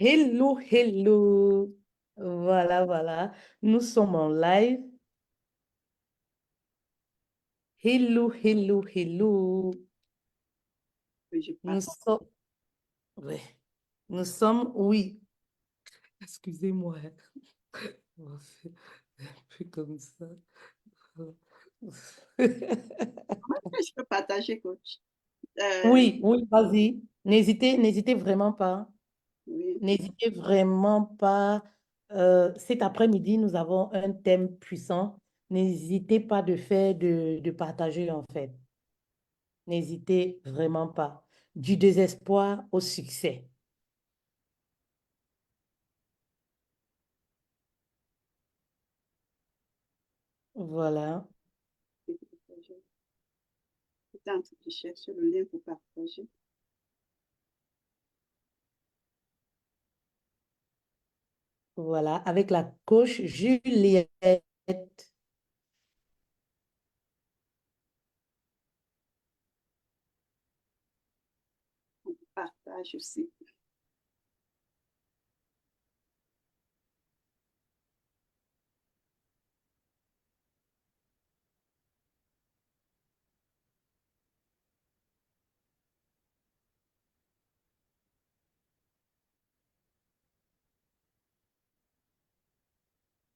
Hello, hello. Voilà, voilà. Nous sommes en live. Hello, hello, hello. Que je Nous passe. sommes, ouais. Nous sommes, oui. Excusez-moi. On va faire un peu comme ça. Je peux partager, coach. Oui, oui, vas-y. N'hésitez vraiment pas. Oui, N'hésitez vraiment pas. Cet après-midi, nous avons un thème puissant. N'hésitez pas de partager, en fait. N'hésitez vraiment pas. Du désespoir au succès. Voilà, je peux partager. J'étais en train de chercher le lien pour partager. voilà. Avec la coach Juliette. On partage aussi.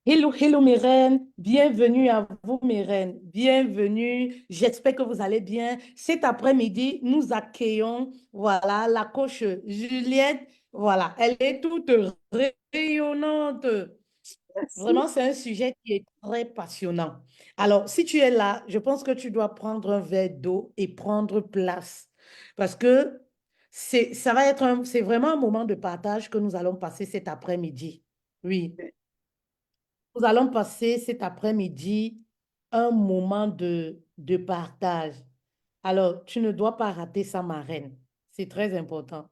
Hello, hello mes reines. Bienvenue à vous mes reines. Bienvenue. J'espère que vous allez bien. Cet après-midi, nous accueillons, voilà, la coach Juliette. Voilà, elle est toute rayonnante. Merci. Vraiment, c'est un sujet qui est très passionnant. Alors, si tu es là, je pense que tu dois prendre un verre d'eau et prendre place parce que c'est vraiment un moment de partage que nous allons passer cet après-midi. Oui, nous allons passer cet après-midi un moment de partage. Alors, tu ne dois pas rater ça, ma reine. C'est très important.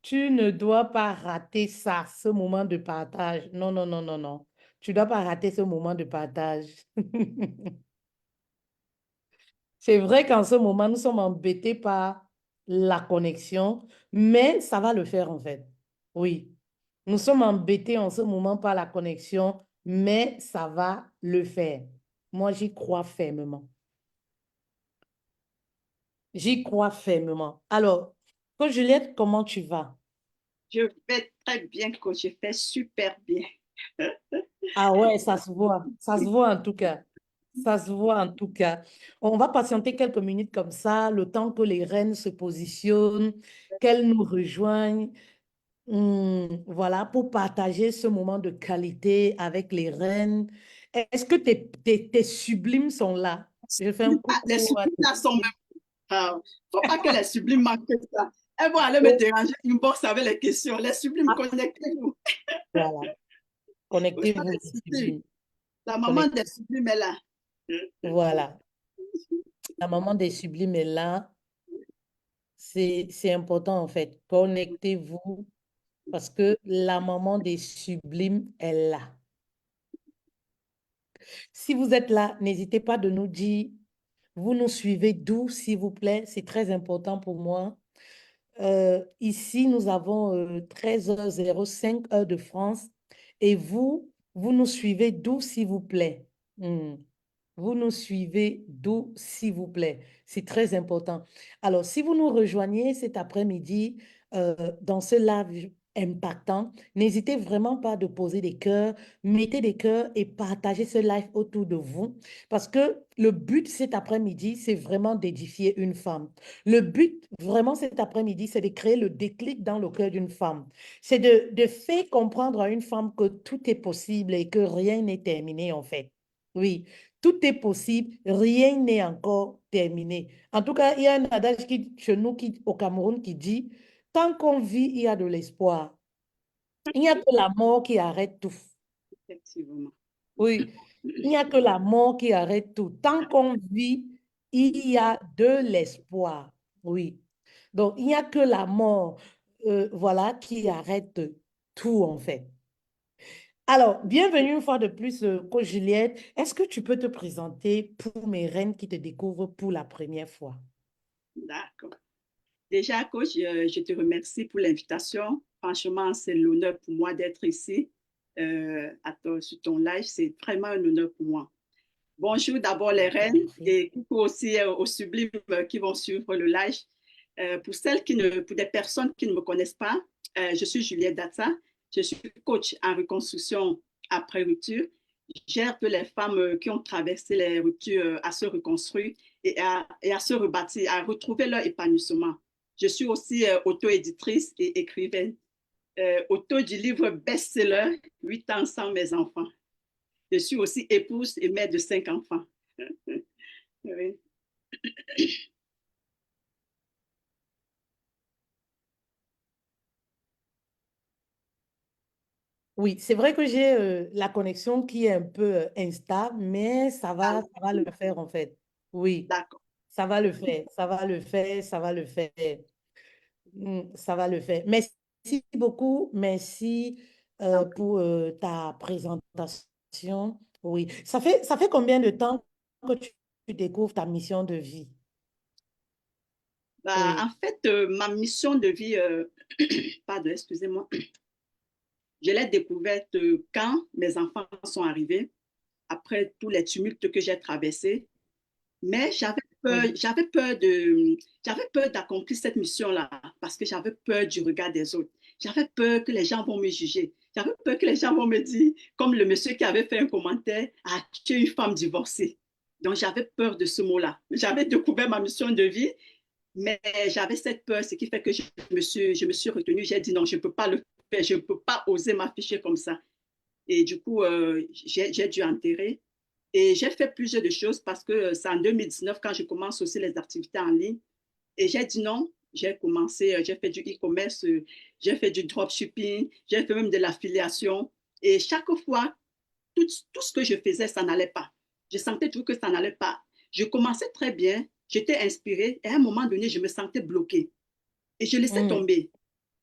Tu ne dois pas rater ça, ce moment de partage. Non, non, non, non, non. Tu ne dois pas rater ce moment de partage. C'est vrai qu'en ce moment, nous sommes embêtés par la connexion, mais ça va le faire en fait. Oui, nous sommes embêtés en ce moment par la connexion, mais ça va le faire. Moi, j'y crois fermement. J'y crois fermement. Alors, Juliette, comment tu vas? Je vais très bien, coach. Je fais super bien. Ah ouais, ça se voit. Ça se voit en tout cas. Ça se voit en tout cas. On va patienter quelques minutes comme ça, le temps que les reines se positionnent, qu'elles nous rejoignent, voilà, pour partager ce moment de qualité avec les reines. Est-ce que tes sublimes sont là? Je fais un Les coucou à sublimes tes là sont sublimes. même. Faut pas que les sublimes manquent ça. Elles vont aller me Oh, déranger une box avec les questions. Les sublimes, ah, connectez-vous. voilà, Où sont connectez-vous, les les sublimes? sublimes. La maman des Connectez. sublimes est là. Voilà, la maman des sublimes est là. C'est important en fait. Connectez-vous parce que la maman des sublimes est là. Si vous êtes là, n'hésitez pas de nous dire, vous nous suivez d'où, s'il vous plaît. C'est très important pour moi. Ici, nous avons 13h05 heure de France. Et vous nous suivez d'où, s'il vous plaît? Hmm. Vous nous suivez d'où, s'il vous plaît. C'est très important. Alors, si vous nous rejoignez cet après-midi dans ce live impactant, n'hésitez vraiment pas de poser des cœurs, mettez des cœurs et partagez ce live autour de vous parce que le but cet après-midi, c'est vraiment d'édifier une femme. Le but vraiment cet après-midi, c'est de créer le déclic dans le cœur d'une femme. C'est de faire comprendre à une femme que tout est possible et que rien n'est terminé en fait. Oui, tout est possible, rien n'est encore terminé. En tout cas, il y a un adage chez nous au Cameroun qui dit, tant qu'on vit, il y a de l'espoir. Il n'y a que la mort qui arrête tout. Effectivement. Oui, il n'y a que la mort qui arrête tout. Tant qu'on vit, il y a de l'espoir. Oui. Donc, il n'y a que la mort, voilà, qui arrête tout, en fait. Alors, bienvenue une fois de plus, coach Juliette. Est-ce que tu peux te présenter pour mes reines qui te découvrent pour la première fois? D'accord. Déjà, coach, je te remercie pour l'invitation. Franchement, c'est l'honneur pour moi d'être ici sur ton live. C'est vraiment un honneur pour moi. Bonjour d'abord les Je t'en reines prie. et coucou aussi aux sublimes qui vont suivre le live. Pour des personnes qui ne me connaissent pas, je suis Juliette Data. Je suis coach en reconstruction après rupture. J'aide les femmes qui ont traversé les ruptures à se reconstruire et à se rebâtir, à retrouver leur épanouissement. Je suis aussi auto-éditrice et écrivaine, auteur du livre best-seller 8 ans sans mes enfants. Je suis aussi épouse et mère de 5 enfants. Oui. Oui, c'est vrai que j'ai la connexion qui est un peu instable, mais Ah, ça va le faire en fait. Oui, d'accord. ça va le faire, ça va le faire, ça va le faire. Ça va le faire. Merci beaucoup, merci pour ta présentation. Oui, ça fait combien de temps que tu découvres ta mission de vie? Bah, en Oui. fait, ma mission de vie, pardon, excusez-moi, je l'ai découverte quand mes enfants sont arrivés, après tous les tumultes que j'ai traversés. Mais Oui. j'avais peur d'accomplir cette mission-là parce que j'avais peur du regard des autres. J'avais peur que les gens vont me juger. J'avais peur que les gens vont me dire, comme le monsieur qui avait fait un commentaire, ah, tu es une femme divorcée. Donc j'avais peur de ce mot-là. J'avais découvert ma mission de vie, mais j'avais cette peur, ce qui fait que je me suis retenue. J'ai dit non, je ne peux pas le faire, je ne peux pas oser m'afficher comme ça. Et du coup, j'ai dû enterrer. Et j'ai fait plusieurs de choses parce que c'est en 2019 quand je commence aussi les activités en ligne. Et j'ai dit non. J'ai commencé, j'ai fait du e-commerce, j'ai fait du dropshipping, j'ai fait même de l'affiliation. Et chaque fois, tout ce que je faisais, ça n'allait pas. Je sentais toujours que ça n'allait pas. Je commençais très bien, j'étais inspirée, et à un moment donné, je me sentais bloquée. Et je laissais Mm. tomber.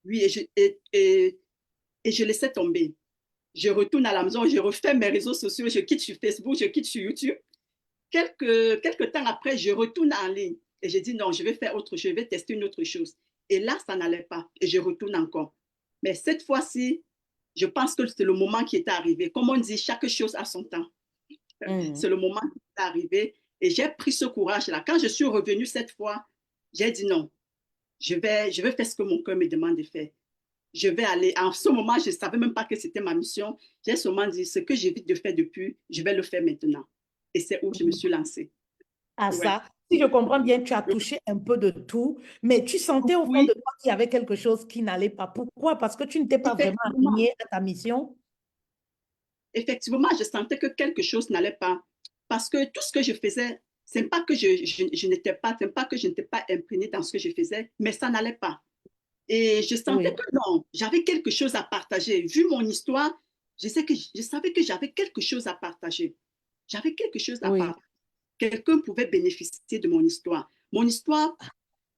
Oui, et je laissais tomber. Je retourne à la maison, je refais mes réseaux sociaux, je quitte sur Facebook, je quitte sur YouTube. Quelques temps après, je retourne en ligne et je dis non, je vais faire autre chose, je vais tester une autre chose. Et là, ça n'allait pas et je retourne encore. Mais cette fois-ci, je pense que c'est le moment qui est arrivé. Comme on dit, chaque chose a son temps. Mm. C'est le moment qui est arrivé et j'ai pris ce courage-là. Quand je suis revenue cette fois, j'ai dit non, je vais faire ce que mon cœur me demande de faire. Je vais aller. En ce moment, je ne savais même pas que c'était ma mission. J'ai seulement dit ce que j'évite de faire depuis, je vais le faire maintenant. Et c'est où je me suis lancée. À Ouais. ça, si je comprends bien, tu as touché un peu de tout, mais tu sentais au fond de Oui, toi qu'il y avait quelque chose qui n'allait pas. Pourquoi? Parce que tu n'étais pas vraiment effectivement. aligné à ta mission. Effectivement, je sentais que quelque chose n'allait pas. Parce que tout ce que je faisais, c'est pas que je n'étais pas, c'est pas que je n'étais pas imprégnée dans ce que je faisais, mais ça n'allait pas. Et je sentais Oui, que non, j'avais quelque chose à partager. Vu mon histoire, je savais que j'avais quelque chose à partager. J'avais quelque chose à oui, partager. Quelqu'un pouvait bénéficier de mon histoire. Mon histoire,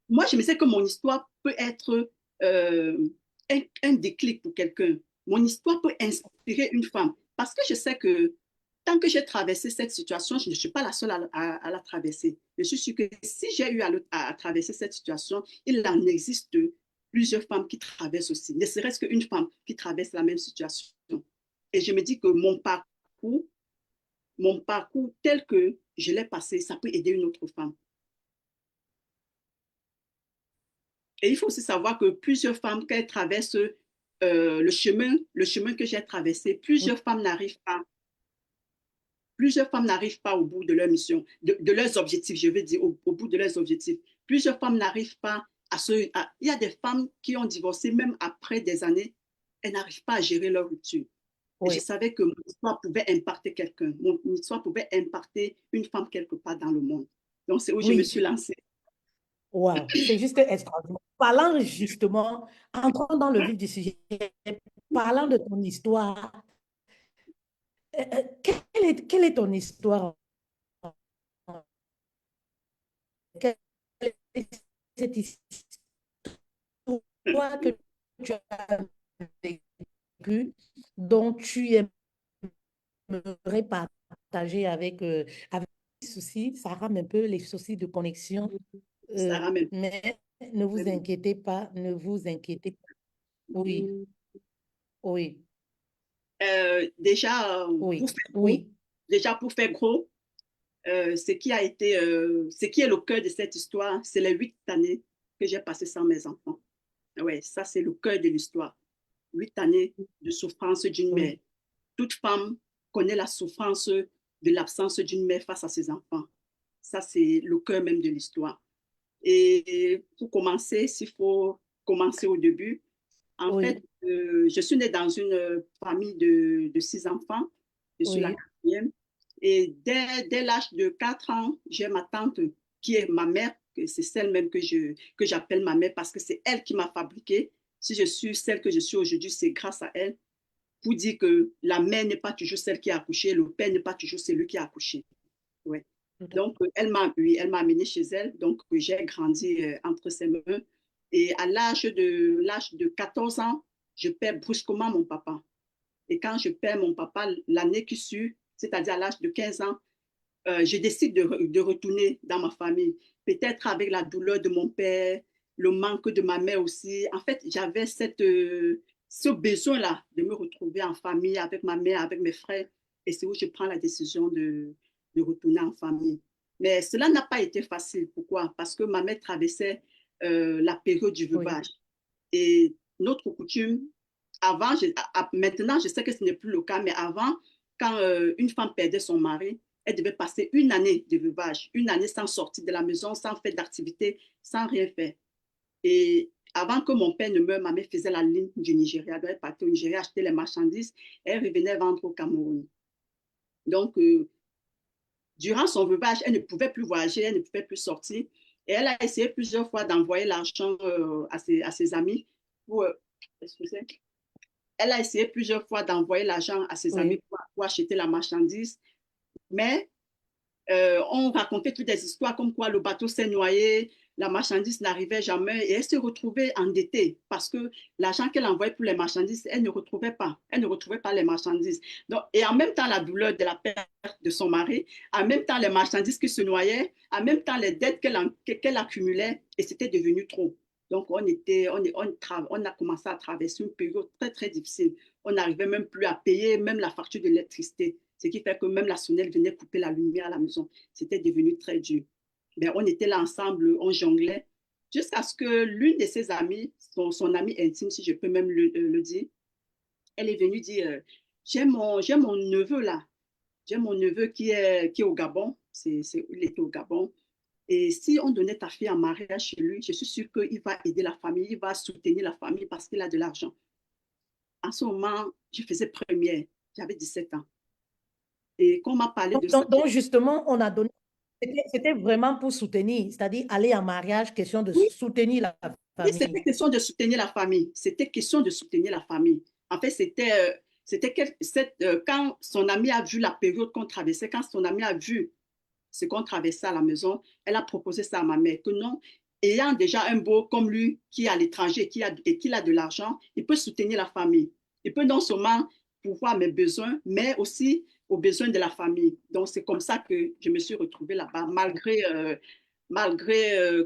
moi, je me disais que mon histoire peut être un déclic pour quelqu'un. Mon histoire peut inspirer une femme. Parce que je sais que tant que j'ai traversé cette situation, je ne suis pas la seule à la traverser. Je suis sûre que si j'ai eu à traverser cette situation, il en existe plusieurs femmes qui traversent aussi, ne serait-ce qu'une femme qui traverse la même situation. Et je me dis que mon parcours tel que je l'ai passé, ça peut aider une autre femme. Et il faut aussi savoir que plusieurs femmes, quand elles traversent le chemin que j'ai traversé, oui, plusieurs femmes n'arrivent pas au bout de leur mission, de leurs objectifs, je veux dire, au bout de leurs objectifs. Plusieurs femmes n'arrivent pas il y a des femmes qui ont divorcé même après des années, elles n'arrivent pas à gérer leur rupture. Et je oui, savais que mon histoire pouvait impacter quelqu'un, mon histoire pouvait impacter une femme quelque part dans le monde. Donc c'est où je me oui. suis lancée. Wow, c'est juste extraordinaire. Parlant justement, entrons dans le vif du sujet, parlant de ton histoire, quelle est ton histoire? Quelle est cette histoire que tu as vécue, dont tu aimerais partager avec les soucis, ça rame un peu les soucis de connexion, Ça ramène. mais ne vous inquiétez pas, ne vous inquiétez pas. Oui, oui, Déjà, pour oui, faire gros, oui, déjà pour faire gros, ce qui est le cœur de cette histoire, c'est les 8 années que j'ai passées sans mes enfants. Ouais, ça, c'est le cœur de l'histoire. 8 années de souffrance d'une mère. oui, Toute femme connaît la souffrance de l'absence d'une mère face à ses enfants. Ça, c'est le cœur même de l'histoire. Et pour commencer, s'il faut commencer au début, en fait, oui, je suis née dans une famille de 6 enfants. Je suis la oui, quatrième. Et dès l'âge de 4 ans, j'ai ma tante qui est ma mère, que c'est celle même que j'appelle ma mère parce que c'est elle qui m'a fabriquée. Si je suis celle que je suis aujourd'hui, c'est grâce à elle. Pour dire que la mère n'est pas toujours celle qui a accouché, le père n'est pas toujours celui qui a accouché. Ouais. tout à Donc, oui, elle m'a amenée chez elle. Donc, j'ai grandi entre ses mains. Et à l'âge de 14 ans, je perds brusquement mon papa. Et quand je perds mon papa, l'année qui suit, c'est-à-dire à l'âge de 15 ans, je décide de retourner dans ma famille. Peut-être avec la douleur de mon père, le manque de ma mère aussi. En fait, j'avais ce besoin-là de me retrouver en famille avec ma mère, avec mes frères. Et c'est où je prends la décision de retourner en famille. Mais cela n'a pas été facile. Pourquoi? Parce que ma mère traversait la période du oui, veuvage. Et notre coutume, avant, maintenant, je sais que ce n'est plus le cas, mais avant, quand une femme perdait son mari, elle devait passer une année de veuvage, une année sans sortir de la maison, sans faire d'activité, sans rien faire. Et avant que mon père ne meure, ma mère faisait la ligne du Nigeria. Elle partait au Nigeria acheter les marchandises et elle revenait vendre au Cameroun. Donc, durant son veuvage, elle ne pouvait plus voyager, elle ne pouvait plus sortir. Et elle a essayé plusieurs fois d'envoyer l'argent à ses amis pour, excusez, elle a essayé plusieurs fois d'envoyer l'argent à ses amis oui. pour acheter la marchandise, mais on racontait toutes des histoires comme quoi le bateau s'est noyé, la marchandise n'arrivait jamais et elle se retrouvait endettée parce que l'argent qu'elle envoyait pour les marchandises, elle ne retrouvait pas. Elle ne retrouvait pas les marchandises. Donc, et en même temps, la douleur de la perte de son mari, en même temps, les marchandises qui se noyaient, en même temps, les dettes qu'elle accumulait et c'était devenu trop. Donc, on a commencé à traverser une période très, très difficile. On n'arrivait même plus à payer même la facture de l'électricité. Ce qui fait que même la sonnette venait couper la lumière à la maison. C'était devenu très dur. Ben, on était là ensemble, on jonglait, jusqu'à ce que l'une de ses amies, son amie intime, si je peux même le dire, elle est venue dire, j'ai mon neveu là, j'ai mon neveu qui est au Gabon, il est au Gabon, et si on donnait ta fille en mariage chez lui, je suis sûre qu'il va aider la famille, il va soutenir la famille parce qu'il a de l'argent. En ce moment, je faisais première, j'avais 17 ans. Et quand on m'a parlé de ça, Donc, justement, on a donné, c'était vraiment pour soutenir, c'est-à-dire aller en mariage, question de oui, soutenir la oui, c'était famille. question de soutenir la famille. C'était question de soutenir la famille. En fait, quand son ami a vu la période qu'on traversait, quand son ami a vu ce qu'on traversait à la maison, elle a proposé ça à ma mère, que non, ayant déjà un beau comme lui qui est à l'étranger et qui a de l'argent, il peut soutenir la famille. Il peut non seulement pouvoir mes besoins, mais aussi aux besoins de la famille. Donc, c'est comme ça que je me suis retrouvée là-bas, malgré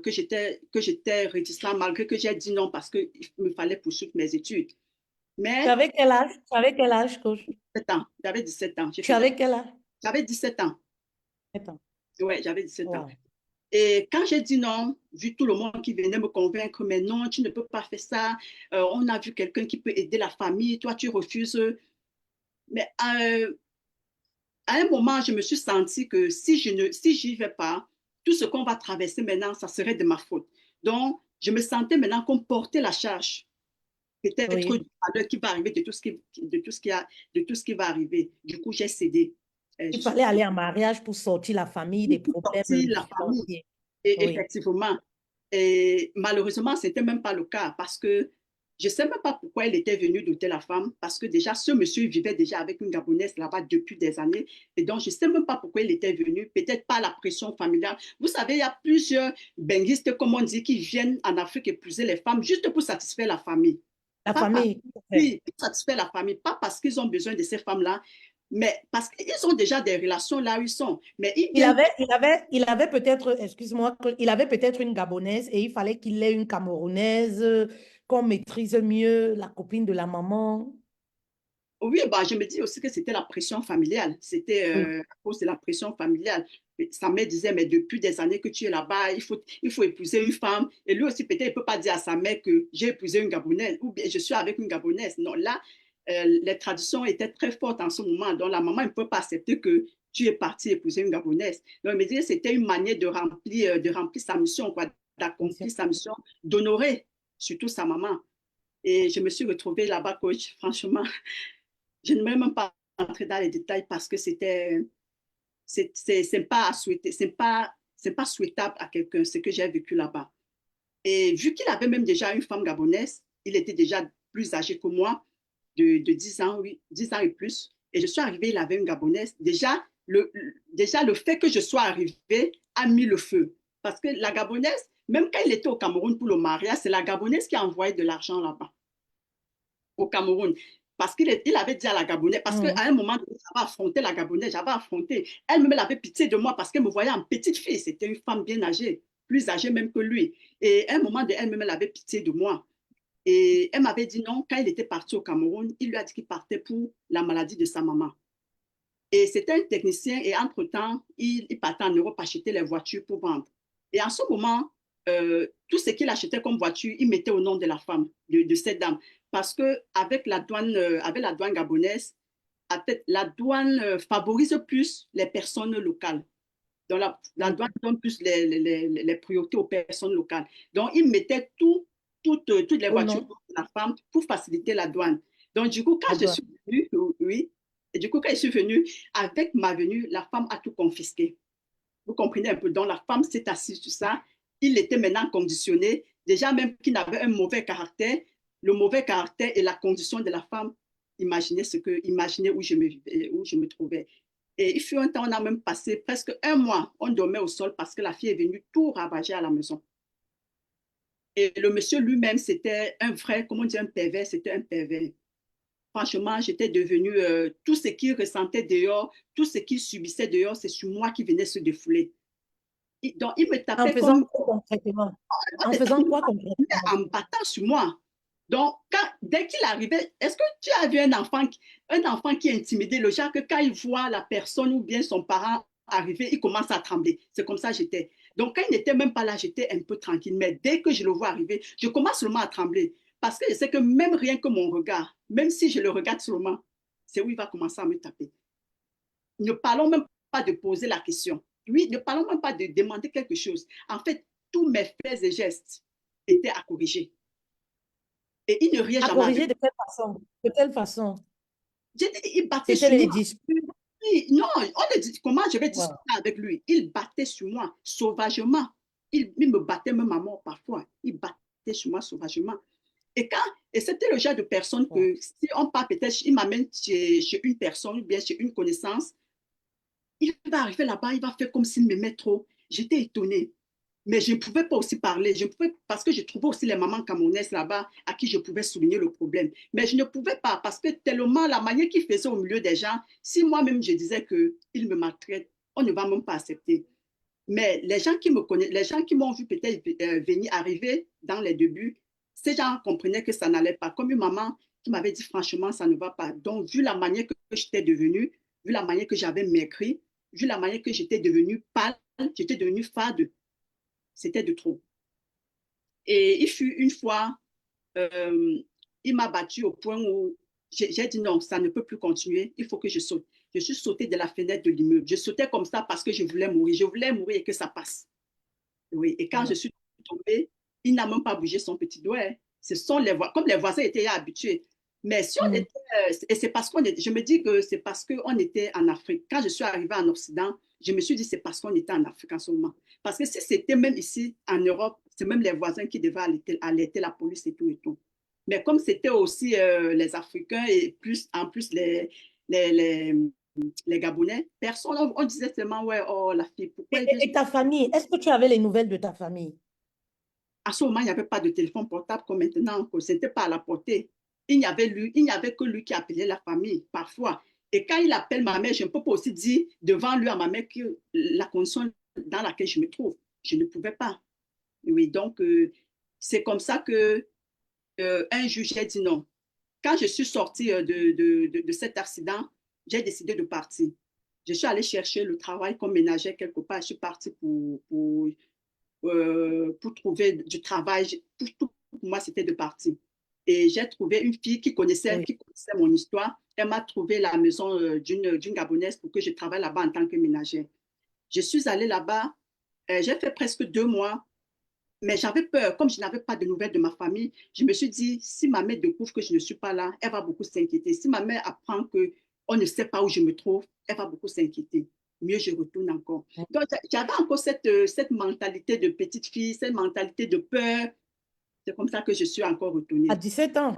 que j'étais réticente, malgré que j'ai dit non parce qu'il me fallait poursuivre mes études. Tu Mais avais quel âge? Tu avais quel âge, coach? 17 ans, j'avais 17 ans, Tu avais quel âge? j'avais 17 ans. Attends. Ouais, j'avais 17 ans. Wow. Et quand j'ai dit non, vu tout le monde qui venait me convaincre, mais non, tu ne peux pas faire ça, on a vu quelqu'un qui peut aider la famille, toi tu refuses. Mais à un moment, je me suis sentie que si j'y vais pas, tout ce qu'on va traverser maintenant, ça serait de ma faute. Donc, je me sentais maintenant qu'on portait la charge, peut-être Oui. du malheur qui va arriver, de tout ce qui va arriver. Du coup, j'ai cédé. Je Il suis fallait aller en mariage pour sortir la famille des sortie, problèmes la famille. financiers. Et Oui. effectivement, et malheureusement, ce n'était même pas le cas parce que je ne sais même pas pourquoi il était venu douter la femme parce que déjà, ce monsieur vivait déjà avec une Gabonaise là-bas depuis des années. Et donc, je ne sais même pas pourquoi il était venu, peut-être pas la pression familiale. Vous savez, il y a plusieurs benguistes, comme on dit, qui viennent en Afrique épouser les femmes juste pour satisfaire la famille. La Pas parce, famille, tout à fait. oui, pour satisfaire la famille, pas parce qu'ils ont besoin de ces femmes-là, mais parce qu'ils ont déjà des relations là où ils sont. Mais ils viennent. Il avait peut-être, excuse-moi, il avait peut-être une Gabonaise et il fallait qu'il ait une Camerounaise qu'on maîtrise mieux la copine de la maman. Oui, bah, je me dis aussi que c'était la pression familiale. C'était Oui, à cause de la pression familiale. Sa mère disait, mais depuis des années que tu es là-bas, il faut épouser une femme. Et lui aussi, peut-être, il ne peut pas dire à sa mère que j'ai épousé une Gabonaise ou bien je suis avec une Gabonaise. Non, là, les traditions étaient très fortes en ce moment. Donc, la maman ne peut pas accepter que tu es parti épouser une Gabonaise. Donc, je me disais, c'était une manière de remplir sa mission, quoi, bien sûr. d'accomplir sa mission, d'honorer surtout sa maman. Et je me suis retrouvée là-bas, coach. Franchement, je ne vais même pas entrer dans les détails parce que c'est pas à souhaiter, c'est pas souhaitable à quelqu'un, ce que j'ai vécu là-bas. Et vu qu'il avait même déjà une femme gabonaise, il était déjà plus âgé que moi, de 10 ans, oui, 10 ans et plus. Et je suis arrivée, il avait une gabonaise. Déjà, le fait que je sois arrivée a mis le feu. Parce que la gabonaise, même quand il était au Cameroun pour le mariage, c'est la gabonaise qui a envoyé de l'argent là-bas au Cameroun. Parce il avait dit à la Gabonaise, parce qu'à Mhm. un moment, j'avais affronté la Gabonaise, j'avais affronté. Elle-même, elle avait pitié de moi parce qu'elle me voyait en petite fille. C'était une femme bien âgée, plus âgée même que lui. Et à un moment, elle-même, elle avait pitié de moi. Et elle m'avait dit non, quand il était parti au Cameroun, il lui a dit qu'il partait pour la maladie de sa maman. Et c'était un technicien et entre-temps, il partait en Europe acheter les voitures pour vendre. Et en ce moment, tout ce qu'il achetait comme voiture, il mettait au nom de la femme, de cette dame. Parce qu'avec avec la douane gabonaise, la douane favorise plus les personnes locales. Donc la douane Ok. donne plus les priorités aux personnes locales. Donc il mettait toutes les Oh voitures non, de la femme pour faciliter la douane. Donc du coup, la quand je douane. suis venue, oui, et du coup, quand je suis venue, avec ma venue, la femme a tout confisqué. Vous comprenez un peu? Donc la femme s'est assise sur ça. Il était maintenant conditionné. Déjà même qu'il avait un mauvais caractère, le mauvais caractère et la condition de la femme, imaginez où je me trouvais. Et il fut un temps, on a même passé presque un mois, on dormait au sol parce que la fille est venue tout ravager à la maison. Et le monsieur lui-même, c'était un vrai, comment dire, un pervers, c'était un pervers. Franchement, j'étais devenue, tout ce qu'il ressentait dehors, tout ce qu'il subissait dehors, c'est sur moi qui venait se défouler. Donc, il me En tapait faisant comme, quoi concrètement? on En me tapait faisant quoi concrètement? en me battant sur moi. Donc, dès qu'il arrivait, est-ce que tu as vu un enfant qui est intimidé, le genre que quand il voit la personne ou bien son parent arriver, il commence à trembler. C'est comme ça que j'étais. Donc, quand il n'était même pas là, j'étais un peu tranquille. Mais dès que je le vois arriver, je commence seulement à trembler. Parce que je sais que même rien que mon regard, même si je le regarde seulement, c'est où il va commencer à me taper. Ne parlons même pas de poser la question. Oui, ne parlons même pas de demander quelque chose. En fait, tous mes faits et gestes étaient à corriger. Et il ne riait À jamais avec corriger moi. de quelle façon? De quelle façon? J'ai dit, il battait C'était sur les moi. disputes. Non, on ne dit, comment je vais Wow. discuter avec lui? Il battait sur moi sauvagement. Il me battait même à mort parfois. Il battait sur moi sauvagement. Et, et c'était le genre de personne Wow. que si on part peut-être, il m'amène chez une personne ou bien chez une connaissance, il va arriver là-bas, il va faire comme s'il m'aimait trop. J'étais étonnée. Mais je ne pouvais pas aussi parler. Je pouvais, parce que je trouvais aussi les mamans camerounaises là-bas à qui je pouvais souligner le problème. Mais je ne pouvais pas parce que tellement la manière qu'il faisait au milieu des gens, si moi-même je disais qu'il me maltraite, on ne va même pas accepter. Mais les gens qui me connaissent, les gens qui m'ont vu peut-être venir arriver dans les débuts, ces gens comprenaient que ça n'allait pas. Comme une maman qui m'avait dit franchement, ça ne va pas. Donc, vu la manière que j'étais devenue, vu la manière que j'avais maigri, vu la manière que j'étais devenue pâle, j'étais devenue fade, c'était de trop. Et il fut une fois, euh, il m'a battu au point où j'ai dit non, ça ne peut plus continuer, il faut que je saute. Je suis sautée de la fenêtre de l'immeuble. Je sautais comme ça parce que je voulais mourir. Je voulais mourir et que ça passe. Oui, et quand je Ouais. suis tombée, il n'a même pas bougé son petit doigt. Hein. Ce sont les voisins, comme les voisins étaient habitués. Mais si on Mm. était, et c'est parce qu'on était, je me dis que c'est parce qu'on était en Afrique. Quand je suis arrivée en Occident, je me suis dit c'est parce qu'on était en Afrique en ce moment. Parce que si c'était même ici en Europe, c'est même les voisins qui devaient alerter la police et tout et tout. Mais comme c'était aussi les Africains et plus en plus les, les, les Gabonais, personne, on disait seulement ouais, oh la fille, pourquoi elle vient Et ta famille, est-ce que tu avais les nouvelles de ta famille? à ce moment, il n'y avait pas de téléphone portable comme maintenant, ce n'était pas à la portée. Il n'y avait que lui qui appelait la famille, parfois. Et quand il appelle ma mère, je ne peux pas aussi dire devant lui à ma mère que la condition dans laquelle je me trouve. Je ne pouvais pas. Oui, donc c'est comme ça que un jour, j'ai dit non. Quand je suis sortie de cet accident, j'ai décidé de partir. Je suis allée chercher le travail comme ménagère quelque part. Je suis partie pour trouver du travail. Pour moi, c'était de partir. Et j'ai trouvé une fille Oui, qui connaissait mon histoire. Elle m'a trouvé la maison d'une Gabonaise pour que je travaille là-bas en tant que ménagère. Je suis allée là-bas. J'ai fait presque 2 mois. Mais j'avais peur, comme je n'avais pas de nouvelles de ma famille, je me suis dit, si ma mère découvre que je ne suis pas là, elle va beaucoup s'inquiéter. Si ma mère apprend qu'on ne sait pas où je me trouve, elle va beaucoup s'inquiéter. Mieux, je retourne encore. Donc, j'avais encore cette mentalité de petite fille, cette mentalité de peur. C'est comme ça que je suis encore à retournée. 17 ans.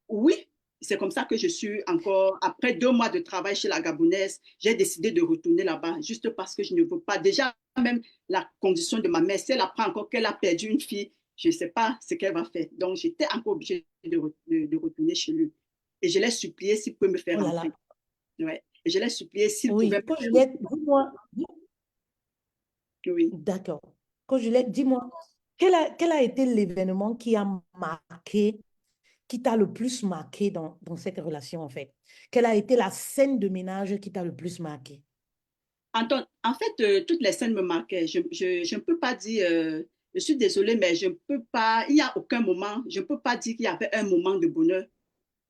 Oui, c'est comme ça que je suis encore, après 2 mois de travail chez la Gabonaise, j'ai décidé de retourner là-bas, juste parce que je ne veux pas. Déjà, même la condition de ma mère, si elle apprend encore qu'elle a perdu une fille, je ne sais pas ce qu'elle va faire. Donc, j'étais encore obligée de retourner chez lui. Et je l'ai supplié s'il peut me faire Oh là là. rentrer. Ouais. Et je l'ai supplié s'il pouvait Oui, me quand faire Juliette, dis-moi, rentrer. Oui. d'accord. Quand Juliette, dis-moi, quel a été l'événement qui a marqué, qui t'a le plus marqué dans cette relation, en fait? Quelle a été la scène de ménage qui t'a le plus marqué? En fait, toutes les scènes me marquaient. Je ne peux pas dire, je suis désolée, mais je ne peux pas, il n'y a aucun moment, je ne peux pas dire qu'il y avait un moment de bonheur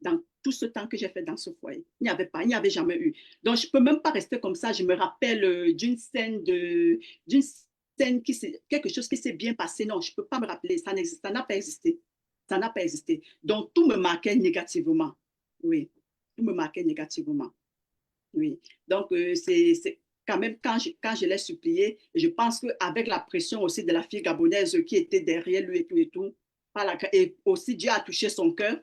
dans tout ce temps que j'ai fait dans ce foyer. Il n'y avait pas, il n'y avait jamais eu. Donc, je ne peux même pas rester comme ça. Je me rappelle d'une scène quelque chose qui s'est bien passé. Non, je ne peux pas me rappeler. Ça n'a pas existé. Ça n'a pas existé. Donc, tout me marquait négativement. Oui, tout me marquait négativement. Oui. Donc, c'est quand même quand je l'ai supplié, je pense qu'avec la pression aussi de la fille gabonaise qui était derrière lui et tout, et aussi Dieu a touché son cœur.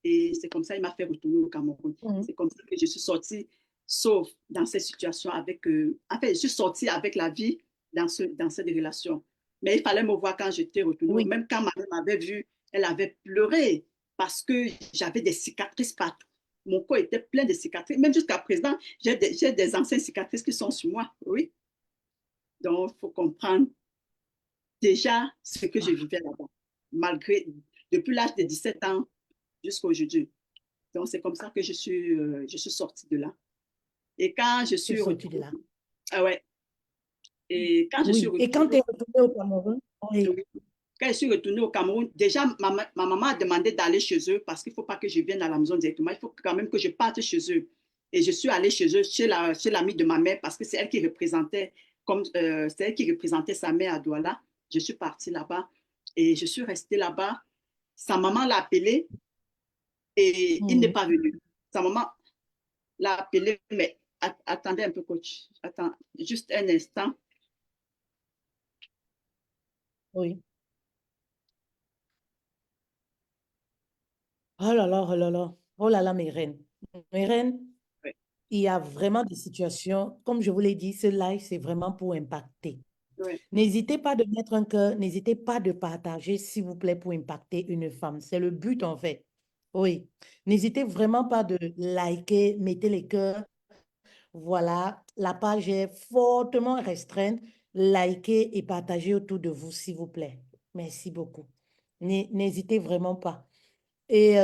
Et c'est comme ça qu'il m'a fait retourner au Cameroun. Mhm. C'est comme ça que je suis sortie, sauf dans cette situation avec. En fait, je suis sortie avec la vie dans cette relation. Mais il fallait me voir quand j'étais retournée. Oui, Même quand ma mère m'avait vue, elle avait pleuré parce que j'avais des cicatrices partout. Mon corps était plein de cicatrices. Même jusqu'à présent, j'ai des anciennes cicatrices qui sont sur moi. Oui. Donc, il faut comprendre déjà ce que je vivais là-bas, malgré, depuis l'âge de 17 ans jusqu'à aujourd'hui. Donc, c'est comme ça que je suis sortie de là. Et quand je tu es suis sorti de retournée, là. ah ouais, et quand je suis Oui, et quand tu retournée, es retourné au Cameroun, oui, oui, quand je suis retournée au Cameroun, déjà, ma maman a demandé d'aller chez eux parce qu'il ne faut pas que je vienne à la maison directement. Il faut quand même que je parte chez eux. Et je suis allée chez eux, chez l'amie de ma mère, parce que c'est elle qui représentait, c'est elle qui représentait sa mère à Douala. Je suis partie là-bas et je suis restée là-bas. Sa maman l'a appelé et il n'est mhm, pas venu. Sa maman l'a appelé, mais attendez un peu, coach. Attends, juste un instant. oui. Oh là là, oh là là, oh là là, mes reines. Mes reines, Ouais, il y a vraiment des situations, comme je vous l'ai dit, ce live, c'est vraiment pour impacter. ouais. N'hésitez pas de mettre un cœur, n'hésitez pas de partager, s'il vous plaît, pour impacter une femme. C'est le but, en fait. Oui. N'hésitez vraiment pas de liker, mettez les cœurs. Voilà, la page est fortement restreinte. Likez et partagez autour de vous, s'il vous plaît. Merci beaucoup. N'hésitez vraiment pas. Et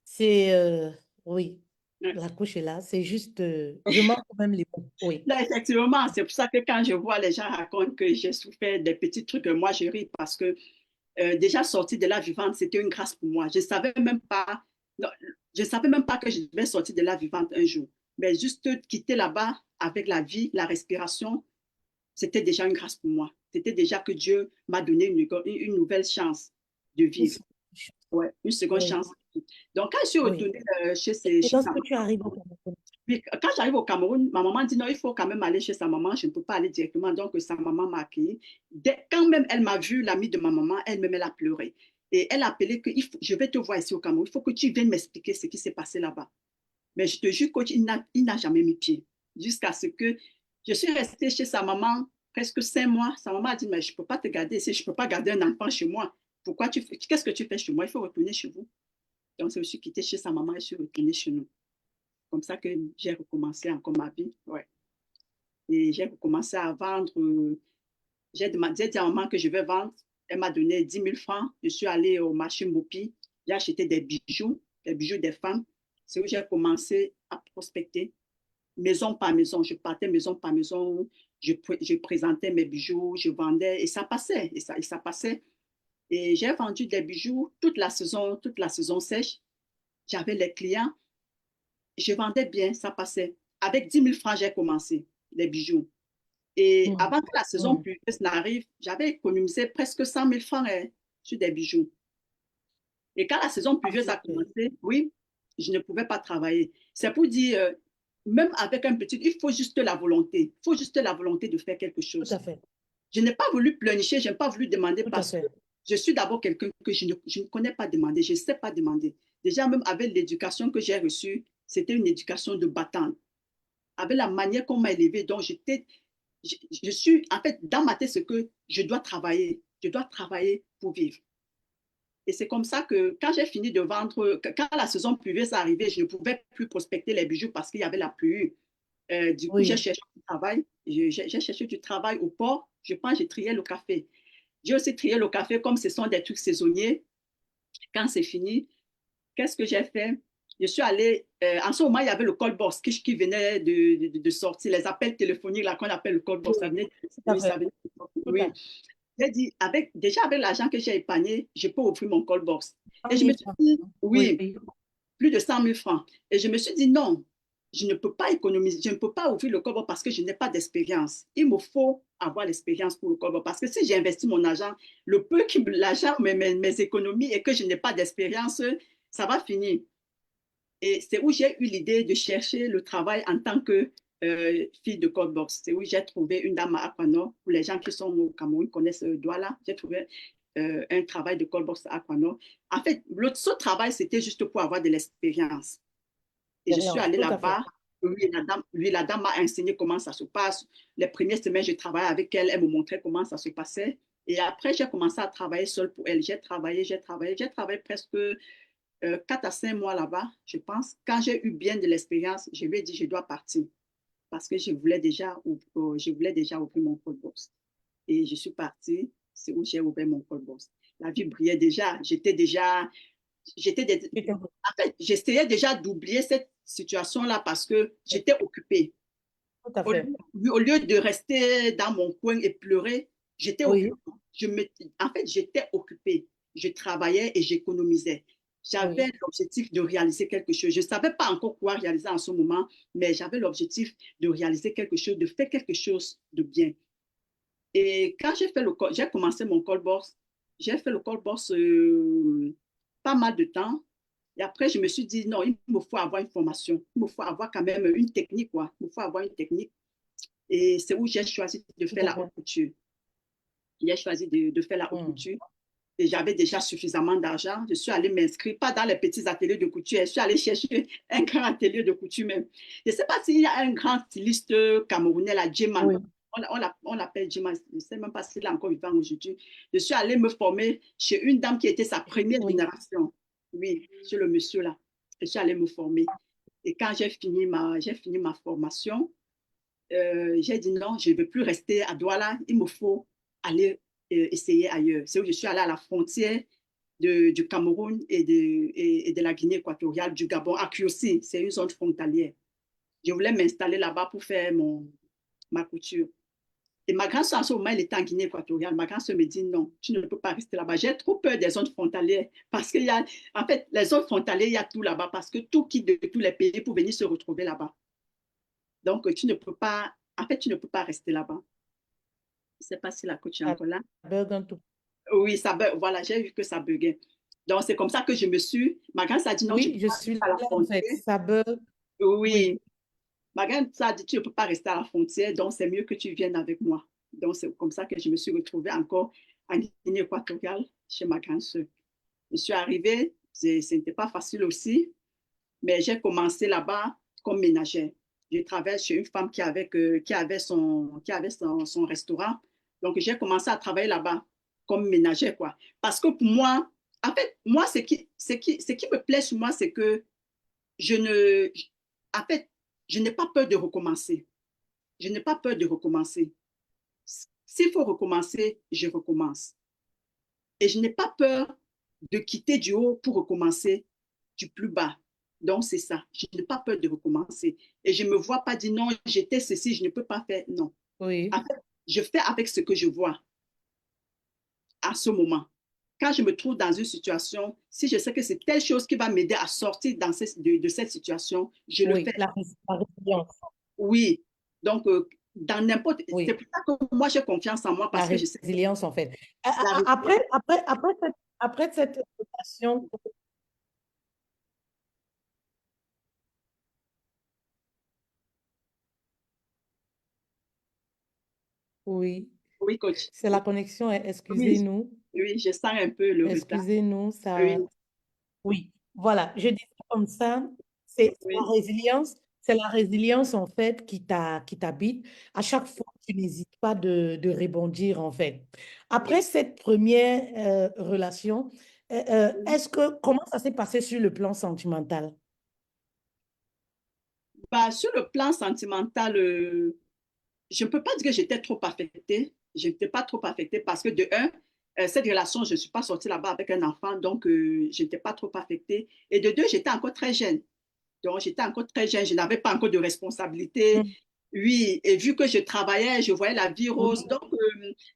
c'est, oui, Ouais. la couche est là. C'est juste, je manque quand même les mots. Oui. Là, effectivement, c'est pour ça que quand je vois les gens raconter que j'ai souffert des petits trucs, moi, je ris parce que déjà sortir de la vivante, c'était une grâce pour moi. Je ne savais même pas, non, je savais même pas que je devais sortir de la vivante un jour. Mais juste quitter là-bas avec la vie, la respiration, c'était déjà une grâce pour moi. C'était déjà que Dieu m'a donné une nouvelle chance de vivre. Ouais, une seconde Oui, chance. Donc, quand je suis oui. retournée Et chez sa lorsque maman, tu arrives au Cameroun, puis quand j'arrive au Cameroun, ma maman dit non, il faut quand même aller chez sa maman. Je ne peux pas aller directement. Donc, sa maman m'a accueilli. Quand même elle m'a vu, l'amie de ma maman, elle-même, elle a pleuré. Et elle a appelé que je vais te voir ici au Cameroun. Il faut que tu viennes m'expliquer ce qui s'est passé là-bas. Mais je te jure, coach, il n'a jamais mis pied. Jusqu'à ce que je suis restée chez sa maman presque 5 mois. Sa maman a dit, mais je ne peux pas te garder ici. Je ne peux pas garder un enfant chez moi. Qu'est-ce que tu fais chez moi? Il faut retourner chez vous. Donc, je suis quittée chez sa maman et je suis retournée chez nous. Comme ça que j'ai recommencé encore ma vie. Ouais. Et j'ai recommencé à vendre. J'ai dit à maman que je vais vendre. Elle m'a donné 10 000 francs. Je suis allée au marché Mopi. J'ai acheté des bijoux des femmes. C'est où j'ai commencé à prospecter maison par maison. Je partais maison par maison. Je présentais mes bijoux, je vendais et ça passait. Et ça passait. Et j'ai vendu des bijoux toute la saison sèche. J'avais les clients. Je vendais bien, ça passait. Avec 10 000 francs, j'ai commencé les bijoux. Et Mm, avant que la saison mm. pluvieuse n'arrive, j'avais économisé presque 100 000 francs sur des bijoux. Et quand la saison Ah, pluvieuse a super. commencé, oui, je ne pouvais pas travailler. C'est pour dire, même avec un petit, il faut juste la volonté. Il faut juste la volonté de faire quelque Tout à chose. fait. Je n'ai pas voulu pleurnicher, je n'ai pas voulu demander Tout à parce que fait. je suis d'abord quelqu'un que je ne connais pas demander, je ne sais pas demander. Déjà, même avec l'éducation que j'ai reçue, c'était une éducation de battante. Avec la manière qu'on m'a élevé, donc je suis, en fait, dans ma tête, c'est que je dois travailler pour vivre. Et c'est comme ça que quand j'ai fini de vendre, quand la saison pluvieuse est arrivée, je ne pouvais plus prospecter les bijoux parce qu'il y avait la pluie. Du coup, j'ai Oui. cherché du travail. J'ai cherché du travail au port. Je pense que j'ai trié le café. J'ai aussi trié le café comme ce sont des trucs saisonniers. Quand c'est fini, qu'est-ce que j'ai fait? Je suis allée, en ce moment, il y avait le call box qui venait de sortir, les appels téléphoniques là qu'on appelle le call box. Ça Oui. venait, Tout à oui, fait. ça venait, Tout à oui. J'ai dit, déjà avec l'argent que j'ai épargné, je peux ouvrir mon call box. Et 100 je me 000 suis francs. dit, Oui. oui, plus de 100 000 francs. Et je me suis dit, non, je ne peux pas économiser, je ne peux pas ouvrir le call box parce que je n'ai pas d'expérience. Il me faut avoir l'expérience pour le call box. Parce que si j'ai investi mon argent, le peu que l'argent, mes économies et que je n'ai pas d'expérience, ça va finir. Et c'est où j'ai eu l'idée de chercher le travail en tant que fille de code box. C'est où j'ai trouvé une dame à Aquano. Pour les gens qui sont au Cameroun connaissent Douala. J'ai trouvé un travail de code box à Aquano. En fait, ce travail, c'était juste pour avoir de l'expérience. Et je suis Expérience. allée Tout à fait. là-bas. La dame m'a enseigné comment ça se passe. Les premières semaines, je travaillais avec elle. Elle me montrait comment ça se passait. Et après, j'ai commencé à travailler seule pour elle. J'ai travaillé presque 4 à 5 mois là-bas, je pense. Quand j'ai eu bien de l'expérience, je lui ai dit je dois partir parce que je voulais déjà ouvrir mon call box. Et je suis partie, c'est où j'ai ouvert mon call box. La vie brillait déjà, en fait, j'essayais déjà d'oublier cette situation-là parce que j'étais occupée. Tout à Au fait. lieu, au lieu de rester dans mon coin et pleurer, j'étais Oui. occupée. En fait, j'étais occupée. Je travaillais et j'économisais. J'avais Oui. l'objectif de réaliser quelque chose. Je ne savais pas encore quoi réaliser en ce moment, mais j'avais l'objectif de réaliser quelque chose, de faire quelque chose de bien. Et quand j'ai commencé mon call box, j'ai fait le call box pas mal de temps. Et après, je me suis dit, non, il me faut avoir une formation. Il me faut avoir quand même une technique, quoi. Il me faut avoir une technique. Et c'est où j'ai choisi de Tout faire à la haute fait. couture. J'ai choisi de faire la haute Mm. couture. Et j'avais déjà suffisamment d'argent. Je suis allée m'inscrire, pas dans les petits ateliers de couture, je suis allée chercher un grand atelier de couture même. Je ne sais pas s'il y a un grand styliste camerounais, la Djeman. Oui. On l'appelle Djeman. Je ne sais même pas s'il est encore vivant aujourd'hui. Je suis allée me former chez une dame qui était sa première Oui. génération. Oui, chez le monsieur là. Je suis allée me former. Et quand j'ai fini ma formation, j'ai dit non, je ne veux plus rester à Douala, il me faut aller essayer ailleurs. C'est où je suis allée à la frontière du Cameroun et de la Guinée équatoriale, du Gabon, à Kiosi, c'est une zone frontalière. Je voulais m'installer là-bas pour faire ma couture. Et ma grande soeur, en ce moment, elle était en Guinée équatoriale. Ma grande soeur me dit non, tu ne peux pas rester là-bas. J'ai trop peur des zones frontalières parce qu'il y a, en fait, les zones frontalières, il y a tout là-bas parce que tout quitte de tous les pays pour venir se retrouver là-bas. Donc, tu ne peux pas, en fait, tu ne peux pas rester là-bas. Je ne sais pas si la coach est Ça encore là. bug un tout. Oui, ça bug. Voilà, j'ai vu que ça buguait. Donc, c'est comme ça que je me suis. Ma grande a dit non, tu ne Oui, peux je pas rester suis à la là en fait. frontière. Ça bug. Oui. Oui. Ma grande a dit tu ne peux pas rester à la frontière, donc c'est mieux que tu viennes avec moi. Donc, c'est comme ça que je me suis retrouvée encore en Guinée équatoriale chez ma grande soeur. Je suis arrivée, ce n'était pas facile aussi, mais j'ai commencé là-bas comme ménagère. Je travaillais chez une femme qui avait son restaurant. Donc, j'ai commencé à travailler là-bas comme ménagère, quoi. Parce que pour moi, en fait, moi, ce qui me plaît sur moi, c'est que je ne, en fait, je n'ai pas peur de recommencer. Je n'ai pas peur de recommencer. S'il faut recommencer, je recommence. Et je n'ai pas peur de quitter du haut pour recommencer du plus bas. Donc, c'est ça. Je n'ai pas peur de recommencer. Et je ne me vois pas dire non, j'étais ceci, je ne peux pas faire. Non. En Oui, fait, je fais avec ce que je vois à ce moment. Quand je me trouve dans une situation, si je sais que c'est telle chose qui va m'aider à sortir de cette situation, je le oui, fais. la résilience. Oui. Donc, dans n'importe. C'est Oui, pour ça que moi, j'ai confiance en moi la parce que je sais que résilience, en fait. la résilience. Après cette relation, oui, Oui, coach. c'est la connexion. Oui, Excusez-nous. oui, je sens un peu le retard. Excusez-nous, Oui, ça. Oui, voilà, je dis ça comme ça, c'est la oui, résilience, c'est la résilience en fait qui t'habite. À chaque fois, tu n'hésites pas de rebondir en fait. Après oui. cette première relation, comment ça s'est passé sur le plan sentimental? Bah, sur le plan sentimental, je ne peux pas dire que j'étais trop affectée. Je n'étais pas trop affectée parce que de un, cette relation, je ne suis pas sortie là-bas avec un enfant, donc je n'étais pas trop affectée. Et de deux, j'étais encore très jeune. Donc, j'étais encore très jeune, je n'avais pas encore de responsabilité. Mm. Oui, et vu que je travaillais, je voyais la vie rose. Oui, Donc,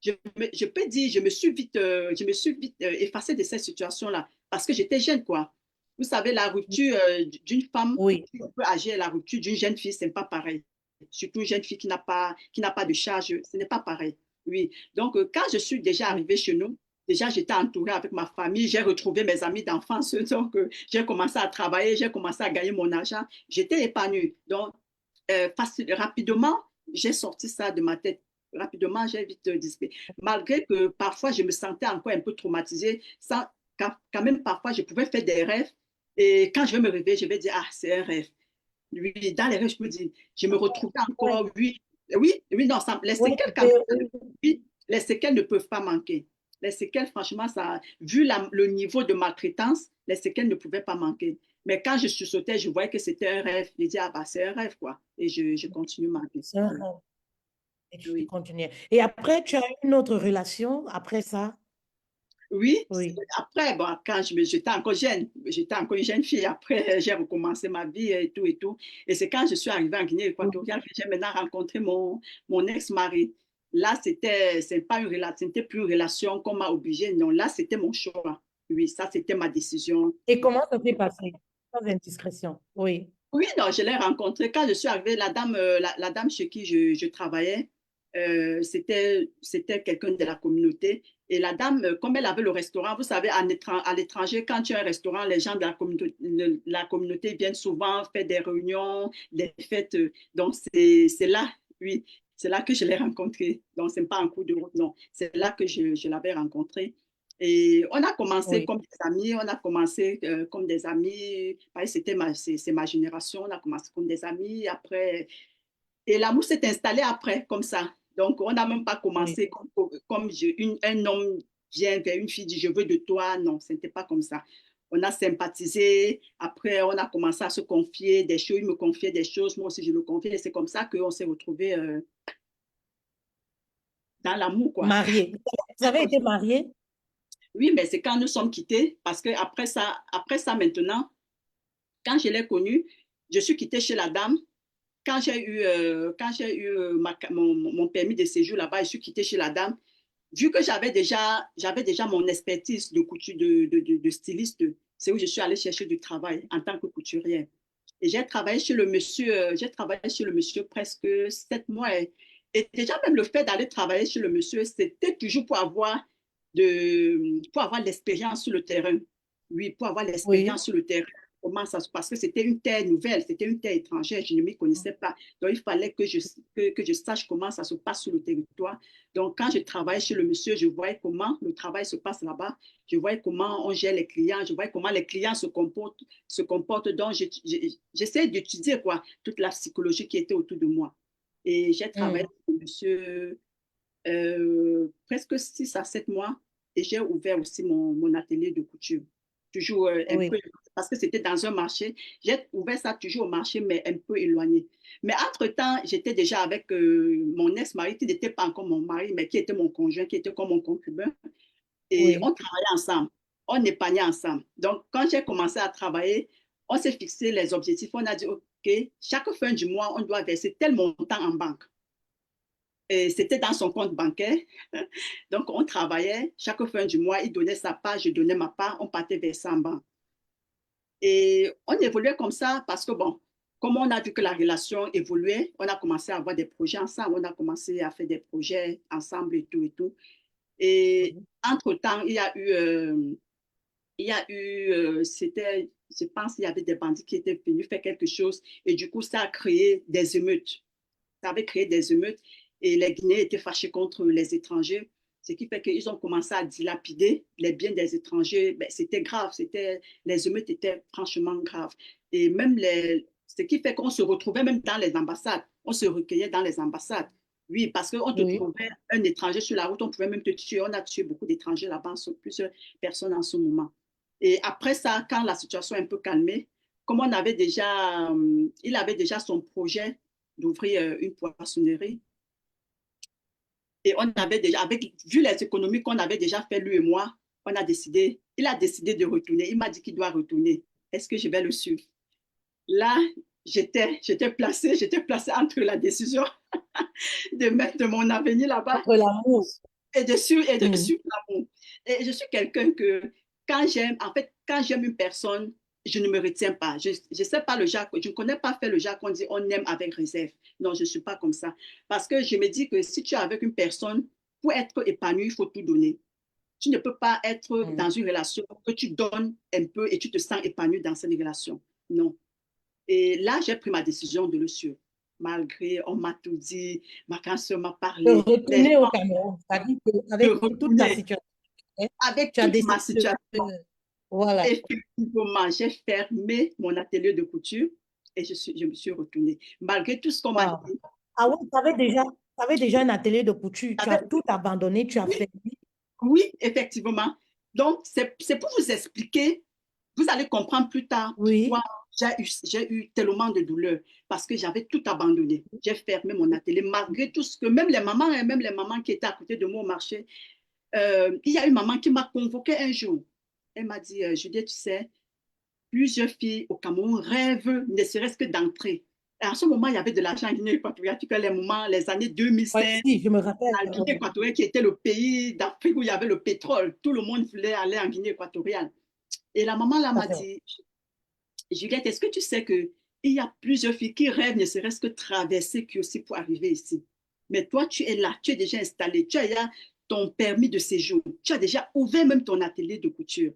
je peux dire, je me suis vite effacée de cette situation-là parce que j'étais jeune, quoi. Vous savez, la rupture d'une femme oui, qui peut agir, la rupture d'une jeune fille, ce n'est pas pareil. Surtout une jeune fille qui n'a pas de charge, ce n'est pas pareil. Oui. Donc, quand je suis déjà arrivée chez nous, déjà, j'étais entourée avec ma famille, j'ai retrouvé mes amis d'enfance, donc j'ai commencé à travailler, j'ai commencé à gagner mon argent, j'étais épanouie. Donc, rapidement, j'ai sorti ça de ma tête. Rapidement, j'ai vite disparu. Malgré que parfois, je me sentais encore un peu traumatisée, quand même, parfois, je pouvais faire des rêves. Et quand je vais me réveiller, je vais dire, ah, c'est un rêve. Oui, dans les rêves, je me dis, je me retrouvais ouais, encore, oui, oui, oui, non, les oui, séquelles, quand même, oui, les séquelles ne peuvent pas manquer. Les séquelles, franchement, ça, vu le niveau de maltraitance, les séquelles ne pouvaient pas manquer. Mais quand je chuchotais, je voyais que c'était un rêve. Je dis, ah bah, c'est un rêve, quoi. Et je continue ma vie. c'est un Oui. rêve. Et tu Oui. continues. Et après, tu as eu une autre relation après ça? Oui, Oui. après, bon, j'étais encore une jeune fille. Après, j'ai recommencé ma vie et tout et tout. Et c'est quand je suis arrivée en Guinée Oui. équatoriale que j'ai maintenant rencontré mon ex-mari. Là, c'est pas une relation, c'était plus une relation qu'on m'a obligée. Non, là, c'était mon choix. Oui, ça, c'était ma décision. Et comment ça s'est passé? Sans indiscrétion. Oui. Oui, non, je l'ai rencontré. Quand je suis arrivée, la dame chez qui je travaillais, c'était quelqu'un de la communauté. Et la dame, comme elle avait le restaurant, vous savez, à l'étranger, quand tu as un restaurant, les gens de la communauté viennent souvent faire des réunions, des fêtes. Donc, c'est là, oui, c'est là que je l'ai rencontré. Donc, ce n'est pas un coup de route, non. C'est là que je l'avais rencontré. Et on a commencé Oui. comme des amis, on a commencé comme des amis. Pareil, c'est ma génération, on a commencé comme des amis. Après, et l'amour s'est installé après, comme ça. Donc, on n'a même pas Oui. commencé comme un homme vient vers une fille, dit je veux de toi. Non, ce n'était pas comme ça. On a sympathisé. Après, on a commencé à se confier des choses. Il me confiait des choses, moi aussi je le confiais. Et c'est comme ça qu'on s'est retrouvés dans l'amour, quoi. Marié. Vous avez été marié? Oui, mais c'est quand nous sommes quittés, parce que après ça maintenant, quand je l'ai connu, je suis quittée chez la dame. Quand j'ai eu mon permis de séjour là-bas, je suis quittée chez la dame. Vu que j'avais déjà mon expertise de couture, de styliste, c'est où je suis allée chercher du travail en tant que couturière. Et j'ai travaillé chez le monsieur presque 7 mois. Et déjà, même le fait d'aller travailler chez le monsieur, c'était toujours pour avoir l'expérience sur le terrain. Oui, pour avoir Oui. l'expérience sur le terrain. Comment ça se passe? Parce que c'était une terre nouvelle, c'était une terre étrangère, je ne m'y connaissais pas. Donc, il fallait que je sache comment ça se passe sur le territoire. Donc, quand je travaillais chez le monsieur, je voyais comment le travail se passe là-bas. Je voyais comment on gère les clients. Je voyais comment les clients se comportent. Donc, j'essaie d'étudier quoi, toute la psychologie qui était autour de moi. Et j'ai travaillé Mm. avec le monsieur presque 6 à 7 mois et j'ai ouvert aussi mon atelier de couture. Toujours un Oui. peu, parce que c'était dans un marché. J'ai ouvert ça toujours au marché, mais un peu éloigné. Mais entre-temps, j'étais déjà avec mon ex-mari, qui n'était pas encore mon mari, mais qui était mon conjoint, qui était comme mon concubin. Et Oui. on travaillait ensemble, on épargnait ensemble. Donc, quand j'ai commencé à travailler, on s'est fixé les objectifs. On a dit, OK, chaque fin du mois, on doit verser tel montant en banque. Et c'était dans son compte bancaire. Donc, on travaillait. Chaque fin du mois, il donnait sa part, je donnais ma part. On partait verser en banque. Et on évoluait comme ça parce que, bon, comme on a vu que la relation évoluait, on a commencé à avoir des projets ensemble. On a commencé à faire des projets ensemble et tout et tout. Et Oui. entre-temps, c'était, je pense, il y avait des bandits qui étaient venus faire quelque chose. Et du coup, ça a créé des émeutes. Ça avait créé des émeutes et les Guinéens étaient fâchés contre les étrangers. Ce qui fait qu'ils ont commencé à dilapider les biens des étrangers. Ben, c'était grave, les émeutes étaient franchement graves. Et même ce qui fait qu'on se retrouvait même dans les ambassades. On se recueillait dans les ambassades. Oui, parce qu'on te Oui. trouvait un étranger sur la route, on pouvait même te tuer. On a tué beaucoup d'étrangers là-bas, plusieurs personnes en ce moment. Et après ça, quand la situation est un peu calmée, comme il avait déjà son projet d'ouvrir une poissonnerie. Et on avait déjà, vu les économies qu'on avait déjà fait, lui et moi, il a décidé de retourner. Il m'a dit qu'il doit retourner. Est-ce que je vais le suivre? Là, j'étais placée entre la décision de mettre mon avenir là-bas Entre l'amour. et de Mhm. suivre l'amour. Et je suis quelqu'un que, quand j'aime une personne, je ne me retiens pas. Je ne sais pas le genre, je ne connais pas faire le genre qu'on dit on aime avec réserve. Non, je ne suis pas comme ça. Parce que je me dis que si tu es avec une personne, pour être épanoui, il faut tout donner. Tu ne peux pas être dans Mhm. une relation que tu donnes un peu et tu te sens épanoui dans cette relation. Non. Et là, j'ai pris ma décision de le suivre. Malgré, on m'a tout dit, ma grand-soeur m'a De parlé, les retourner au gens Cameroun. C'est-à-dire de qu'avec toute ta retourner situation, hein, avec tu as toute ma décidé de... situation. Voilà. Effectivement, j'ai fermé mon atelier de couture et je me suis retournée. Malgré tout ce qu'on m'a Wow. dit, Ah oui, tu avais déjà un atelier de couture. Tu as j'avais, tout abandonné, tu as oui, fait. oui, effectivement. Donc, c'est pour vous expliquer, vous allez comprendre plus tard pourquoi Oui. j'ai eu tellement de douleur parce que j'avais tout abandonné. J'ai fermé mon atelier malgré tout ce que, même les mamans qui étaient à côté de moi au marché, il y a une maman qui m'a convoqué un jour. Elle m'a dit, Juliette, tu sais, plusieurs filles au Cameroun rêvent, ne serait-ce que d'entrer. Et en ce moment, il y avait de l'argent en Guinée équatoriale, les années Oui, 2005, si, je me rappelle. la Guinée équatoriale qui était le pays d'Afrique où il y avait le pétrole. Tout le monde voulait aller en Guinée équatoriale. Et la maman là Tout à m'a fait. dit, Juliette, est-ce que tu sais qu'il y a plusieurs filles qui rêvent, ne serait-ce que traverser aussi pour arriver ici. Mais toi, tu es là, tu es déjà installé, tu as déjà ton permis de séjour, tu as déjà ouvert même ton atelier de couture.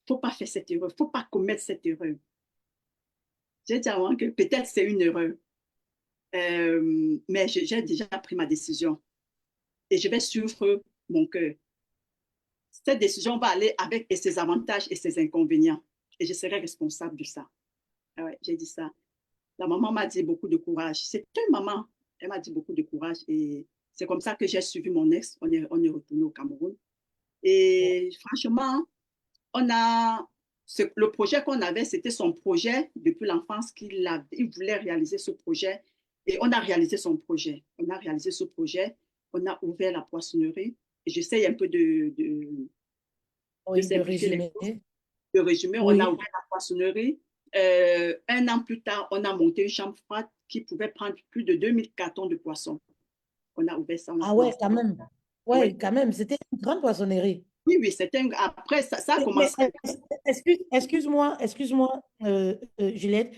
Il ne faut pas faire cette erreur, il ne faut pas commettre cette erreur. J'ai dit à moi que peut-être c'est une erreur, mais j'ai déjà pris ma décision et je vais suivre mon cœur. Cette décision va aller avec ses avantages et ses inconvénients et je serai responsable de ça. Ah ouais, j'ai dit ça. La maman m'a dit beaucoup de courage. C'est une maman, elle m'a dit beaucoup de courage et c'est comme ça que j'ai suivi mon ex. On est retourné au Cameroun. Et franchement, le projet qu'on avait, c'était son projet depuis l'enfance il voulait réaliser ce projet et on a réalisé son projet. On a réalisé ce projet, on a ouvert la poissonnerie. Et j'essaye un peu de Oui, de simplifier les résumer. choses, de résumer. On a Oui. ouvert la poissonnerie. Un an plus tard, on a monté une chambre froide qui pouvait prendre plus de 2000 cartons de poissons. On a ouvert ça, on a Ah ouais, commencé. quand même. Oui, Ouais, quand même. C'était une grande poissonnerie. oui, oui, après, ça a Mais commencé. excuse-moi, Juliette.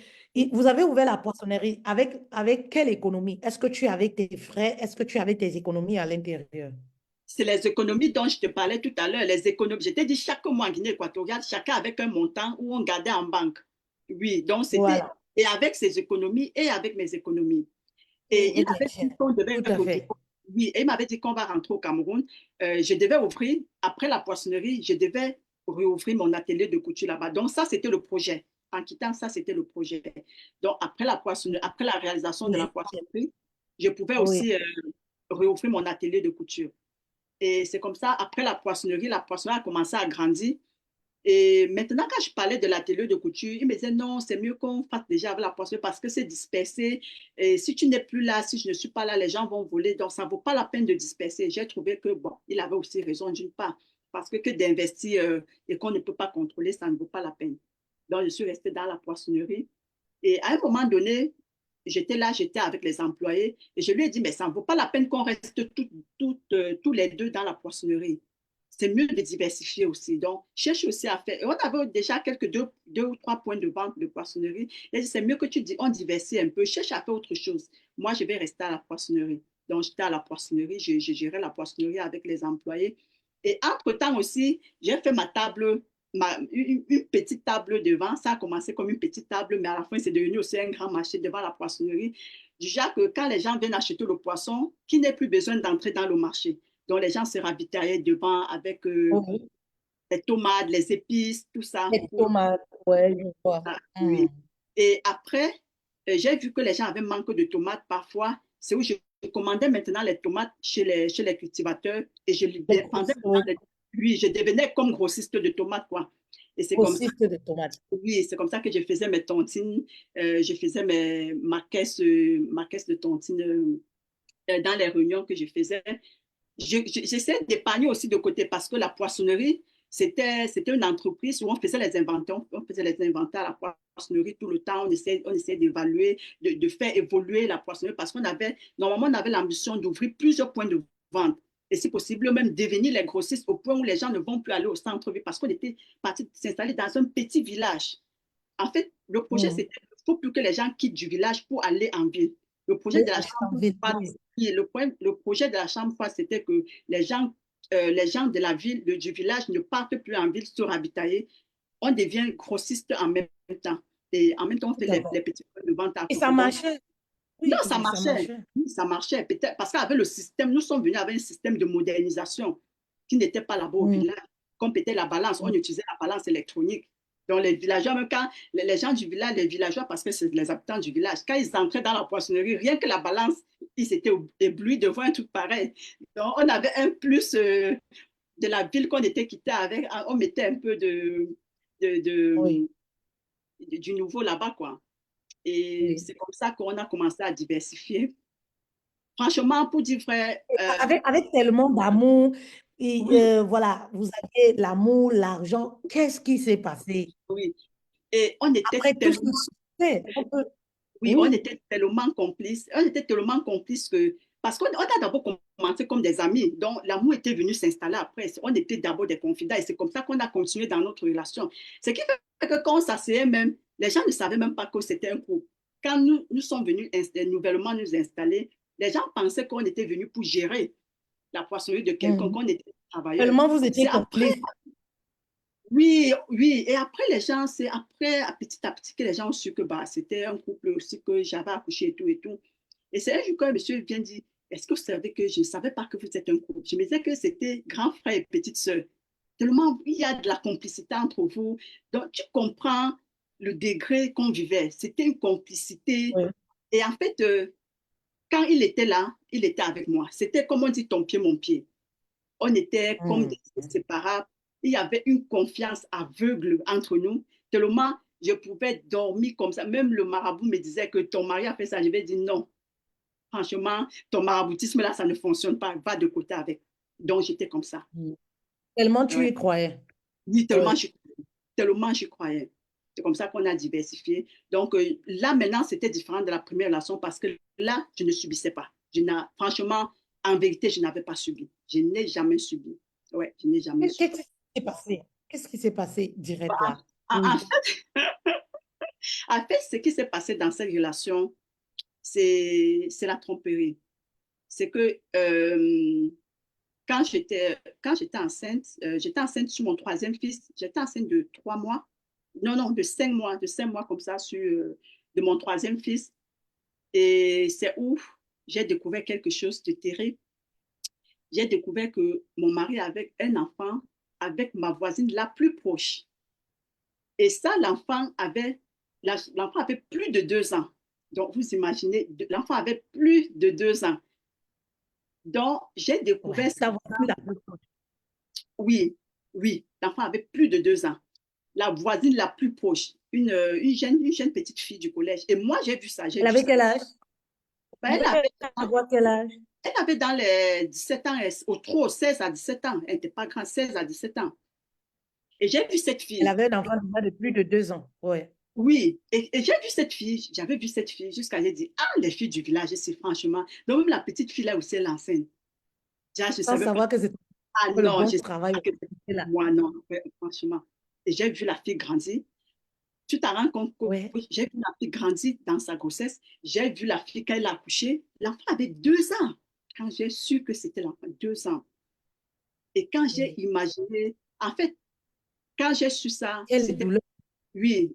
Vous avez ouvert la poissonnerie avec quelle économie? Est-ce que tu es avec tes frais? Est-ce que tu avais tes économies à l'intérieur? C'est les économies dont je te parlais tout à l'heure. Les économies, je t'ai dit chaque mois en Guinée équatoriale, chacun avec un montant où on gardait en banque. Oui, donc c'était, Voilà. et avec ses économies et avec mes économies. Et Et il bien avait sûr. dit qu'on devait Tout à retourner. fait. Oui, et il m'avait dit qu'on va rentrer au Cameroun. Je devais ouvrir, après la poissonnerie, je devais réouvrir mon atelier de couture là-bas. Donc ça, c'était le projet. En quittant ça, c'était le projet. Donc après la poissonnerie, après la réalisation de la Je- poissonnerie, je pouvais Oui. aussi réouvrir mon atelier de couture. Et c'est comme ça, après la poissonnerie a commencé à grandir. Et maintenant, quand je parlais de l'atelier de couture, il me disait non, c'est mieux qu'on fasse déjà avec la poissonnerie parce que c'est dispersé. Et si tu n'es plus là, si je ne suis pas là, les gens vont voler. Donc, ça ne vaut pas la peine de disperser. J'ai trouvé que, bon, il avait aussi raison d'une part. parce que d'investir et qu'on ne peut pas contrôler, ça ne vaut pas la peine. Donc, je suis restée dans la poissonnerie. Et à un moment donné, j'étais là, j'étais avec les employés et je lui ai dit, mais ça ne vaut pas la peine qu'on reste tous les deux dans la poissonnerie. C'est mieux de diversifier aussi. Donc, cherche aussi à faire. Et on avait déjà quelques deux ou trois points de vente de poissonnerie. Et c'est mieux que tu dis, on diversifie un peu, cherche à faire autre chose. Moi, je vais rester à la poissonnerie. Donc, j'étais à la poissonnerie, je gérais la poissonnerie avec les employés. Et entre-temps aussi, j'ai fait ma table, une petite table devant. Ça a commencé comme une petite table, mais à la fin, c'est devenu aussi un grand marché devant la poissonnerie. Du genre que quand les gens viennent acheter le poisson, qu'il n'ait plus besoin d'entrer dans le marché. Donc, les gens se ravitaillaient devant avec Oui, les tomates, les épices, tout ça. les tomates, ouais, je vois. Oui. Et après, j'ai vu que les gens avaient manque de tomates parfois. C'est où je commandais maintenant les tomates chez les cultivateurs et je les Les vendais grosses, oui, maintenant. Oui, je devenais comme grossiste de tomates, quoi. Et c'est comme ça, grossistes de tomates. oui, c'est comme ça que je faisais mes tontines. Je faisais ma caisse de tontines dans les réunions que je faisais. J'essaie d'épargner aussi de côté parce que la poissonnerie, c'était une entreprise où on faisait les inventaires, à la poissonnerie tout le temps. On essayait d'évaluer, de faire évoluer la poissonnerie parce normalement, on avait l'ambition d'ouvrir plusieurs points de vente. Et si possible, même devenir les grossistes au point où les gens ne vont plus aller au centre-ville parce qu'on était parti s'installer dans un petit village. En fait, le projet, Mm. c'était qu'il ne faut plus que les gens quittent du village pour aller en ville. Le projet Oui, de la aller en chambre ville, froide, oui. le projet de la chambre froide, c'était que les gens de la ville, du village ne partent plus en ville se ravitailler. On devient grossiste en même temps. Et en même temps, on Tout fait à fait. les petits points de vente à Et ça côté. Donc, marchait. non, Oui, ça ça marchait. marchait. Oui, ça marchait. Peut-être parce qu'avec le système, nous sommes venus avec un système de modernisation qui n'était pas là-bas au Mm. village. Comme peut-être la balance, on Mm. utilisait la balance électronique. Donc, les villageois, même quand les gens du village, les villageois, parce que c'est les habitants du village, quand ils entraient dans la poissonnerie, rien que la balance, ils étaient éblouis devant un truc pareil. Donc, on avait un plus de la ville qu'on était quitté avec. On mettait un peu de, Oui, de, du nouveau là-bas, quoi. Et oui. c'est comme ça qu'on a commencé à diversifier. Franchement, pour dire vrai, Et avec tellement d'amour, et oui, voilà, vous aviez l'amour, l'argent. Qu'est-ce qui s'est passé? oui. Et on était Après tout ce tellement, succès, oui, on oui. était tellement complices. On était tellement complices que, parce qu'on a d'abord commencé comme des amis. Donc, l'amour était venu s'installer après. On était d'abord des confidents et c'est comme ça qu'on a continué dans notre relation. Ce qui fait que quand on s'asseyait même, les gens ne savaient même pas que c'était un couple. Quand nous sommes venus nouvellement nous installer, les gens pensaient qu'on était venus pour gérer la poissonnerie de quelqu'un, Mhm. qu'on était travailleurs. Seulement vous étiez C'est après, complices. oui, oui. Et après, c'est après, à petit, que les gens ont su que bah, c'était un couple aussi, que j'avais accouché et tout et tout. Et c'est un jour que le monsieur vient dire, est-ce que vous savez que je ne savais pas que vous êtes un couple? Je me disais que c'était grand frère et petite sœur. Tellement il y a de la complicité entre vous. Donc, tu comprends le degré qu'on vivait. C'était une complicité. Oui. Et en fait, quand il était là, il était avec moi. C'était comme on dit, ton pied, mon pied. On était comme des Mhm. inséparables. Il y avait une confiance aveugle entre nous. Tellement je pouvais dormir comme ça. Même le marabout me disait que ton mari a fait ça. Je vais dire non. Franchement, ton maraboutisme là, ça ne fonctionne pas. Va de côté avec. Donc j'étais comme ça. Mhm. Tellement tu Ouais. y croyais. Oui, Oui. tellement j'y croyais. C'est comme ça qu'on a diversifié. Donc là, maintenant, c'était différent de la première relation parce que là, je ne subissais pas. Franchement, en vérité, je n'avais pas subi. Je n'ai jamais subi. Ouais, je n'ai jamais subi. Qu'est-ce qui s'est passé? Qu'est-ce qui s'est passé direct En, là? Oui. en fait, ce qui s'est passé dans cette relation, c'est la tromperie. C'est que j'étais enceinte sur mon troisième fils. J'étais enceinte de 3 mois. Non, non, de 5 mois comme ça de mon troisième fils. Et c'est où j'ai découvert quelque chose de terrible. J'ai découvert que mon mari avait un enfant avec ma voisine la plus proche. Et ça, l'enfant avait plus de 2 ans. Donc, vous imaginez, l'enfant avait plus de 2 ans. Donc, j'ai Ouais. découvert Ça va plus la plus proche. oui, oui, l'enfant avait plus de 2 ans. La voisine la plus proche, une jeune petite fille du collège. Et moi, j'ai vu ça, j'ai Elle vu avait ça. quel âge? Ben, Vous elle pouvez avait, avoir quel âge? Elle avait dans les 17 ans, au trop 16 à 17 ans. Elle n'était pas grande, 16 à 17 ans. Et j'ai vu cette Elle fille. avait un enfant déjà de plus de 2 ans. Ouais. Oui, et j'ai vu cette fille, j'avais vu cette fille jusqu'à j'ai dit, ah, les filles du village, c'est franchement. Donc, même la petite fille là aussi, elle enseigne. Déjà, je ne Sans savais pas. savoir que c'était Ah le non, bon je ne savais travail pas au que c'était c'était là. moi, non, ouais, franchement. Et j'ai vu la fille grandir. Tu t'en rends compte que Ouais. j'ai vu la fille grandir dans sa grossesse. J'ai vu la fille quand elle a accouché. L'enfant avait 2 ans. Quand j'ai su que c'était l'enfant, 2 ans. Et quand j'ai Oui. imaginé, en fait, quand j'ai su ça, Quelle c'était, douleur. oui,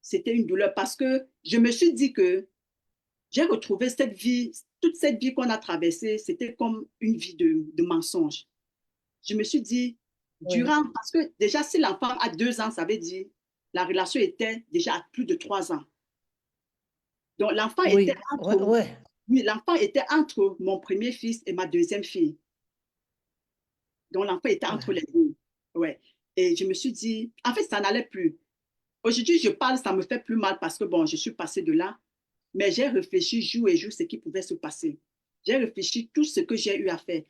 c'était une douleur parce que je me suis dit que j'ai retrouvé cette vie, toute cette vie qu'on a traversée, c'était comme une vie de mensonge. Je me suis dit, Oui. parce que déjà, si l'enfant a 2 ans, ça veut dire la relation était déjà à plus de 3 ans. Donc, Oui. Ouais. Ouais. oui, l'enfant était entre mon premier fils et ma deuxième fille. Donc, l'enfant était entre Ouais. les deux. Ouais. Et je me suis dit, en fait, ça n'allait plus. Aujourd'hui, je parle, ça me fait plus mal parce que, bon, je suis passée de là, mais j'ai réfléchi jour et jour ce qui pouvait se passer. J'ai réfléchi tout ce que j'ai eu à faire,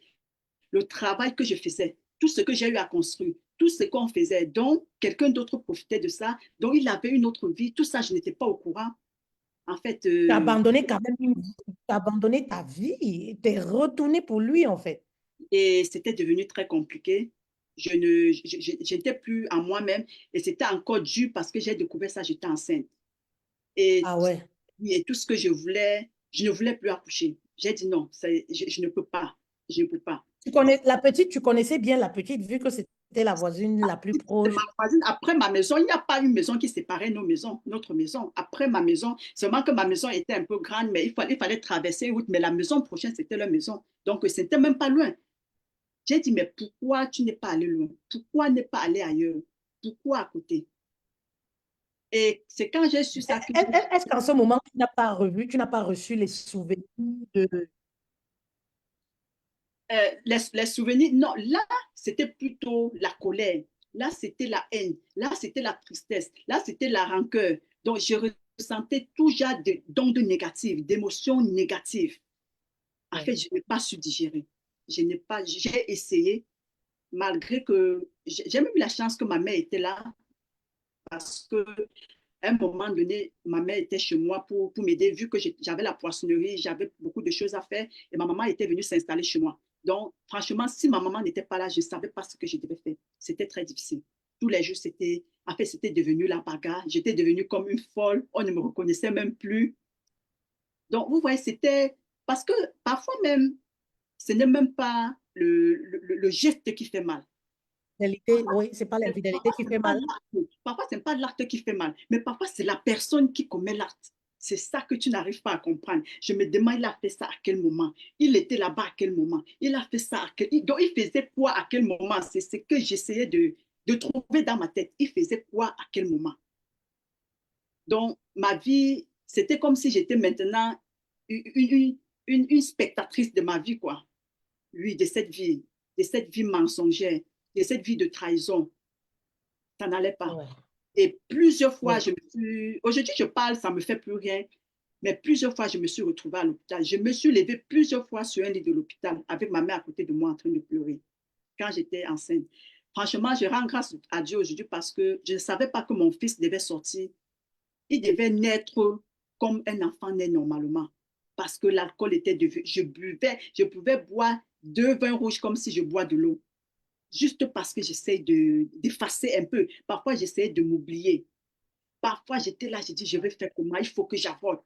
le travail que je faisais, tout ce que j'ai eu à construire, tout ce qu'on faisait. Donc, quelqu'un d'autre profitait de ça. Donc, il avait une autre vie. Tout ça, je n'étais pas au courant. En fait, Tu as abandonné quand même une vie. Tu as abandonné ta vie. Tu es retourné pour lui, en fait. et c'était devenu très compliqué. Je n'étais plus en moi-même et c'était encore dur parce que j'ai découvert ça, j'étais enceinte. Et, Ah ouais. et tout ce que je ne voulais plus accoucher. J'ai dit non, je ne peux pas, je ne peux pas. Tu connais la petite, tu connaissais bien la petite, vu que c'était la voisine la plus C'est ma proche. voisine. Après ma maison, il n'y a pas une maison qui séparait nos maisons, notre maison. Après ma maison, seulement que ma maison était un peu grande, mais il fallait traverser une route. Mais la maison prochaine, c'était leur maison. Donc, c'était même pas loin. J'ai dit, mais pourquoi tu n'es pas allé loin? Pourquoi ne pas aller ailleurs? Pourquoi à côté? Et c'est quand j'ai su ça que Est-ce qu'en ce moment, tu n'as pas revu, tu n'as pas reçu les souvenirs de... les souvenirs, non, là, c'était plutôt la colère. Là, c'était la haine. Là, c'était la tristesse. Là, c'était la rancœur. Donc, je ressentais tout genre d'ondes négatives, d'émotions négatives. En Ouais. fait, je n'ai pas su digérer. J'ai essayé, malgré que j'ai même eu la chance que ma mère était là, parce que à un moment donné, ma mère était chez moi pour m'aider, vu que j'avais la poissonnerie, j'avais beaucoup de choses à faire, et ma maman était venue s'installer chez moi. Donc, franchement, si ma maman n'était pas là, je ne savais pas ce que je devais faire. C'était très difficile. Tous les jours, c'était devenu la bagarre. J'étais devenue comme une folle. On ne me reconnaissait même plus. Donc, vous voyez, c'était parce que parfois même, ce n'est même pas le geste qui fait mal. Fidélité, oui, c'est pas l'infidélité Parfois, qui ce n'est fait pas mal. l'acte. Parfois, ce n'est pas l'acte qui fait mal, mais parfois, c'est la personne qui commet l'acte. C'est ça que tu n'arrives pas à comprendre. Je me demande, il a fait ça à quel moment? Il était là-bas à quel moment? Il a fait ça à quel... Donc, il faisait quoi à quel moment? C'est ce que j'essayais de trouver dans ma tête. Il faisait quoi à quel moment? Donc, ma vie, c'était comme si j'étais maintenant une, une, une spectatrice de ma vie, quoi. Oui, de cette vie mensongère, de cette vie de trahison. Ça n'allait pas. Ouais, Et plusieurs fois, ouais. aujourd'hui, je parle, ça ne me fait plus rien, mais plusieurs fois, je me suis retrouvée à l'hôpital. Je me suis levée plusieurs fois sur un lit de l'hôpital avec ma mère à côté de moi en train de pleurer quand j'étais enceinte. Franchement, je rends grâce à Dieu aujourd'hui parce que je ne savais pas que mon fils devait sortir. Il devait naître comme un enfant naît normalement parce que l'alcool était devenu. Je pouvais boire 2 vins rouges comme si je bois de l'eau juste parce que j'essaie d'effacer un peu. Parfois, j'essayais de m'oublier. Parfois, j'étais là, j'ai dit, je vais faire comment? Il faut que j'avorte.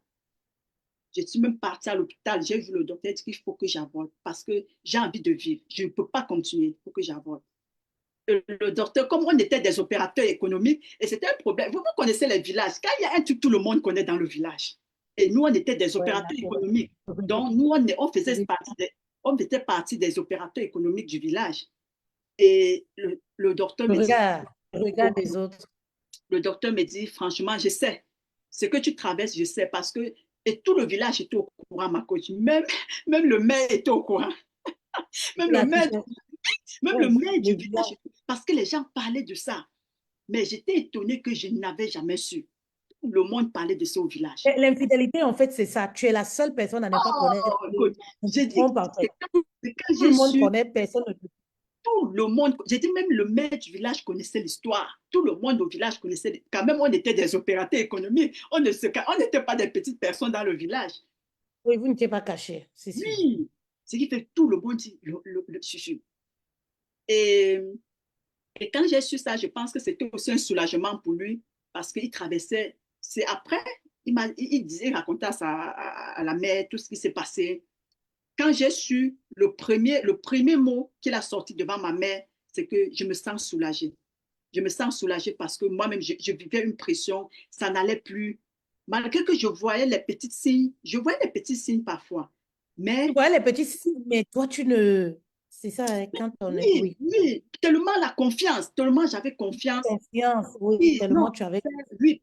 Je suis même partie à l'hôpital. J'ai vu le docteur dire qu'il faut que j'avorte parce que j'ai envie de vivre. Je ne peux pas continuer. Il faut que j'avorte. Le docteur, comme on était des opérateurs économiques, et c'était un problème. Vous connaissez les villages. Quand il y a un truc, tout le monde connaît dans le village. Et nous, on était des Ouais, la opérateurs économiques. Donc, nous, on faisait partie des opérateurs économiques du village. Et le docteur me dit, le regard des autres. le docteur me dit, franchement, je sais. Ce que tu traverses, je sais parce que et tout le village était au courant, ma coach. Même le maire était au courant. Même le La maire, puissance. même le Ouais, maire le du village. village, parce que les gens parlaient de ça. Mais j'étais étonnée que je n'avais jamais su. Tout le monde parlait de ça au village. L'infidélité, en fait, c'est ça. Tu es la seule personne à ne pas connaître. Oh, écoute, On te j'ai dit, trompe, en fait. c'est quand Tout j'ai le monde su, connaît, personne ne te... tout le monde, j'ai dit même le maire du village connaissait l'histoire. Tout le monde au village connaissait. Quand même, on était des opérateurs économiques. On n'était pas des petites personnes dans le village. Oui, vous n'étiez pas caché, c'est sûr. Oui, ce qui fait que tout le monde dit chuchu. Et, et quand j'ai su ça, je pense que c'était aussi un soulagement pour lui parce qu'il traversait. C'est après, il disait, il racontait à la mère tout ce qui s'est passé. Quand j'ai su le premier mot qu'il a sorti devant ma mère, c'est que je me sens soulagée. Je me sens soulagée parce que moi-même, je vivais une pression, ça n'allait plus. Malgré que je voyais les petits signes, je voyais les petits signes parfois. Tu Mais vois les petits signes, mais toi, tu ne... C'est ça, hein, quand on est... oui, Oui. oui, tellement la confiance, tellement j'avais confiance. Confiance, oui, Oui, tellement non, tu avais... oui,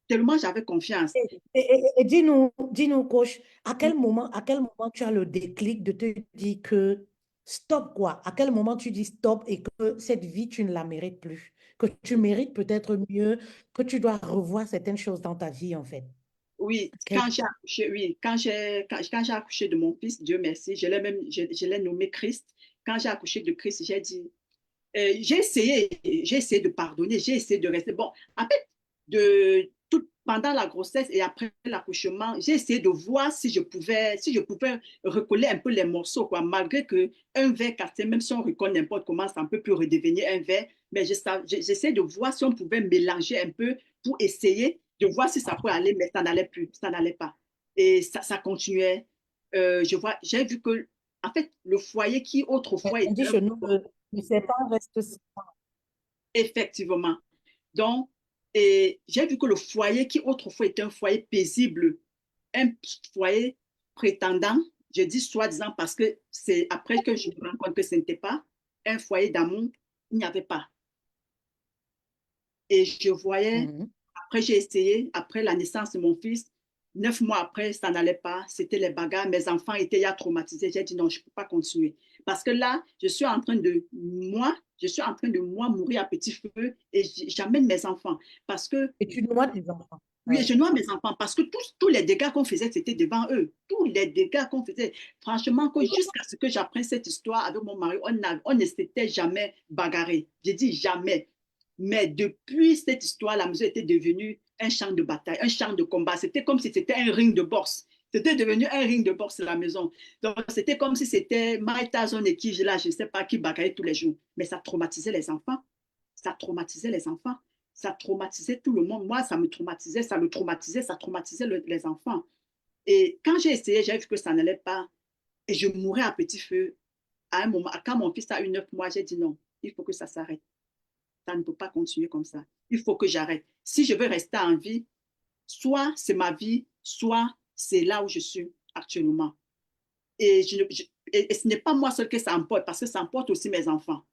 tellement j'avais confiance. Et dis-nous, coach, à quel moment tu as le déclic de te dire que stop, quoi? À quel moment tu dis stop et que cette vie, tu ne la mérites plus? Que tu mérites peut-être mieux, que tu dois revoir certaines choses dans ta vie, en fait. Oui, À quel quand j'ai accouché, oui, quand j'ai accouché de mon fils, Dieu merci, je l'ai nommé Christ. Quand j'ai accouché de Christ, j'ai dit, j'ai essayé de pardonner, j'ai essayé de rester. Bon, en fait, pendant la grossesse et après l'accouchement, j'ai essayé de voir si je pouvais recoller un peu les morceaux, quoi, malgré que un verre cassé, même si on recolle n'importe comment, ça ne peut plus redevenir un verre. Mais j'essaie de voir si on pouvait mélanger un peu pour essayer de voir si ça pouvait aller, mais ça n'allait plus, ça n'allait pas. Et ça continuait. J'ai vu que, en fait, le foyer qui autrefois On était dit un chez nous, le serpent reste... effectivement. Donc, et j'ai vu que le foyer qui autrefois était un foyer paisible, un foyer prétendant, je dis soi-disant parce que c'est après que je me rends compte que ce n'était pas un foyer d'amour, il n'y avait pas. Et je voyais, Mhm. après j'ai essayé, après la naissance de mon fils, 9 mois après, ça n'allait pas, c'était les bagarres, mes enfants étaient ya traumatisés, j'ai dit non, je ne peux pas continuer. Parce que là, je suis en train de moi mourir à petit feu et j'amène mes enfants. Parce que Et tu noies tes enfants. oui, Ouais. je noie mes enfants parce que tous les dégâts qu'on faisait, c'était devant eux. Tous les dégâts qu'on faisait. Franchement, jusqu'à ce que j'apprenne cette histoire avec mon mari, on ne s'était jamais bagarré. J'ai dit jamais. Mais depuis cette histoire, la maison était devenue un champ de bataille, un champ de combat. C'était comme si c'était un ring de boxe. C'était devenu un ring de boxe, la maison. Donc, c'était comme si c'était Mike Tyson et qui, là, je ne sais pas, qui bagaillait tous les jours. Mais ça traumatisait les enfants. Ça traumatisait les enfants. Ça traumatisait tout le monde. Moi, ça me traumatisait, ça me traumatisait, ça traumatisait les enfants. Et quand j'ai essayé, j'ai vu que ça n'allait pas. Et je mourais à petit feu. À un moment, quand mon fils a eu 9 mois, j'ai dit non, il faut que ça s'arrête. Ça ne peut pas continuer comme ça. Il faut que j'arrête. Si je veux rester en vie, soit c'est ma vie, soit c'est là où je suis actuellement. Et, et ce n'est pas moi seul que ça emporte, parce que ça emporte aussi mes enfants.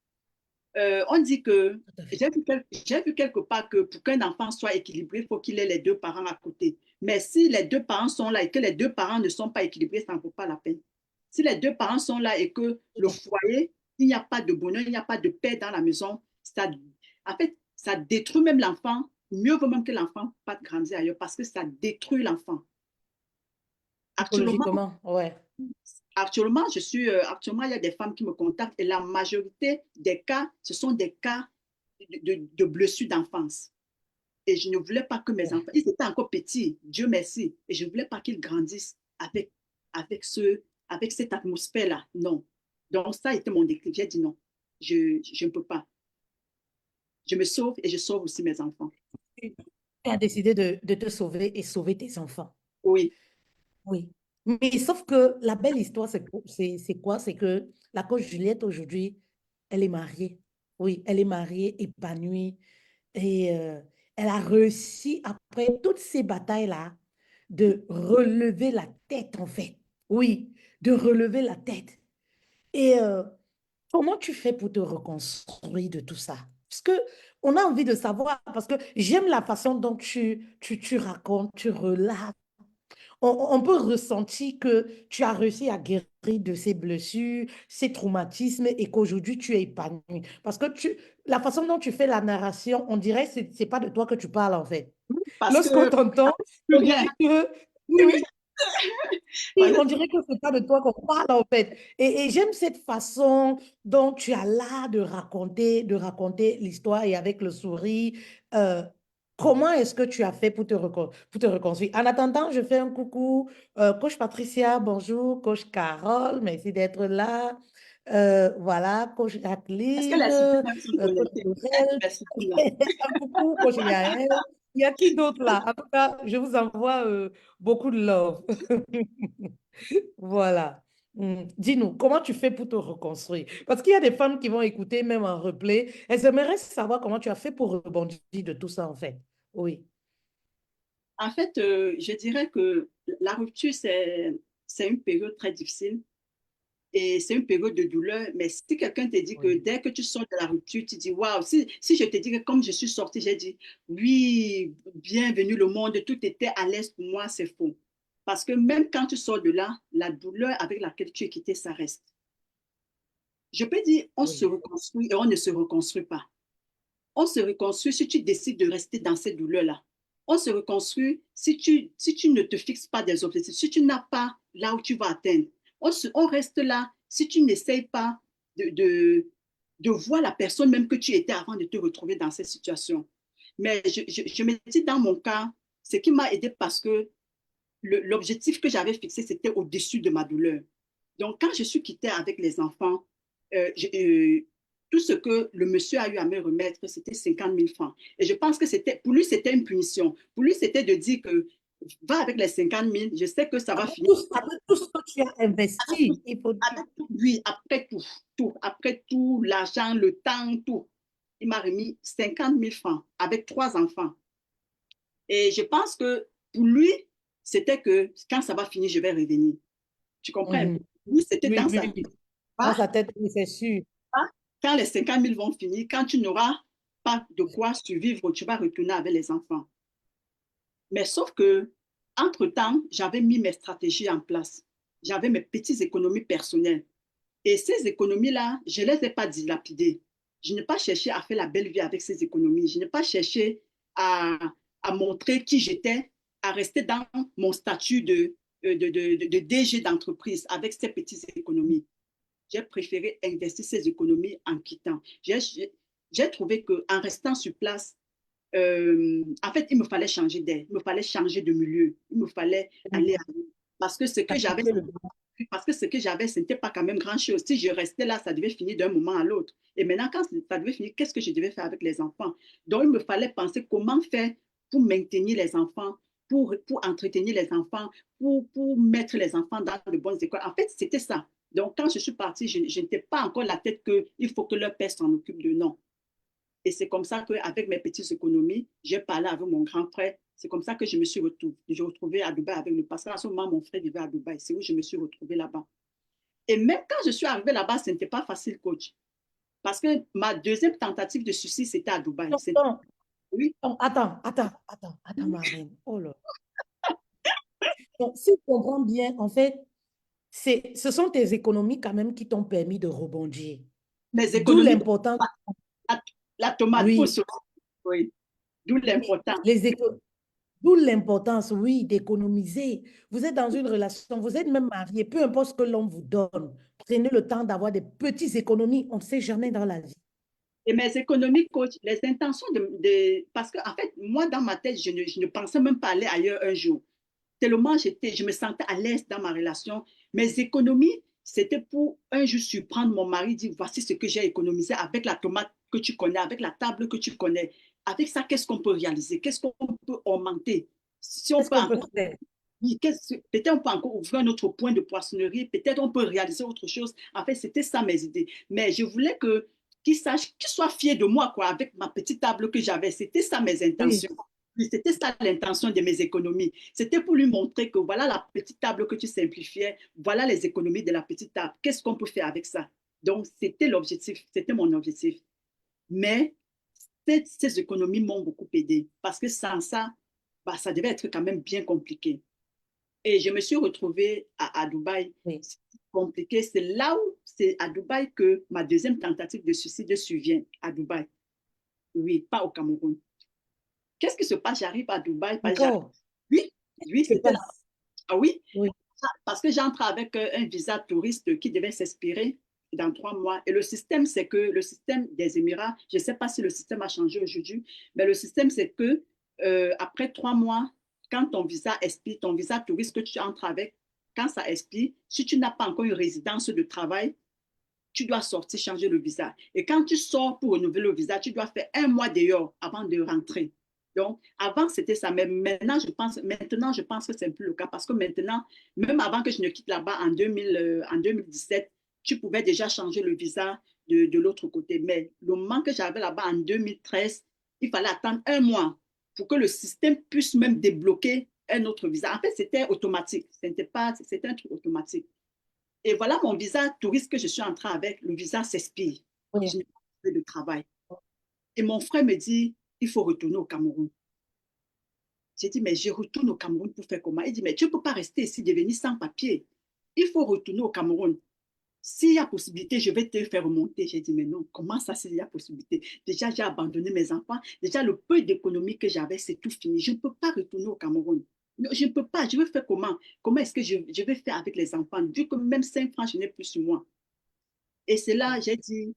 On dit que, Tout à fait. j'ai vu quelque part que pour qu'un enfant soit équilibré, il faut qu'il ait les deux parents à côté. Mais si les deux parents sont là et que les deux parents ne sont pas équilibrés, ça ne vaut pas la peine. Si les deux parents sont là et que Tout le à fait. foyer, il n'y a pas de bonheur, il n'y a pas de paix dans la maison, en fait, ça détruit même l'enfant. Mieux vaut même que l'enfant pas grandir ailleurs parce que ça détruit l'enfant. Actuellement, Psychologiquement, ouais. actuellement, il y a des femmes qui me contactent et la majorité des cas, ce sont des cas de blessures d'enfance. Et je ne voulais pas que mes Ouais. enfants, ils étaient encore petits, Dieu merci, et je ne voulais pas qu'ils grandissent avec cette atmosphère-là. Non. Donc, ça a été mon déclic. J'ai dit non, je ne peux pas. Je me sauve et je sauve aussi mes enfants. Tu as décidé de te sauver et sauver tes enfants. Oui, Oui. Mais sauf que la belle histoire, c'est quoi? C'est que la coach Juliette, aujourd'hui, elle est mariée. Oui, elle est mariée, épanouie. Et elle a réussi, après toutes ces batailles-là, de relever la tête, en fait. Oui, de relever la tête. Et comment tu fais pour te reconstruire de tout ça? Parce que on a envie de savoir, parce que j'aime la façon dont tu racontes, tu relates. on peut ressentir que tu as réussi à guérir de ces blessures, ces traumatismes et qu'aujourd'hui tu es épanoui. Parce que la façon dont tu fais la narration, on dirait que c'est pas de toi que tu parles en fait. parce Lorsqu'on que t'entend, plus on rien. dirait que, oui, Oui, oui, oui. oui, Parce on dirait que c'est pas de toi qu'on parle en fait. Et j'aime cette façon dont tu as l'art de raconter l'histoire et avec le sourire. euh, Comment est-ce que tu as fait pour te reconstruire? En attendant, je fais un coucou. Coach Patricia, bonjour. Coach Carole, merci d'être là. Voilà, Coach que Jacqueline, les soutiens sont Coach connectés. Laurel. Les soutiens là. Un coucou, Coach Yael. Il y a qui d'autre là? En tout cas, je vous envoie beaucoup de love. Voilà. Dis-nous, comment tu fais pour te reconstruire? Parce qu'il y a des femmes qui vont écouter même en replay. Elles aimeraient savoir comment tu as fait pour rebondir de tout ça, en fait. Oui. En fait, je dirais que la rupture, c'est une période très difficile et c'est une période de douleur. Mais si quelqu'un te dit que Oui. dès que tu sors de la rupture, tu dis waouh, si je te dis que comme je suis sortie, j'ai dit oui, bienvenue le monde, tout était à l'aise pour moi, c'est faux. Parce que même quand tu sors de là, la douleur avec laquelle tu es quitté, ça reste. Je peux dire on se Oui. reconstruit et on ne se reconstruit pas. On se reconstruit si tu décides de rester dans cette douleur-là. On se reconstruit si tu ne te fixes pas des objectifs, si tu n'as pas là où tu vas atteindre. On reste là si tu n'essayes pas de voir la personne même que tu étais avant de te retrouver dans cette situation. Mais je me dis, dans mon cas, ce qui m'a aidé parce que l'objectif que j'avais fixé, c'était au-dessus de ma douleur. Donc, quand je suis quittée avec les enfants, tout ce que le monsieur a eu à me remettre, c'était 50 000 francs. Et je pense que pour lui, c'était une punition. Pour lui, c'était de dire que va avec les 50 000, je sais que ça va finir. Avec tout ce que tu as investi, il faut dire. Avec tout, lui, après tout, l'argent, le temps, tout. Il m'a remis 50 000 francs avec 3 enfants. Et je pense que pour lui, c'était que quand ça va finir, je vais revenir. Tu comprends un Mhm. peu? Oui, c'était Oui, dans oui, sa oui. tête. Dans Va, sa tête, oui, c'est sûr. va. Quand les 50 000 vont finir, quand tu n'auras pas de quoi survivre, tu vas retourner avec les enfants. Mais sauf que, entre-temps, j'avais mis mes stratégies en place. J'avais mes petites économies personnelles. Et ces économies-là, je ne les ai pas dilapidées. Je n'ai pas cherché à faire la belle vie avec ces économies. Je n'ai pas cherché à, à montrer qui j'étais, à rester dans mon statut de DG d'entreprise avec ces petites économies. J'ai préféré investir ces économies en quittant. J'ai trouvé qu'en restant sur place, en fait, il me fallait changer d'air, il me fallait changer de milieu, il me fallait aller ailleurs. Parce que ce que À j'avais, quitter le parce que ce que j'avais, ce n'était pas quand même grand-chose. Si je restais là, ça devait finir d'un moment à l'autre. Et maintenant, quand ça devait finir, qu'est-ce que je devais faire avec les enfants? Donc, il me fallait penser comment faire pour maintenir les enfants, pour entretenir les enfants, pour mettre les enfants dans de bonnes écoles. En fait, c'était ça. Donc, quand je suis partie, je n'étais pas encore la tête qu'il faut que leur père s'en occupe de non. Et c'est comme ça qu'avec mes petites économies, j'ai parlé avec mon grand frère. C'est comme ça que je me suis retrouvée à Dubaï avec lui. Parce qu'à ce moment, mon frère vivait à Dubaï. C'est où je me suis retrouvée là-bas. Et même quand je suis arrivée là-bas, ce n'était pas facile, coach. Parce que ma deuxième tentative de suicide, c'était à Dubaï. non, Oui, non, attends, ma reine. Oh là. Donc, si je comprends bien, en fait, ce sont tes économies quand même qui t'ont permis de rebondir. mes D'où économies, l'importance, la tomate, il faut oui, se... Oui, d'où l'important. les éco- d'où l'importance, oui, d'économiser. Vous êtes dans une relation, vous êtes même marié, peu importe ce que l'homme vous donne, prenez le temps d'avoir des petites économies. On ne sait jamais dans la vie. Et mes économies, coach, les intentions parce qu'en en fait, moi, dans ma tête, je ne pensais même pas aller ailleurs un jour. Tellement je me sentais à l'aise dans ma relation. Mes économies, c'était pour un jour surprendre mon mari, dire voici ce que j'ai économisé avec la tomate que tu connais, avec la table que tu connais. Avec ça, qu'est-ce qu'on peut réaliser? Qu'est-ce qu'on peut augmenter? Si on Qu'est-ce peut qu'on peut encore, faire? oui, peut-être on peut encore ouvrir un autre point de poissonnerie, peut-être on peut réaliser autre chose. En fait, c'était ça mes idées. Mais je voulais qu'il sache, qu'il soit fier de moi, quoi, avec ma petite table que j'avais. C'était ça mes Oui, intentions. C'était ça l'intention de mes économies. C'était pour lui montrer que voilà la petite table que tu simplifiais, voilà les économies de la petite table. Qu'est-ce qu'on peut faire avec ça? Donc, c'était l'objectif, c'était mon objectif. Mais ces économies m'ont beaucoup aidé parce que sans ça, bah, ça devait être quand même bien compliqué. Et je me suis retrouvée à Dubaï. Oui. C'est compliqué. C'est là où, c'est à Dubaï que ma deuxième tentative de suicide survient, à Dubaï. Oui, pas au Cameroun. Qu'est-ce qui se passe? J'arrive à Dubaï. Encore. Oui, oui, Se c'était là. passe. Ah oui, Oui. parce que j'entre avec un visa touriste qui devait s'expirer dans 3 mois. Et le système, c'est que le système des Émirats, je ne sais pas si le système a changé aujourd'hui, mais le système, c'est que après 3 mois, quand ton visa expire, ton visa touriste que tu entres avec, quand ça expire, si tu n'as pas encore une résidence de travail, tu dois sortir, changer le visa. Et quand tu sors pour renouveler le visa, tu dois faire 1 mois dehors avant de rentrer. Donc, avant, c'était ça. Mais maintenant, je pense que c'est plus le cas parce que maintenant, même avant que je ne quitte là-bas en 2017, tu pouvais déjà changer le visa de l'autre côté. Mais le moment que j'avais là-bas en 2013, il fallait attendre 1 mois pour que le système puisse même débloquer un autre visa. En fait, c'était automatique. C'était un truc automatique. Et voilà mon visa touriste que je suis entrée avec. Le visa s'expire. Oui. Je n'ai pas trouvé de travail. Et mon frère me dit, il faut retourner au Cameroun. J'ai dit, mais je retourne au Cameroun pour faire comment? Il dit, mais tu ne peux pas rester ici, devenir sans papier. Il faut retourner au Cameroun. S'il y a possibilité, je vais te faire remonter. J'ai dit, mais non, comment ça, s'il y a possibilité? Déjà, j'ai abandonné mes enfants. Déjà, le peu d'économie que j'avais, c'est tout fini. Je ne peux pas retourner au Cameroun. Non, je ne peux pas. Je vais faire comment? Comment est-ce que je vais faire avec les enfants? Vu que même 5 francs, je n'ai plus sur moi. Et c'est là, j'ai dit,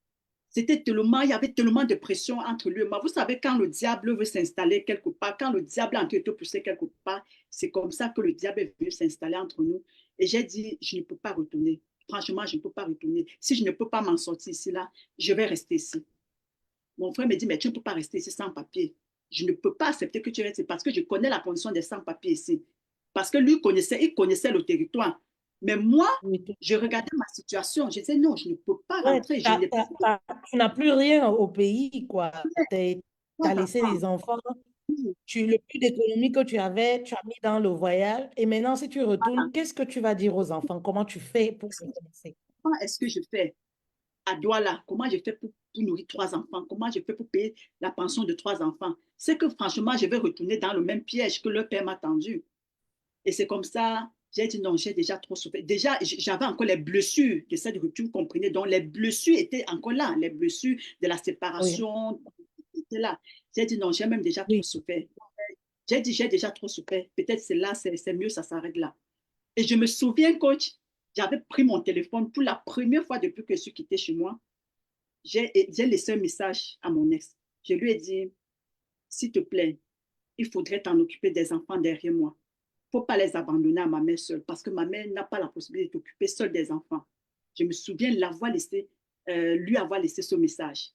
c'était tellement, il y avait tellement de pression entre lui et moi. Vous savez, quand le diable veut s'installer quelque part, quand le diable est en train de te pousser quelque part, c'est comme ça que le diable est venu s'installer entre nous. Et j'ai dit, je ne peux pas retourner. Franchement, je ne peux pas retourner. Si je ne peux pas m'en sortir ici, là, je vais rester ici. Mon frère me dit, mais tu ne peux pas rester ici sans papier. Je ne peux pas accepter que tu restes parce que je connais la condition des sans-papiers ici. Parce que lui, il connaissait le territoire. Mais moi, Oui. je regardais ma situation. Je disais, non, je ne peux pas Ouais, rentrer. Je n'ai plus tu n'as plus rien au pays, quoi. Tu as trois laissé enfants. les enfants. Le peu d'économie que tu avais, tu as mis dans le voyage. Et maintenant, si tu retournes, qu'est-ce que tu vas dire aux enfants? Comment tu fais pour recommencer? Comment est-ce que je fais à Douala? Comment je fais pour nourrir 3 enfants? Comment je fais pour payer la pension de 3 enfants? C'est que franchement, je vais retourner dans le même piège que leur père m'a tendu. Et c'est comme ça, j'ai dit non, j'ai déjà trop souffert. Déjà, j'avais encore les blessures de cette rupture, vous comprenez? Donc, les blessures étaient encore là. Les blessures de la Oui, séparation étaient là. J'ai dit non, j'ai même déjà trop oui, souffert. J'ai dit j'ai déjà trop souffert. Peut-être c'est là, c'est mieux, ça s'arrête là. Et je me souviens, coach, j'avais pris mon téléphone pour la première fois depuis que je suis quittée chez moi. J'ai laissé un message à mon ex. Je lui ai dit, s'il te plaît, il faudrait t'en occuper des enfants derrière moi. Il ne faut pas les abandonner à ma mère seule parce que ma mère n'a pas la possibilité de s'occuper seule des enfants. Je me souviens lui avoir laissé ce message.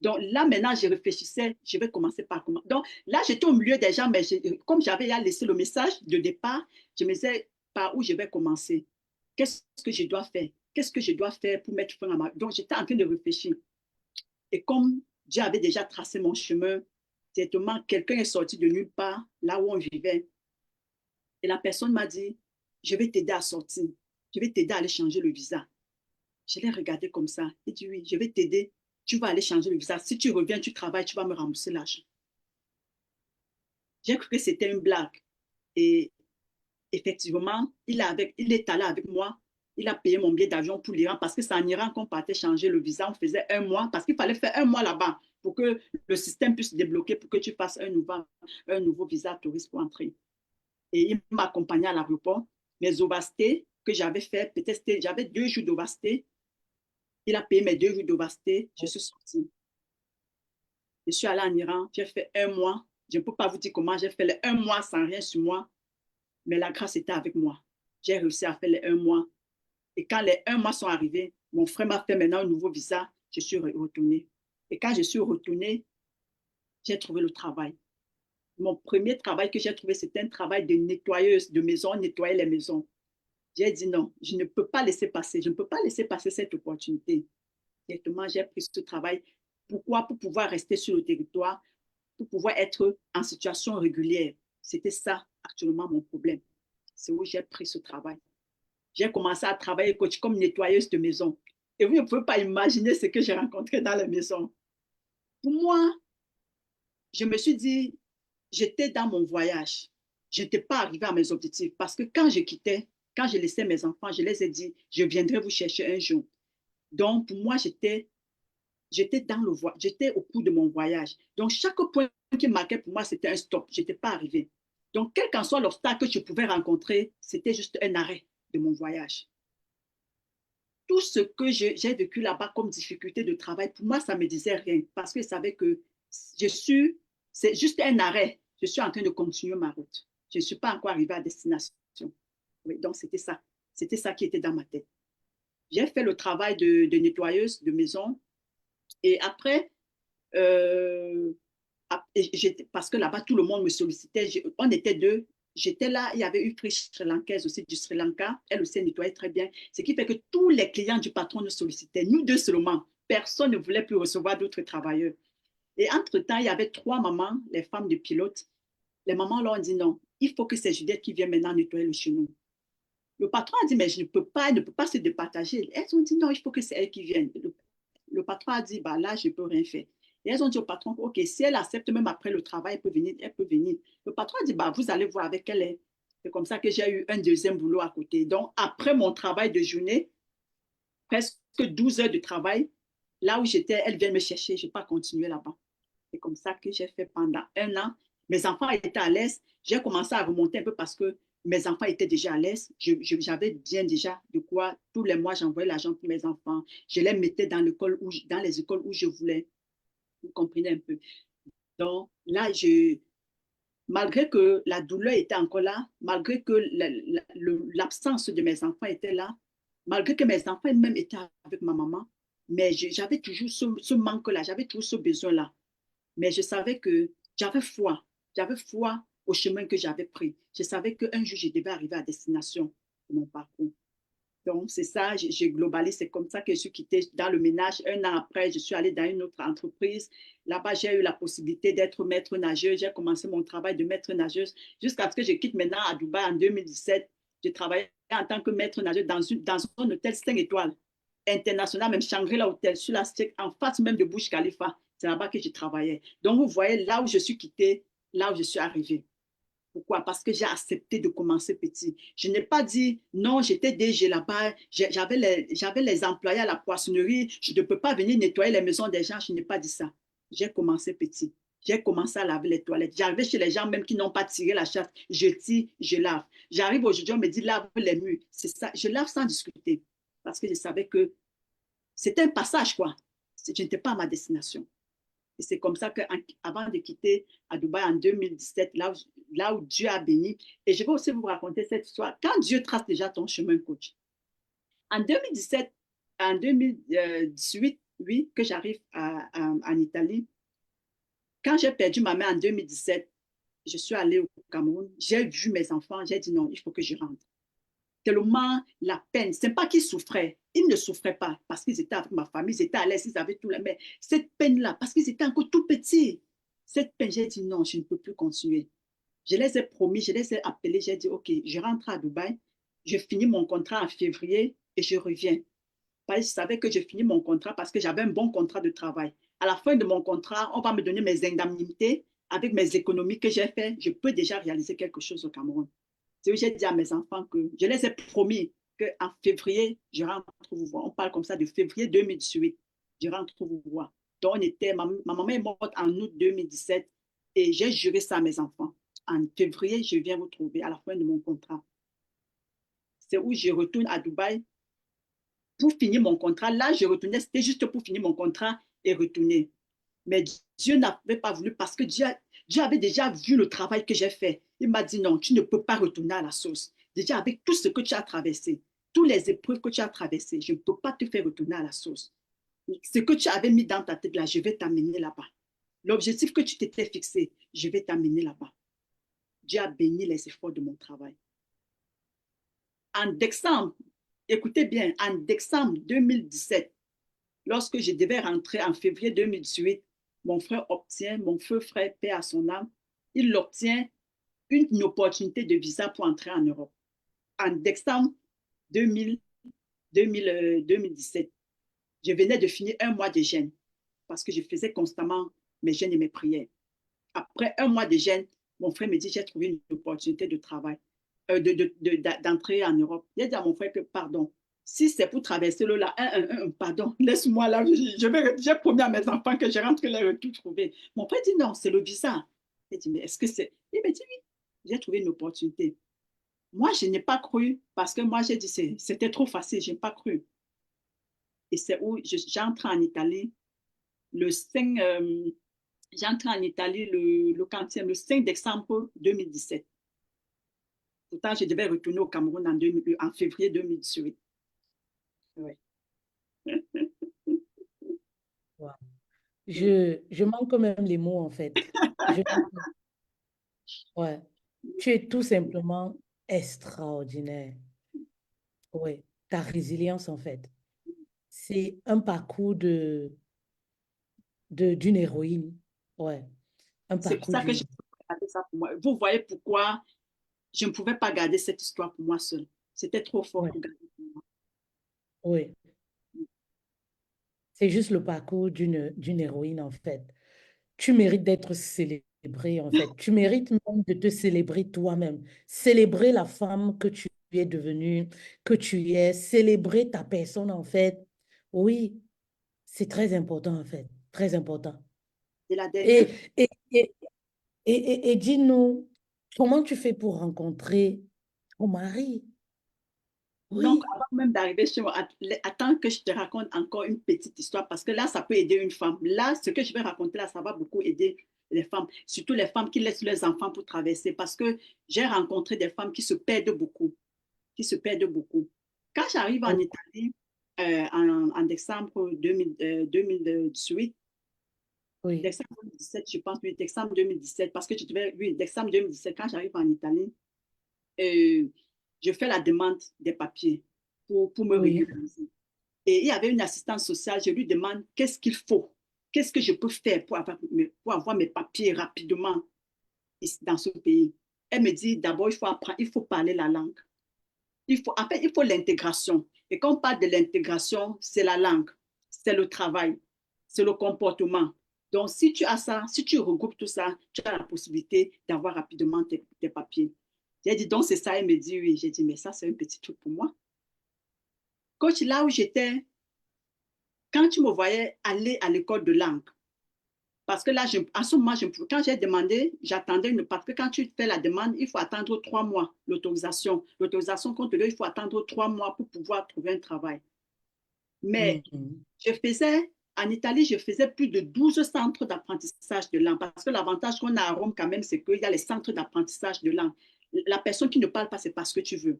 Donc là, maintenant, je réfléchissais, je vais commencer par comment. Donc là, j'étais au milieu des gens, mais comme j'avais laissé le message de départ, je me disais par où je vais commencer. Qu'est-ce que je dois faire? Qu'est-ce que je dois faire pour mettre fin à ma... Donc j'étais en train de réfléchir. Et comme Dieu avait déjà tracé mon chemin, directement, quelqu'un est sorti de nulle part, là où on vivait. Et la personne m'a dit, je vais t'aider à sortir. Je vais t'aider à aller changer le visa. Je l'ai regardé comme ça. Il dit, oui, je vais t'aider. Tu vas aller changer le visa. Si tu reviens, tu travailles, tu vas me rembourser l'argent. J'ai cru que c'était une blague. Et effectivement, il est allé avec moi. Il a payé mon billet d'avion pour l'Iran parce que c'est en Iran qu'on partait changer le visa. On faisait 1 mois parce qu'il fallait faire 1 mois là-bas pour que le système puisse débloquer, pour que tu fasses un nouveau visa touriste pour entrer. Et il m'a accompagné à l'aéroport. Mes ovastés que j'avais fait, peut-être j'avais 2 jours d'ovasté. Il a payé mes 2 jours d'ovasté. Je suis sortie. Je suis allée en Iran. J'ai fait 1 mois. Je ne peux pas vous dire comment j'ai fait les 1 mois sans rien sur moi, mais la grâce était avec moi. J'ai réussi à faire les 1 mois. Et quand les 1 mois sont arrivés, mon frère m'a fait maintenant un nouveau visa. Je suis retournée. Et quand je suis retournée, j'ai trouvé le travail. Mon premier travail que j'ai trouvé, c'était un travail de nettoyeuse de maison, nettoyer les maisons. J'ai dit non, je ne peux pas laisser passer, je ne peux pas laisser passer cette opportunité. Directement, j'ai pris ce travail. Pourquoi? Pour pouvoir rester sur le territoire, pour pouvoir être en situation régulière. C'était ça actuellement mon problème. C'est où j'ai pris ce travail. J'ai commencé à travailler coach comme nettoyeuse de maison. Et vous ne pouvez pas imaginer ce que j'ai rencontré dans la maison. Pour moi, je me suis dit, j'étais dans mon voyage. je n'étais pas arrivée à mes objectifs parce que quand je quittais, quand je laissais mes enfants, je les ai dit, je viendrai vous chercher un jour. Donc, pour moi, j'étais au bout de mon voyage. Donc, chaque point qui marquait pour moi, c'était un stop. Je n'étais pas arrivée. Donc, quel qu'en soit l'obstacle que je pouvais rencontrer, c'était juste un arrêt de mon voyage. Tout ce que j'ai vécu là-bas comme difficulté de travail, pour moi, ça ne me disait rien parce que je savais que c'est juste un arrêt. Je suis en train de continuer ma route. Je ne suis pas encore arrivée à destination. Oui, donc, c'était ça. C'était ça qui était dans ma tête. J'ai fait le travail de nettoyeuse de maison et après, euh, parce que là-bas, tout le monde me sollicitait. On était deux. J'étais là, il y avait une friche sri-lankaise aussi du Sri Lanka. Elle aussi nettoyait très bien. Ce qui fait que tous les clients du patron nous sollicitaient. Nous deux seulement. Personne ne voulait plus recevoir d'autres travailleurs. Et entre-temps, il y avait trois mamans, les femmes de pilote. Les mamans leur ont dit non, il faut que c'est Juliette qui vienne maintenant nettoyer le chez nous. Le patron a dit, mais je ne peux pas, elle ne peut pas se départager. Elles ont dit non, il faut que c'est elle qui vienne. Le patron a dit, bah là, je ne peux rien faire. Et elles ont dit au patron, OK, si elle accepte même après le travail, elle peut venir, elle peut venir. Le patron a dit, bah vous allez voir avec elle. C'est comme ça que j'ai eu un deuxième boulot à côté. Donc, après mon travail de journée, presque 12 heures de travail, là où j'étais, elle vient me chercher, je n'ai pas continué là-bas. C'est comme ça que j'ai fait pendant un an. Mes enfants étaient à l'aise. J'ai commencé à remonter un peu parce que mes enfants étaient déjà à l'aise. J'avais bien déjà de quoi. Tous les mois, j'envoyais l'argent pour mes enfants. Je les mettais dans les écoles où je voulais. Vous comprenez un peu. Donc là, malgré que la douleur était encore là, malgré que l'absence de mes enfants était là, malgré que mes enfants eux-mêmes étaient avec ma maman, mais j'avais toujours ce manque-là, j'avais toujours ce besoin-là. Mais je savais que j'avais foi au chemin que j'avais pris. Je savais qu'un jour, je devais arriver à destination de mon parcours. Donc, c'est ça, j'ai globalisé, c'est comme ça que je suis quittée dans le ménage. Un an après, je suis allée dans une autre entreprise. Là-bas, j'ai eu la possibilité d'être maître nageuse. J'ai commencé mon travail de maître nageuse jusqu'à ce que je quitte maintenant à Dubaï en 2017. J'ai travaillé en tant que maître nageuse dans un hôtel 5 étoiles international, même Shangri-La Hotel, sur la en face même de Burj Khalifa. C'est là-bas que je travaillais. Donc, vous voyez, là où je suis quittée, là où je suis arrivée. Pourquoi? Parce que j'ai accepté de commencer petit. Je n'ai pas dit non, j'étais DG là-bas, j'avais les employés à la poissonnerie, je ne peux pas venir nettoyer les maisons des gens. Je n'ai pas dit ça. J'ai commencé petit. J'ai commencé à laver les toilettes. J'arrivais chez les gens même qui n'ont pas tiré la chasse. Je tire, je lave. J'arrive aujourd'hui, on me dit lave les murs. C'est ça. Je lave sans discuter. Parce que je savais que c'était un passage, quoi. Je n'étais pas à ma destination. Et c'est comme ça qu'avant de quitter à Dubaï en 2017, là où Dieu a béni, et je vais aussi vous raconter cette histoire, quand Dieu trace déjà ton chemin, coach. En 2017, en 2018, oui, que j'arrive en Italie, quand j'ai perdu ma mère en 2017, je suis allée au Cameroun, j'ai vu mes enfants, j'ai dit non, il faut que je rentre. Tellement la peine, c'est pas qu'ils souffraient, ils ne souffraient pas parce qu'ils étaient avec ma famille, ils étaient à l'aise, ils avaient tout, mais cette peine-là, parce qu'ils étaient encore tout petits, cette peine, j'ai dit non, je ne peux plus continuer. Je les ai promis, je les ai appelés, j'ai dit ok, je rentre à Dubaï, je finis mon contrat en février et je reviens. Je savais que je finis mon contrat parce que j'avais un bon contrat de travail. À la fin de mon contrat, on va me donner mes indemnités avec mes économies que j'ai fait. Je peux déjà réaliser quelque chose au Cameroun. C'est où j'ai dit à mes enfants que je les ai promis qu'en février, je rentre vous voir. On parle comme ça de février 2018. Je rentre vous voir. Donc, ma maman est morte en août 2017 et j'ai juré ça à mes enfants. En février, je viens vous trouver à la fin de mon contrat. C'est où je retourne à Dubaï pour finir mon contrat. Là, je retournais, c'était juste pour finir mon contrat et retourner. Mais Dieu n'avait pas voulu parce que Dieu avait déjà vu le travail que j'ai fait. Il m'a dit non, tu ne peux pas retourner à la source. Déjà avec tout ce que tu as traversé, toutes les épreuves que tu as traversées, je ne peux pas te faire retourner à la source. Ce que tu avais mis dans ta tête là, je vais t'amener là-bas. L'objectif que tu t'étais fixé, je vais t'amener là-bas. Dieu a béni les efforts de mon travail. En décembre, écoutez bien, en décembre 2017, lorsque je devais rentrer en février 2018, mon feu frère, paix à son âme, il obtient une opportunité de visa pour entrer en Europe. En décembre 2017, je venais de finir un mois de jeûne parce que je faisais constamment mes jeûnes et mes prières. Après un mois de jeûne, mon frère me dit, j'ai trouvé une opportunité de travail, d'entrer en Europe. J'ai dit à mon frère que, pardon, si c'est pour traverser l'eau là, pardon, laisse-moi là, j'ai promis à mes enfants que je rentrerai tout trouver. Mon frère dit, non, c'est le visa. J'ai dit, mais est-ce que c'est... Il me dit, oui, j'ai trouvé une opportunité. Moi, je n'ai pas cru parce que moi, j'ai dit, c'était trop facile, je n'ai pas cru. Et c'est où j'entre en Italie le 5, j'entre en Italie le 5 décembre 2017. Pourtant, je devais retourner au Cameroun en février 2018. Ouais. Wow. Je manque même les mots, en fait. Je, ouais. Tu es tout simplement extraordinaire. Ouais. Ta résilience, en fait. C'est un parcours d'une héroïne. Ouais. Un C'est pour parcours ça que d'une je héroïne. garder ça pour moi. Vous voyez pourquoi je ne pouvais pas garder cette histoire pour moi seule. C'était trop fort Ouais. pour garder pour moi. Ouais. C'est juste le parcours d'une héroïne, en fait. Tu mérites d'être célébrée, en fait. Tu mérites même de te célébrer toi-même. Célébrer la femme que tu es devenue, que tu es. Célébrer ta personne, en fait. Oui, c'est très important, en fait. Très important. Et la dernière, Et, et, et, et dis-nous, comment tu fais pour rencontrer ton mari? donc Oui, avant même d'arriver sur, attends que je te raconte encore une petite histoire parce que là, ça peut aider une femme. Là, ce que je vais raconter là, ça va beaucoup aider les femmes, surtout les femmes qui laissent leurs enfants pour traverser parce que j'ai rencontré des femmes qui se perdent beaucoup, qui se perdent beaucoup. Quand j'arrive en oui, Italie en décembre 2018, oui, décembre 2017, je pense, oui, décembre 2017, parce que je devais, oui, décembre 2017, quand j'arrive en Italie, euh, je fais la demande des papiers pour me oui, régulariser. Et il y avait une assistante sociale, je lui demande qu'est-ce qu'il faut, qu'est-ce que je peux faire pour avoir mes papiers rapidement dans ce pays. Elle me dit d'abord, il faut apprendre, il faut parler la langue. En fait, il faut l'intégration. Et quand on parle de l'intégration, c'est la langue, c'est le travail, c'est le comportement. Donc, si tu as ça, si tu regroupes tout ça, tu as la possibilité d'avoir rapidement tes papiers. J'ai dit, donc c'est ça. Elle me dit, oui. J'ai dit, mais ça, c'est un petit truc pour moi. Coach, là où j'étais, quand tu me voyais aller à l'école de langue, parce que là, en ce moment, quand j'ai demandé, j'attendais parce que quand tu fais la demande, il faut attendre 3 mois l'autorisation. L'autorisation compte il faut attendre 3 mois pour pouvoir trouver un travail. Mais mhm. je faisais, en Italie, je faisais plus de 12 centres d'apprentissage de langue. Parce que l'avantage qu'on a à Rome, quand même, c'est qu'il y a les centres d'apprentissage de langue. La personne qui ne parle pas, c'est parce que tu veux.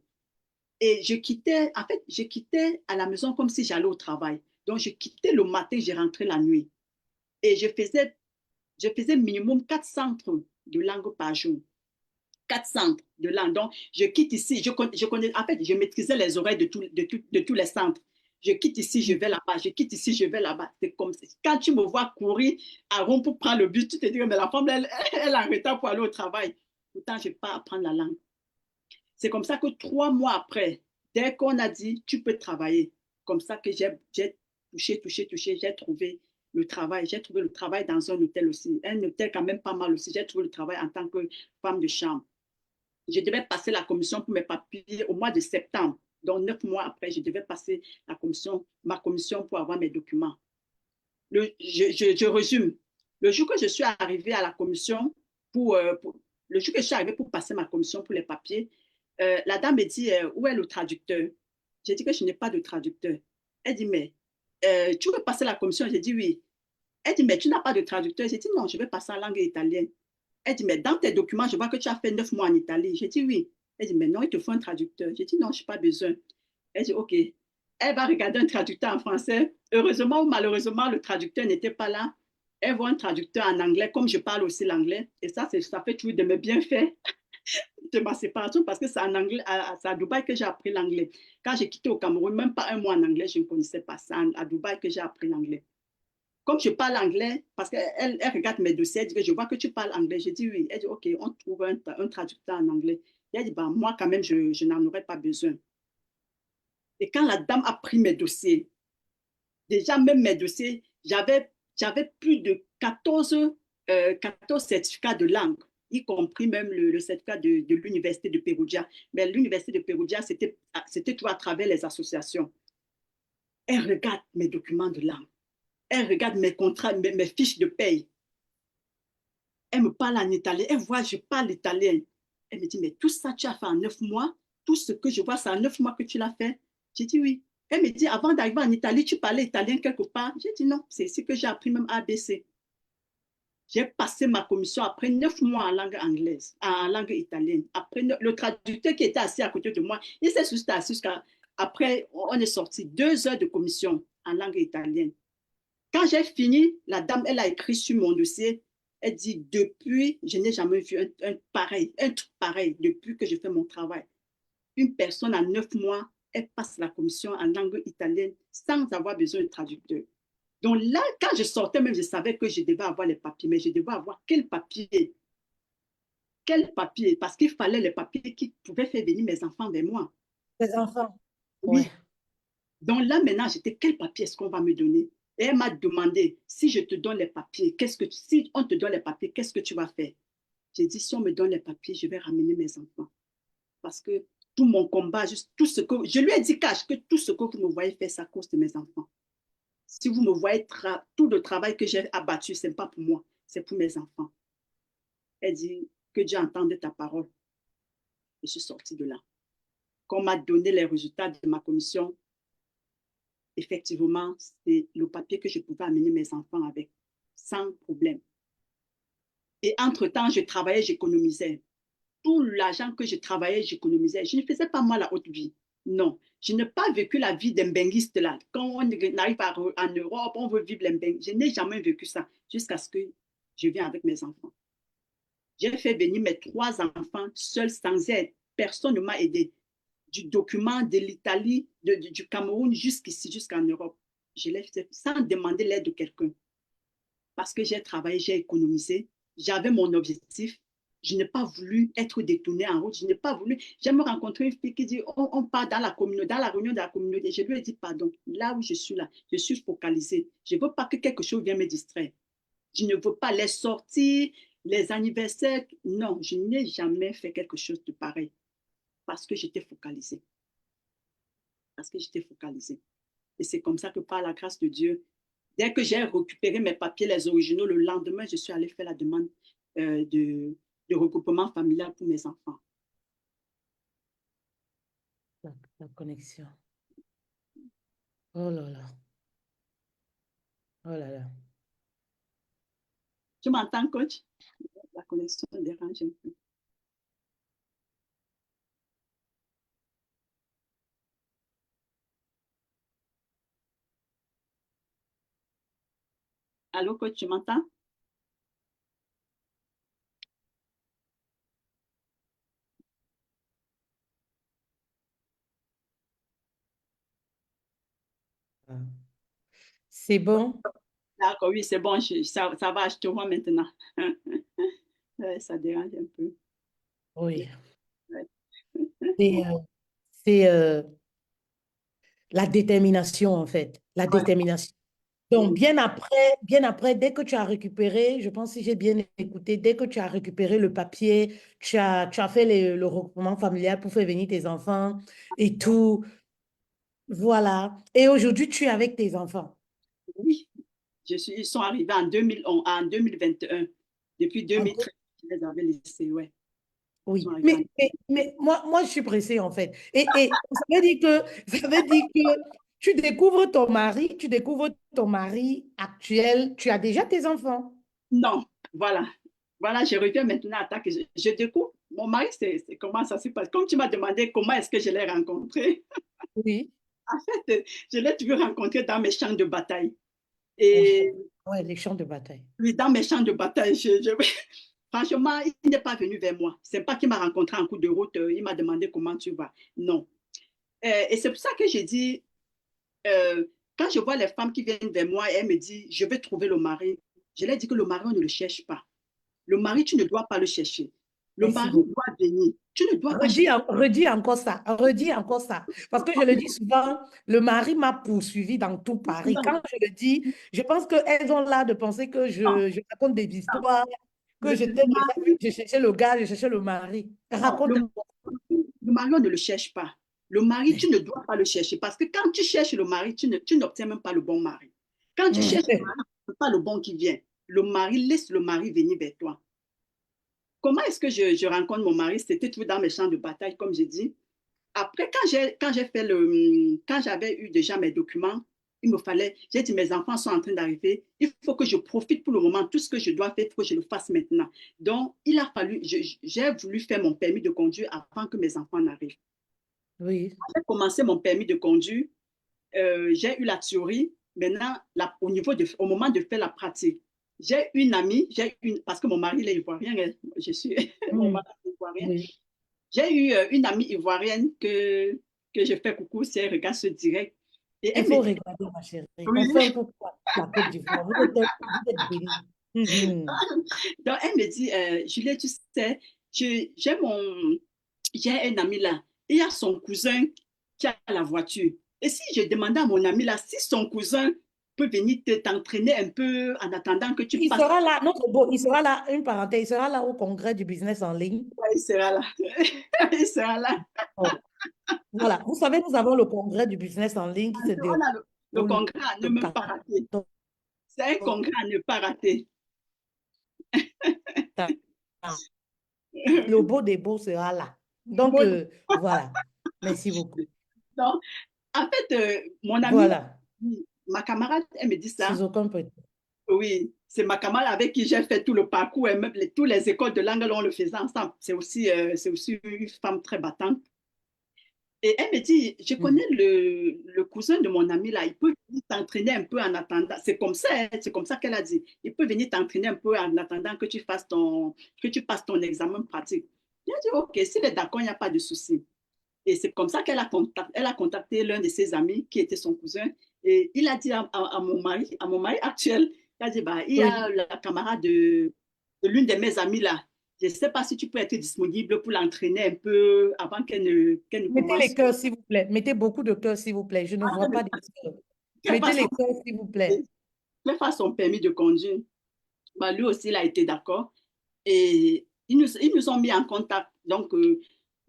Et en fait, je quittais à la maison comme si j'allais au travail. Donc, je quittais le matin, je rentrais la nuit. Et je faisais minimum 4 centres de langue par jour. 4 centres de langue. Donc, je quitte ici, en fait, je maîtrisais les oreilles de tous les centres. Je quitte ici, je vais là-bas, je quitte ici, je vais là-bas. C'est comme ça. Quand tu me vois courir à Rome pour prendre le bus, tu te dis, mais la femme, elle est en retard pour aller au travail. Pourtant, je n'ai pas à apprendre la langue. C'est comme ça que 3 mois après, dès qu'on a dit, tu peux travailler, comme ça que j'ai touché, j'ai trouvé le travail. J'ai trouvé le travail dans un hôtel aussi. Un hôtel quand même pas mal aussi. J'ai trouvé le travail en tant que femme de chambre. Je devais passer la commission pour mes papiers au mois de septembre. Donc, 9 mois après, je devais passer ma commission pour avoir mes documents. Je résume. Le jour que je suis arrivée à la commission, le jour que je suis arrivée pour passer ma commission pour les papiers, la dame me dit, où est le traducteur? J'ai dit que je n'ai pas de traducteur. Elle dit, mais tu veux passer la commission? J'ai dit oui. Elle dit, mais tu n'as pas de traducteur? J'ai dit non, je vais passer en langue italienne. Elle dit, mais dans tes documents, je vois que tu as fait 9 mois en Italie. J'ai dit oui. Elle dit, mais non, il te faut un traducteur. J'ai dit non, je n'ai pas besoin. Elle dit, OK. Elle va regarder un traducteur en français. Heureusement ou malheureusement, le traducteur n'était pas là. Elle voit un traducteur en anglais, comme je parle aussi l'anglais. Et ça fait toujours de mes bienfaits de ma séparation parce que c'est en anglais, c'est à Dubaï que j'ai appris l'anglais. Quand j'ai quitté au Cameroun, même pas un mois en anglais, je ne connaissais pas ça. À Dubaï que j'ai appris l'anglais. Comme je parle anglais, parce qu'elle regarde mes dossiers, elle dit que je vois que tu parles anglais. Je dis oui. Elle dit, OK, on trouve un traducteur en anglais. Elle dit, bah, moi, quand même, je n'en aurais pas besoin. Et quand la dame a pris mes dossiers, déjà, même mes dossiers, j'avais plus de 14 certificats de langue. y compris même le certificat de l'université de Perugia. Mais l'université de Perugia, c'était tout à travers les associations. Elle regarde mes documents de langue. Elle regarde mes contrats, mes fiches de paye. Elle me parle en italien. Elle voit, je parle italien. Elle me dit, mais tout ça, tu as fait en 9 mois. Tout ce que je vois, c'est en 9 mois que tu l'as fait. J'ai dit oui. Elle me dit, avant d'arriver en Italie, tu parlais italien quelque part. J'ai dit non, c'est ici que j'ai appris même ABC. J'ai passé ma commission après 9 mois en langue anglaise, en langue italienne. Après, le traducteur qui était assis à côté de moi, il s'est juste assis jusqu'à. Après, on est sorti 2 heures de commission en langue italienne. Quand j'ai fini, la dame, elle a écrit sur mon dossier. Elle dit, depuis, je n'ai jamais vu un truc pareil, depuis que je fais mon travail. Une personne en 9 mois, elle passe la commission en langue italienne sans avoir besoin de traducteur. Donc là, quand je sortais même, je savais que je devais avoir les papiers, mais je devais avoir quel papier? Quel papier? Parce qu'il fallait les papiers qui pouvaient faire venir mes enfants vers moi. Les enfants. Ouais. Oui. Donc là, maintenant, j'étais, quel papier est-ce qu'on va me donner? Et elle m'a demandé, si je te donne les papiers, si on te donne les papiers, qu'est-ce que tu vas faire? J'ai dit, si on me donne les papiers, je vais ramener mes enfants. Parce que tout mon combat, juste tout ce que, je lui ai dit cash que tout ce que vous me voyez faire, c'est à cause de mes enfants. Si vous me voyez, tout le travail que j'ai abattu, ce n'est pas pour moi, c'est pour mes enfants. Elle dit, que Dieu entende ta parole. Je suis sortie de là. Quand on m'a donné les résultats de ma commission, effectivement, c'est le papier que je pouvais amener mes enfants avec, sans problème. Et entre-temps, je travaillais, j'économisais. Tout l'argent que je travaillais, j'économisais. Je ne faisais pas moi la haute vie. Non, je n'ai pas vécu la vie d'un benguiste là. Quand on arrive en Europe, on veut vivre les. Je n'ai jamais vécu ça jusqu'à ce que je vienne avec mes enfants. J'ai fait venir mes 3 enfants seuls sans aide. Personne ne m'a aidé. Du document de l'Italie, du Cameroun jusqu'ici, jusqu'en Europe. Je l'ai fait sans demander l'aide de quelqu'un. Parce que j'ai travaillé, j'ai économisé. J'avais mon objectif. Je n'ai pas voulu être détournée en route. Je n'ai pas voulu. J'aime rencontrer une fille qui dit on part dans la communauté, dans la réunion de la communauté. Je lui ai dit pardon. Là où je suis là, je suis focalisée. Je ne veux pas que quelque chose vienne me distraire. Je ne veux pas les sorties, les anniversaires. Non, je n'ai jamais fait quelque chose de pareil parce que j'étais focalisée. Parce que j'étais focalisée. Et c'est comme ça que par la grâce de Dieu, dès que j'ai récupéré mes papiers, les originaux, le lendemain, je suis allée faire la demande de regroupement familial pour mes enfants. La connexion. Oh là là. Oh là là. Tu m'entends, coach? La connexion dérange un peu. Allô, coach, tu m'entends? C'est bon? D'accord, oui, c'est bon, ça va, je te vois maintenant. Ouais, ça dérange un peu. Oui. Ouais. C'est la détermination, en fait. La Ouais. détermination. Donc, bien après, dès que tu as récupéré, je pense si j'ai bien écouté, dès que tu as récupéré le papier, tu as fait le regroupement familial pour faire venir tes enfants et tout. Voilà. Et aujourd'hui, tu es avec tes enfants. Oui, ils sont arrivés en 2011, en 2021. Depuis En deux- 2013, je les avais laissés, ouais. Ils sont Oui. arrivés en. Mais moi, je suis pressée, en fait. Et ça veut dire que tu découvres ton mari actuel, tu as déjà tes enfants. Non, voilà. Voilà, je reviens maintenant à ta question. Je découvre, mon mari, c'est comment ça se passe. Comme tu m'as demandé comment est-ce que je l'ai rencontré, Oui. en fait, je l'ai toujours rencontré dans mes champs de bataille. Ouais, Et ouais, les champs de bataille. oui, dans mes champs de bataille, franchement, il n'est pas venu vers moi. C'est pas qu'il m'a rencontré en cours de route, il m'a demandé comment tu vas. Non. Et c'est pour ça que j'ai dit, euh, quand je vois les femmes qui viennent vers moi, elles me disent, je vais trouver le mari. Je leur dis que le mari, on ne le cherche pas. Le mari, tu ne dois pas le chercher. Le Merci mari beaucoup. doit venir. Tu ne dois pas chercher. Redis encore ça, redis encore ça. Parce que je le dis souvent, le mari m'a poursuivi dans tout Paris. Non, Quand je le dis, je pense qu'elles ont l'air de penser que non, je raconte des histoires. que j'étais déjà, je cherchais le gars, je cherchais le mari. non, Raconte-moi. le mari, on ne le cherche pas. Le mari, tu ne dois pas le chercher parce que quand tu cherches le mari, tu n'obtiens même pas le bon mari. Quand tu cherches le mari, ce n'est pas le bon qui vient. Le mari, laisse le mari venir vers toi. Comment est-ce que je rencontre mon mari? C'était tout dans mes champs de bataille, comme j'ai dit. Après, quand j'avais eu déjà mes documents, j'ai dit, mes enfants sont en train d'arriver, il faut que je profite pour le moment, tout ce que je dois faire, il faut que je le fasse maintenant. Donc, il a fallu, j'ai voulu faire mon permis de conduire avant que mes enfants n'arrivent. Oui. J'ai commencé mon permis de conduire, j'ai eu la théorie, maintenant, au moment de faire la pratique, j'ai une amie, parce que mon mari, il est ivoirien, hein, je suis, mon Mm. mari est ivoirien, Oui. j'ai eu une amie ivoirienne que je fais coucou si elle regarde ce direct. Et Il elle me faut dit, regarder, ma chérie. oui. On fait un peu pour la Côte d'Ivoire. Vous êtes bénis. Mhm. Donc elle me dit, Julie, tu sais, j'ai j'ai un ami là, il y a son cousin qui a la voiture. Et si je demandais à mon ami là, si son cousin peut venir t'entraîner un peu en attendant que tu Il passes, sera là, notre beau, il sera là, une parenthèse, il sera là au congrès du business en ligne. il sera là. Il sera là. Oh, voilà, vous savez, nous avons le congrès du business en ligne qui se On a le déroule congrès à ne le même pas rater. C'est un 14. congrès à ne pas rater. Le beau des beaux sera là. Donc, voilà. Merci beaucoup. Donc, en fait, mon amie, Voilà, ma camarade, elle me dit ça. sans aucun prétexte. Oui, c'est ma camarade avec qui j'ai fait tout le parcours et même tous les écoles de langue, on le faisait ensemble. C'est aussi une femme très battante. Et elle me dit, je connais le cousin de mon ami là, il peut venir t'entraîner un peu en attendant. C'est comme ça, hein, c'est comme ça qu'elle a dit. Il peut venir t'entraîner un peu en attendant que que tu passes ton examen pratique. J'ai dit, OK, s'il est d'accord, il n'y a pas de souci. Et c'est comme ça elle a contacté l'un de ses amis qui était son cousin. Et il a dit à mon mari actuel, il a dit, bah, il y a Oui. la camarade de l'une de mes amies là. Je ne sais pas si tu peux être disponible pour l'entraîner un peu avant qu'elle ne Mettez les commence. cœurs, s'il vous plaît. Mettez beaucoup de cœurs, s'il vous plaît. Je ne vois pas des cœurs. Qu'elle Mettez fasse les son, cœurs, s'il vous plaît. qu'elle fasse son permis de conduire. Bah, lui aussi, il a été d'accord. Et ils nous ont mis en contact. Donc,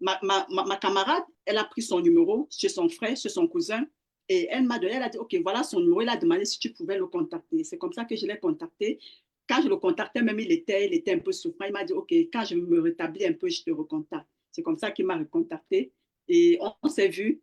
ma camarade, elle a pris son numéro chez son frère, chez son cousin. Et elle m'a donné, elle a dit, OK, voilà son numéro. Elle a demandé si tu pouvais le contacter. C'est comme ça que je l'ai contacté. Quand je le contactais, même il était un peu souffrant. Il m'a dit, OK, quand je me rétablis un peu, je te recontacte. C'est comme ça qu'il m'a recontacté. Et on s'est vu.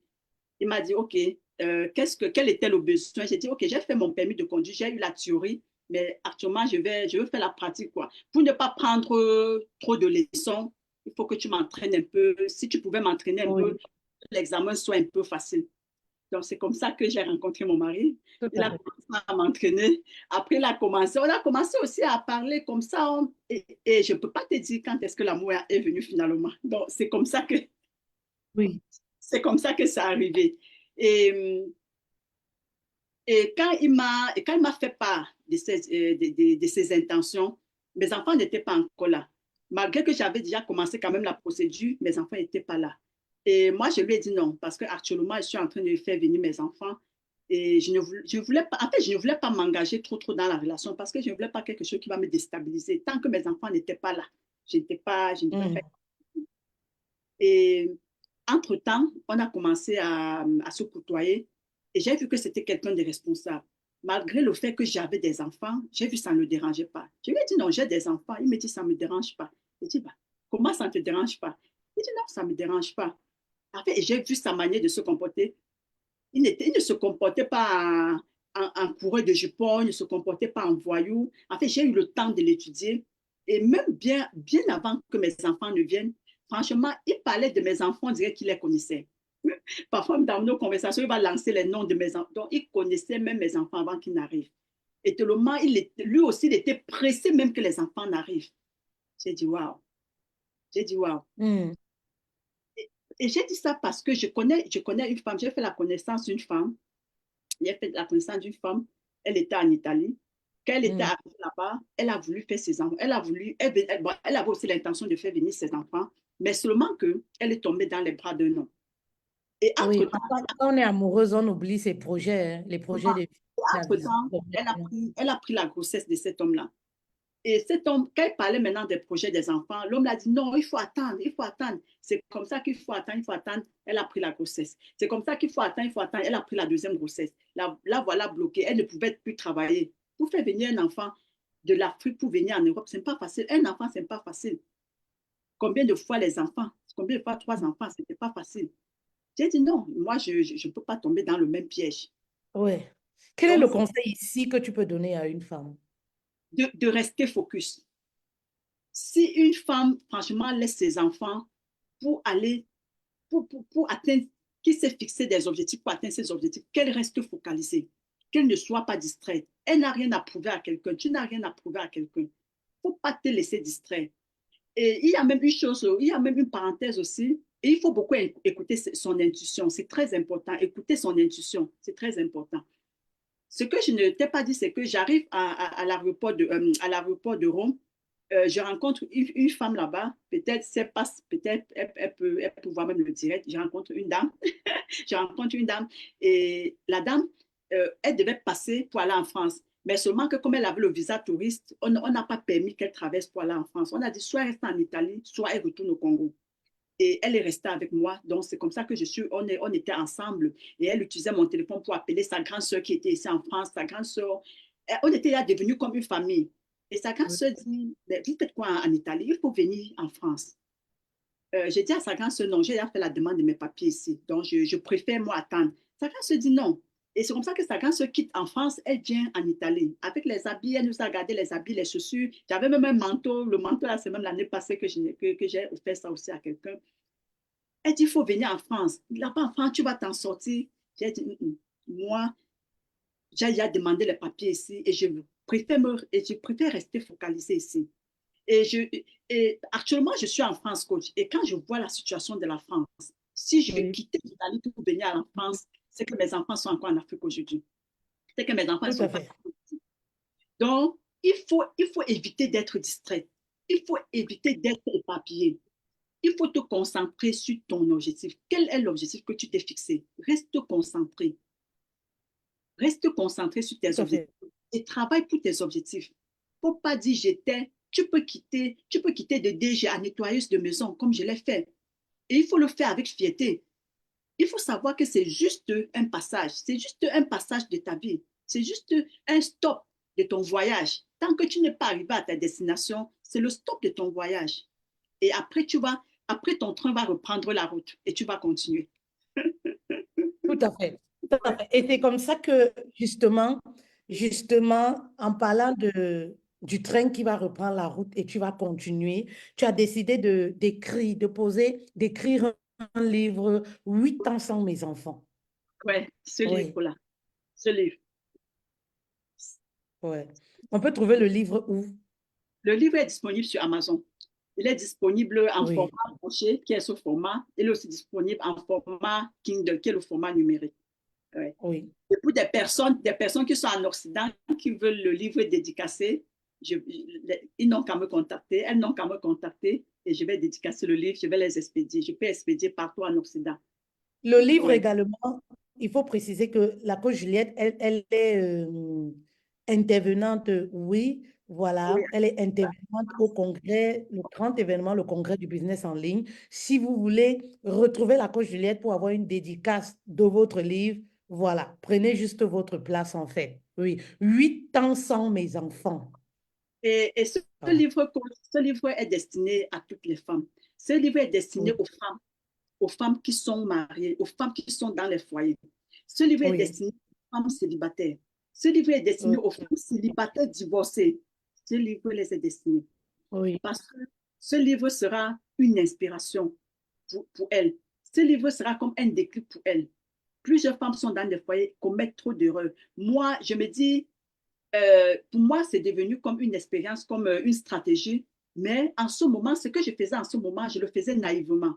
Il m'a dit, OK, quel était le besoin? J'ai dit, OK, j'ai fait mon permis de conduire, j'ai eu la théorie, mais actuellement, je veux faire la pratique, quoi. Pour ne pas prendre trop de leçons, il faut que tu m'entraînes un peu. Si tu pouvais m'entraîner un peu, Oui, l'examen soit un peu facile. Donc, c'est comme ça que j'ai rencontré mon mari. tout Il à a fait. commencé à m'entraîner. Après, on a commencé aussi à parler comme ça. Et je ne peux pas te dire quand est-ce que l'amour est venu finalement. Donc, Oui. c'est comme ça que ça arrivé. Et, et quand il m'a fait part de ses intentions, mes enfants n'étaient pas encore là. Malgré que j'avais déjà commencé quand même la procédure, mes enfants n'étaient pas là. Et moi, je lui ai dit non, parce qu'actuellement, je suis en train de faire venir mes enfants. Et je voulais pas, en fait, je ne voulais pas m'engager trop dans la relation parce que je ne voulais pas quelque chose qui va me déstabiliser. Tant que mes enfants n'étaient pas là, je ne pouvais Mm. pas. Et entre-temps, on a commencé à se côtoyer et j'ai vu que c'était quelqu'un de responsable. Malgré le fait que j'avais des enfants, j'ai vu que ça ne le dérangeait pas. Je lui ai dit non, j'ai des enfants. Il me dit ça ne me dérange pas. Je dit bah, comment ça ne te dérange pas? Il dit non, ça ne me dérange pas. En fait, j'ai vu sa manière de se comporter. Il ne se comportait pas en coureur de jupons, il ne se comportait pas en voyou. En fait, j'ai eu le temps de l'étudier. Et même bien avant que mes enfants ne viennent, franchement, il parlait de mes enfants, on dirait qu'il les connaissait. Parfois, dans nos conversations, il va lancer les noms de mes enfants. Donc, il connaissait même mes enfants avant qu'ils n'arrivent. Et tellement, lui aussi, il était pressé même que les enfants n'arrivent. J'ai dit, waouh. J'ai dit, waouh. Mm. Et j'ai dit ça parce que je connais une femme, j'ai fait la connaissance d'une femme. J'ai fait la connaissance d'une femme. Elle était en Italie. Quand elle était Mm. arrivée là-bas, elle a voulu faire ses enfants. Elle avait aussi l'intention de faire venir ses enfants, mais seulement qu'elle est tombée dans les bras d'un homme. Et Oui, entre-temps, quand on est amoureuse, on oublie ses projets, hein, les projets de la vie entre-temps, complètement. elle a pris la grossesse de cet homme-là. Et cet homme, quand il parlait maintenant des projets des enfants, l'homme l'a dit non, il faut attendre, il faut attendre. C'est comme ça qu'il faut attendre, il faut attendre. Elle a pris la grossesse. C'est comme ça qu'il faut attendre, il faut attendre. Elle a pris la deuxième grossesse. Là voilà bloquée. Elle ne pouvait plus travailler. Pour faire venir un enfant de l'Afrique pour venir en Europe, ce n'est pas facile. Un enfant, ce n'est pas facile. Combien de fois les enfants, combien de fois trois enfants, ce n'était pas facile. J'ai dit non, moi, je ne peux pas tomber dans le même piège. Ouais. Quel est Donc, le conseil ici que tu peux donner à une femme? de rester focus. Si une femme, franchement, laisse ses enfants pour aller, pour atteindre, qui s'est fixé des objectifs pour atteindre ses objectifs, qu'elle reste focalisée, qu'elle ne soit pas distraite. Elle n'a rien à prouver à quelqu'un, tu n'as rien à prouver à quelqu'un. Il ne faut pas te laisser distraire. Et il y a même une chose, il y a même une parenthèse aussi, et il faut beaucoup écouter son intuition, c'est très important, écouter son intuition, c'est très important. Ce que je ne t'ai pas dit, c'est que j'arrive à l'aéroport de Rome. Je rencontre une femme là-bas, peut-être peut-être elle peut voir même le direct. Je rencontre une dame, je rencontre une dame et la dame, elle devait passer pour aller en France. Mais seulement que comme elle avait le visa touriste, on n'a pas permis qu'elle traverse pour aller en France. On a dit soit elle reste en Italie, soit elle retourne au Congo. Et elle est restée avec moi. Donc, c'est comme ça que on était ensemble. Et elle utilisait mon téléphone pour appeler sa grande sœur qui était ici en France. Sa grande sœur, on était là devenus comme une famille. Et sa grande sœur dit, vous faites quoi en Italie? Il faut venir en France. J'ai dit à sa grande sœur, non, j'ai déjà fait la demande de mes papiers ici. Donc, je préfère moi attendre. Sa grande sœur dit non. Et c'est comme ça que sa grande sœur quitte en France, elle vient en Italie. Avec les habits, elle nous a gardé les habits, les chaussures. J'avais même un manteau. Le manteau, là, c'est même l'année passée que j'ai offert ça aussi à quelqu'un. Elle dit, il faut venir en France. Là-bas en France, tu vas t'en sortir. J'ai dit, moi, j'ai déjà demandé les papiers ici et je préfère rester focalisée ici. Et, je, et actuellement, je suis en France, coach. Et quand je vois la situation de la France, si je Oui, quittais l'Italie pour venir en France, c'est que mes enfants sont encore en Afrique aujourd'hui. C'est que mes enfants ne tout sont à pas. fait. Donc, il faut éviter d'être distrait. Il faut éviter d'être éparpillé. Il faut te concentrer sur ton objectif. Quel est l'objectif que tu t'es fixé? Reste concentré. Reste concentré sur Tout tes à objectifs fait. et travaille pour tes objectifs. Faut pas dire j'étais. Tu peux quitter de DG à nettoyeuse de maison comme je l'ai fait. Et il faut le faire avec fierté. Il faut savoir que c'est juste un passage. C'est juste un passage de ta vie. C'est juste un stop de ton voyage. Tant que tu n'es pas arrivé à ta destination, c'est le stop de ton voyage. Et après ton train va reprendre la route et tu vas continuer. Tout à fait. Tout à fait. Et c'est comme ça que, justement, en parlant du train qui va reprendre la route et tu vas continuer, tu as décidé d'écrire un livre, 8 ans sans mes enfants. Ouais, ce Oui, livre-là, ce livre. ouais. On peut trouver le livre où? Le livre est disponible sur Amazon. Il est disponible en Oui, format broché, qui est ce format. Il est aussi disponible en format Kindle, qui est le format numérique. Ouais. oui. Et pour des personnes qui sont en Occident, qui veulent le livre dédicacé, ils n'ont qu'à me contacter, elles n'ont qu'à me contacter et je vais dédicacer le livre, je vais les expédier. Je peux expédier partout en Occident. Le livre Ouais. également, il faut préciser que la coach Juliette, elle est intervenante, oui, Oui. voilà, elle est intervenante au congrès, le grand événement, le congrès du business en ligne. Si vous voulez retrouver la coach Juliette pour avoir une dédicace de votre livre, voilà, prenez juste votre place en fait. Oui, 8 ans sans mes enfants. Et Voilà, ce livre est destiné à toutes les femmes. Ce livre est destiné oui, aux femmes qui sont mariées, aux femmes qui sont dans les foyers. Ce livre est oui, destiné aux femmes célibataires. Ce livre est destiné aux femmes célibataires divorcées. Ce livre les est destiné. oui, Parce que ce livre sera une inspiration pour elles. Ce livre sera comme un déclic pour elles. Plusieurs femmes sont dans des foyers, commettent trop d'erreurs. Moi, je me dis, pour moi, c'est devenu comme une expérience, comme une stratégie. Mais en ce moment, ce que je faisais en ce moment, je le faisais naïvement.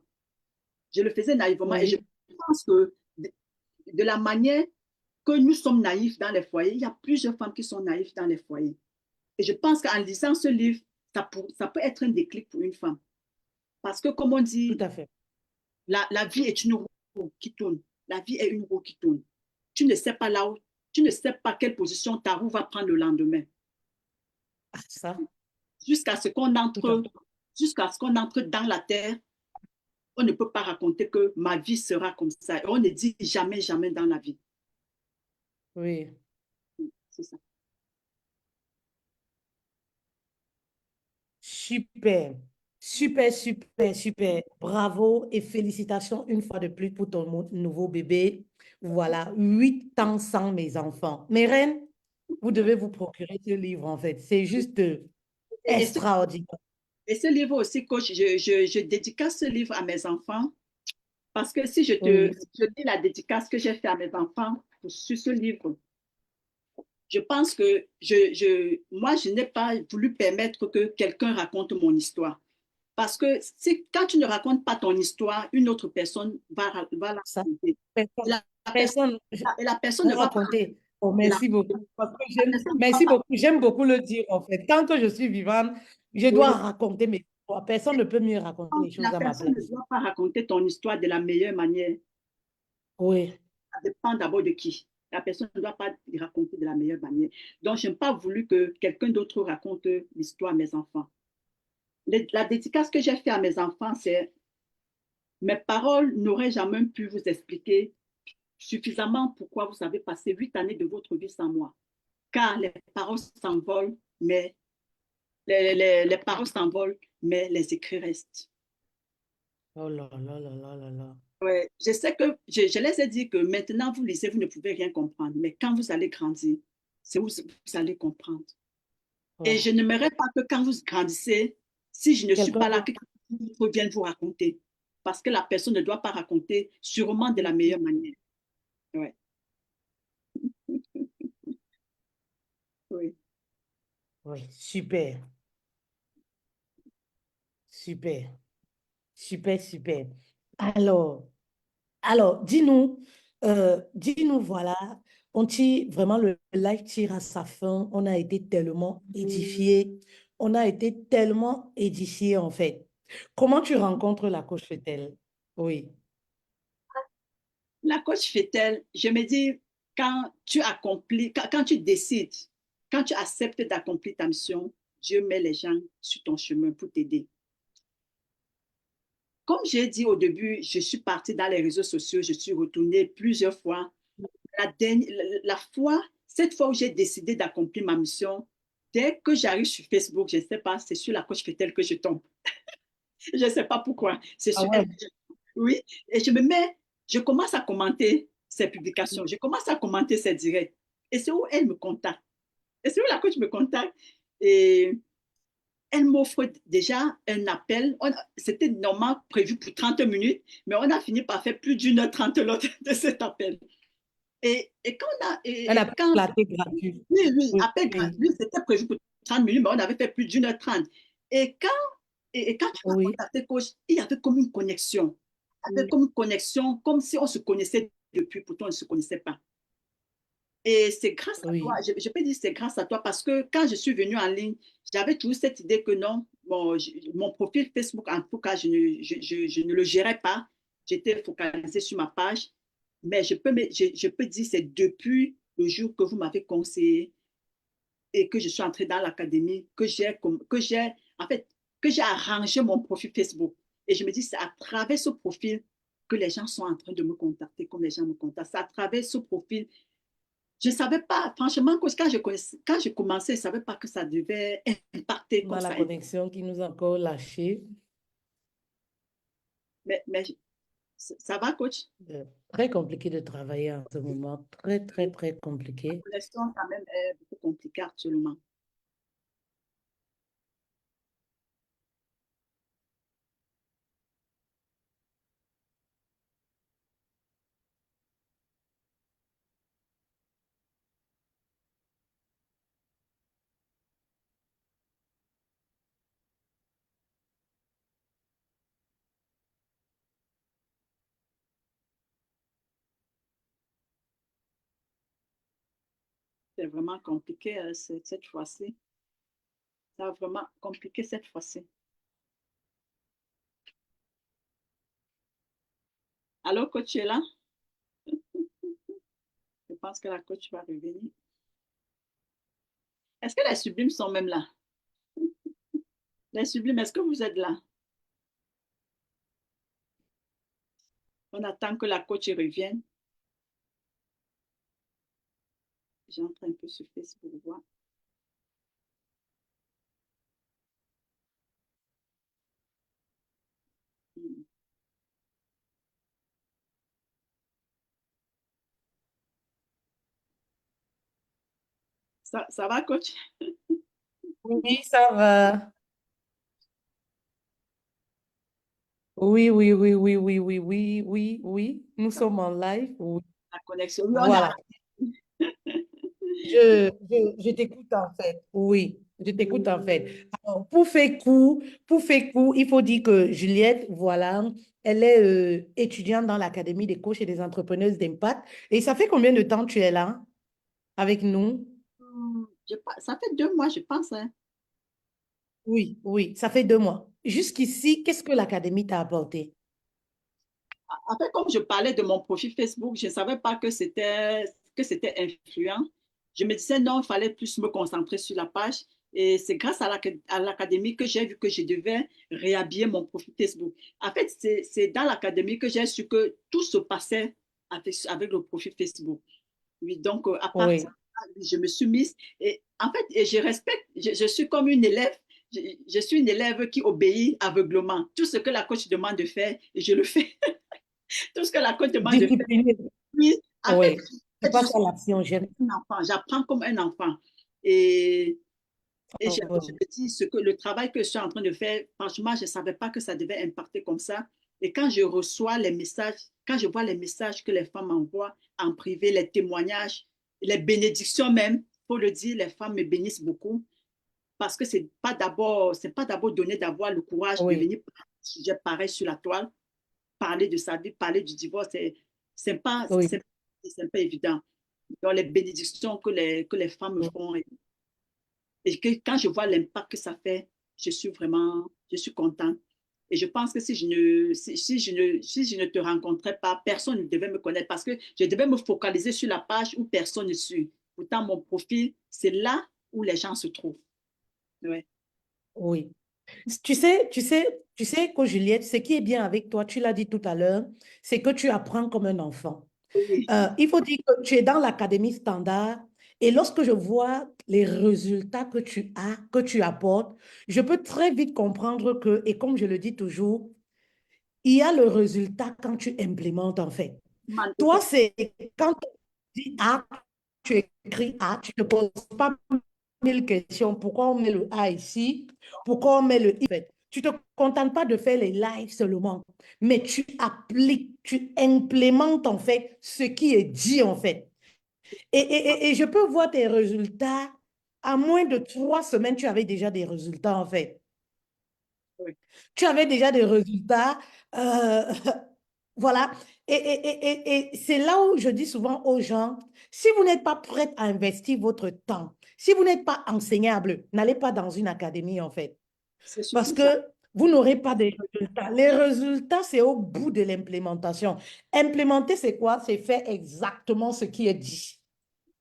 Je le faisais naïvement et je oui, pense que de la manière que nous sommes naïfs dans les foyers, il y a plusieurs femmes qui sont naïves dans les foyers. Et je pense qu'en lisant ce livre, ça peut être un déclic pour une femme. Parce que, comme on tout dit, à fait. la vie est une roue qui tourne. La vie est une roue qui tourne. Tu ne sais pas tu ne sais pas quelle position ta roue va prendre le lendemain. Ah, ça. jusqu'à ce qu'on Tout à entre, fait. jusqu'à ce qu'on entre dans la terre, on ne peut pas raconter que ma vie sera comme ça. Et on ne dit jamais, jamais dans la vie. Oui. C'est ça. Super. Super, super, super. Bravo et félicitations une fois de plus pour ton nouveau bébé. Voilà, 8 ans sans mes enfants. Mes reines, vous devez vous procurer ce livre en fait. C'est juste Et, et ce, extraordinaire. et ce livre aussi, coach, je dédicace ce livre à mes enfants parce que si Oui, si je dis la dédicace que j'ai fait à mes enfants sur ce livre, je pense que moi, je n'ai pas voulu permettre que quelqu'un raconte mon histoire. Parce que quand tu ne racontes pas ton histoire, une autre personne va la ça. raconter. Et Personne, la personne, personne, et la personne vous ne va pas racontez. Oh, raconter merci beaucoup. Parce que la personne ne va merci pas. beaucoup. J'aime beaucoup le dire en fait. Tant que je suis vivante, je dois Oui, raconter mes histoires. Personne ne peut mieux raconter les la choses à ma personne ne place. doit pas raconter ton histoire de la meilleure manière. Oui, Ça dépend d'abord de qui. La personne ne doit pas raconter de la meilleure manière. Donc, je n'ai pas voulu que quelqu'un d'autre raconte l'histoire à mes enfants. La dédicace que j'ai faite à mes enfants, c'est mes paroles n'auraient jamais pu vous expliquer suffisamment pourquoi vous avez passé 8 années de votre vie sans moi. Car les paroles s'envolent, mais les paroles s'envolent, mais les écrits restent. oh là là là là là là. Ouais, je sais que je les ai dit que maintenant vous lisez, vous ne pouvez rien comprendre, mais quand vous allez grandir, c'est où vous allez comprendre. Et Ouais. je n'aimerais pas que quand vous grandissez, si je ne suis Quelqu'un pas là, d'autre. que quelqu'un d'autre vienne vous raconter. Parce que la personne ne doit pas raconter sûrement de la meilleure manière. Ouais. Oui. Oui, super, super, super, super. Alors, dis-nous, voilà, vraiment le live tire à sa fin. On a été tellement édifiés. On a été tellement édifiés, en fait. Comment tu rencontres la coach Fetel? Oui, La coach fait-elle, je me dis, quand tu accomplis, quand tu décides, quand tu acceptes d'accomplir ta mission, Dieu met les gens sur ton chemin pour t'aider. Comme j'ai dit au début, je suis partie dans les réseaux sociaux, je suis retournée plusieurs fois. La fois, cette fois où j'ai décidé d'accomplir ma mission, dès que j'arrive sur Facebook, je ne sais pas, c'est sur la coach fait-elle que je tombe. Je ne sais pas pourquoi. C'est ah sur ouais, elle. Oui, et je commence à commenter ses publications, je commence à commenter ses directs. Et c'est où elle me contacte. Et c'est où la coach me contacte. Et elle m'offre déjà un appel. C'était normalement prévu pour 30 minutes, mais on a fini par faire plus d'1h30 de cet appel. Et quand on a, elle a et pu quand, plater gratuit. oui, oui, Oui, appel oui, gratuit, c'était prévu pour 30 minutes, mais on avait fait plus d'1h30. Et quand, et quand tu m'as oui, contacté, coach, il y avait comme une connexion. Il y avait comme une connexion, comme si on se connaissait depuis, pourtant on ne se connaissait pas. Et c'est grâce à toi, oui, je peux dire c'est grâce à toi parce que quand je suis venue en ligne, j'avais toujours cette idée que non, bon, mon profil Facebook, en tout cas, je ne le gérais pas. J'étais focalisée sur ma page. Mais je peux dire c'est depuis le jour que vous m'avez conseillé et que je suis entrée dans l'académie en fait, que j'ai arrangé mon profil Facebook. Et je me dis, c'est à travers ce profil que les gens sont en train de me contacter, comme les gens me contactent. C'est à travers ce profil je ne savais pas, franchement, quand je commençais, je ne savais pas que ça devait impacter on comme a la ça. connexion qui nous a encore lâchés. Mais ça va, coach? Très compliqué de travailler en ce moment. Très, très, très La compliqué. connexion, quand même, est beaucoup compliquée actuellement. C'est vraiment compliqué cette fois-ci. Ça a vraiment compliqué cette fois-ci. Alors, coach, tu es là? Je pense que la coach va revenir. Est-ce que les sublimes sont même là? Les sublimes, est-ce que vous êtes là? On attend que la coach revienne. J'entre un peu sur Facebook voir. Hmm. Ça va, coach? Oui, ça va. Oui, oui, oui, oui, oui, oui, oui, oui, oui. Nous sommes en live. Oui. La connexion. Oui, on a. Voilà. Je t'écoute en fait. Oui, je t'écoute en fait. Alors, pour faire court, il faut dire que Juliette, voilà, elle est étudiante dans l'Académie des coachs et des entrepreneuses d'impact. Et ça fait combien de temps tu es là avec nous? Ça fait 2 mois, je pense, hein. Oui, oui, ça fait 2 mois. Jusqu'ici, qu'est-ce que l'Académie t'a apporté? En fait, comme je parlais de mon profil Facebook, je ne savais pas que c'était influent. Je me disais non, il fallait plus me concentrer sur la page. Et c'est grâce à l'académie que j'ai vu que je devais réhabiller mon profil Facebook. En fait, c'est dans l'académie que j'ai su que tout se passait avec le profil Facebook. Oui, donc à partir Oui, de là, je me suis mise. Et en fait, et je respecte, je suis comme une élève. Je suis une élève qui obéit aveuglement. Tout ce que la coach demande de faire, je le fais. Tout ce que la coach demande de faire. discipliné. Oui, en fait, Oui, tu je passes suis à l'action, j'aime. un enfant, j'apprends comme un enfant. Et, je Oui, me dis, le travail que je suis en train de faire, franchement, je ne savais pas que ça devait impacter comme ça. Et quand je reçois les messages, quand je vois les messages que les femmes envoient en privé, les témoignages, les bénédictions même, il faut le dire, les femmes me bénissent beaucoup parce que c'est pas d'abord donné d'avoir le courage de oui, venir parler de sujet pareil sur la toile, parler de sa vie, parler du divorce, c'est pas, oui, c'est pas évident. Donc, les bénédictions que les femmes me oui, font et que quand je vois l'impact que ça fait, je suis contente. Et je pense que si je ne te rencontrais pas, personne ne devait me connaître parce que je devais me focaliser sur la page où personne ne suit. Pourtant, mon profil, c'est là où les gens se trouvent. Ouais. oui. Tu sais que Juliette, ce qui est bien avec toi, tu l'as dit tout à l'heure, c'est que tu apprends comme un enfant. Oui, Il faut dire que tu es dans l'académie standard et lorsque je vois les résultats que tu as, que tu apportes, je peux très vite comprendre que, et comme je le dis toujours, il y a le résultat quand tu implémentes en fait. Toi, c'est quand tu dis A, tu écris A, tu ne te poses pas mille questions. Pourquoi on met le A ici? Pourquoi on met le I? En fait, tu ne te contentes pas de faire les lives seulement, mais tu appliques, tu implémentes en fait ce qui est dit en fait. Et je peux voir tes résultats. À moins de 3 semaines, tu avais déjà des résultats en fait. oui, Tu avais déjà des résultats. euh, voilà. Et c'est là où je dis souvent aux gens, si vous n'êtes pas prête à investir votre temps, si vous n'êtes pas enseignable, n'allez pas dans une académie en fait. c'est Parce surtout ça. que vous n'aurez pas de résultats. Les résultats, c'est au bout de l'implémentation. Implémenter, c'est quoi? C'est faire exactement ce qui est dit.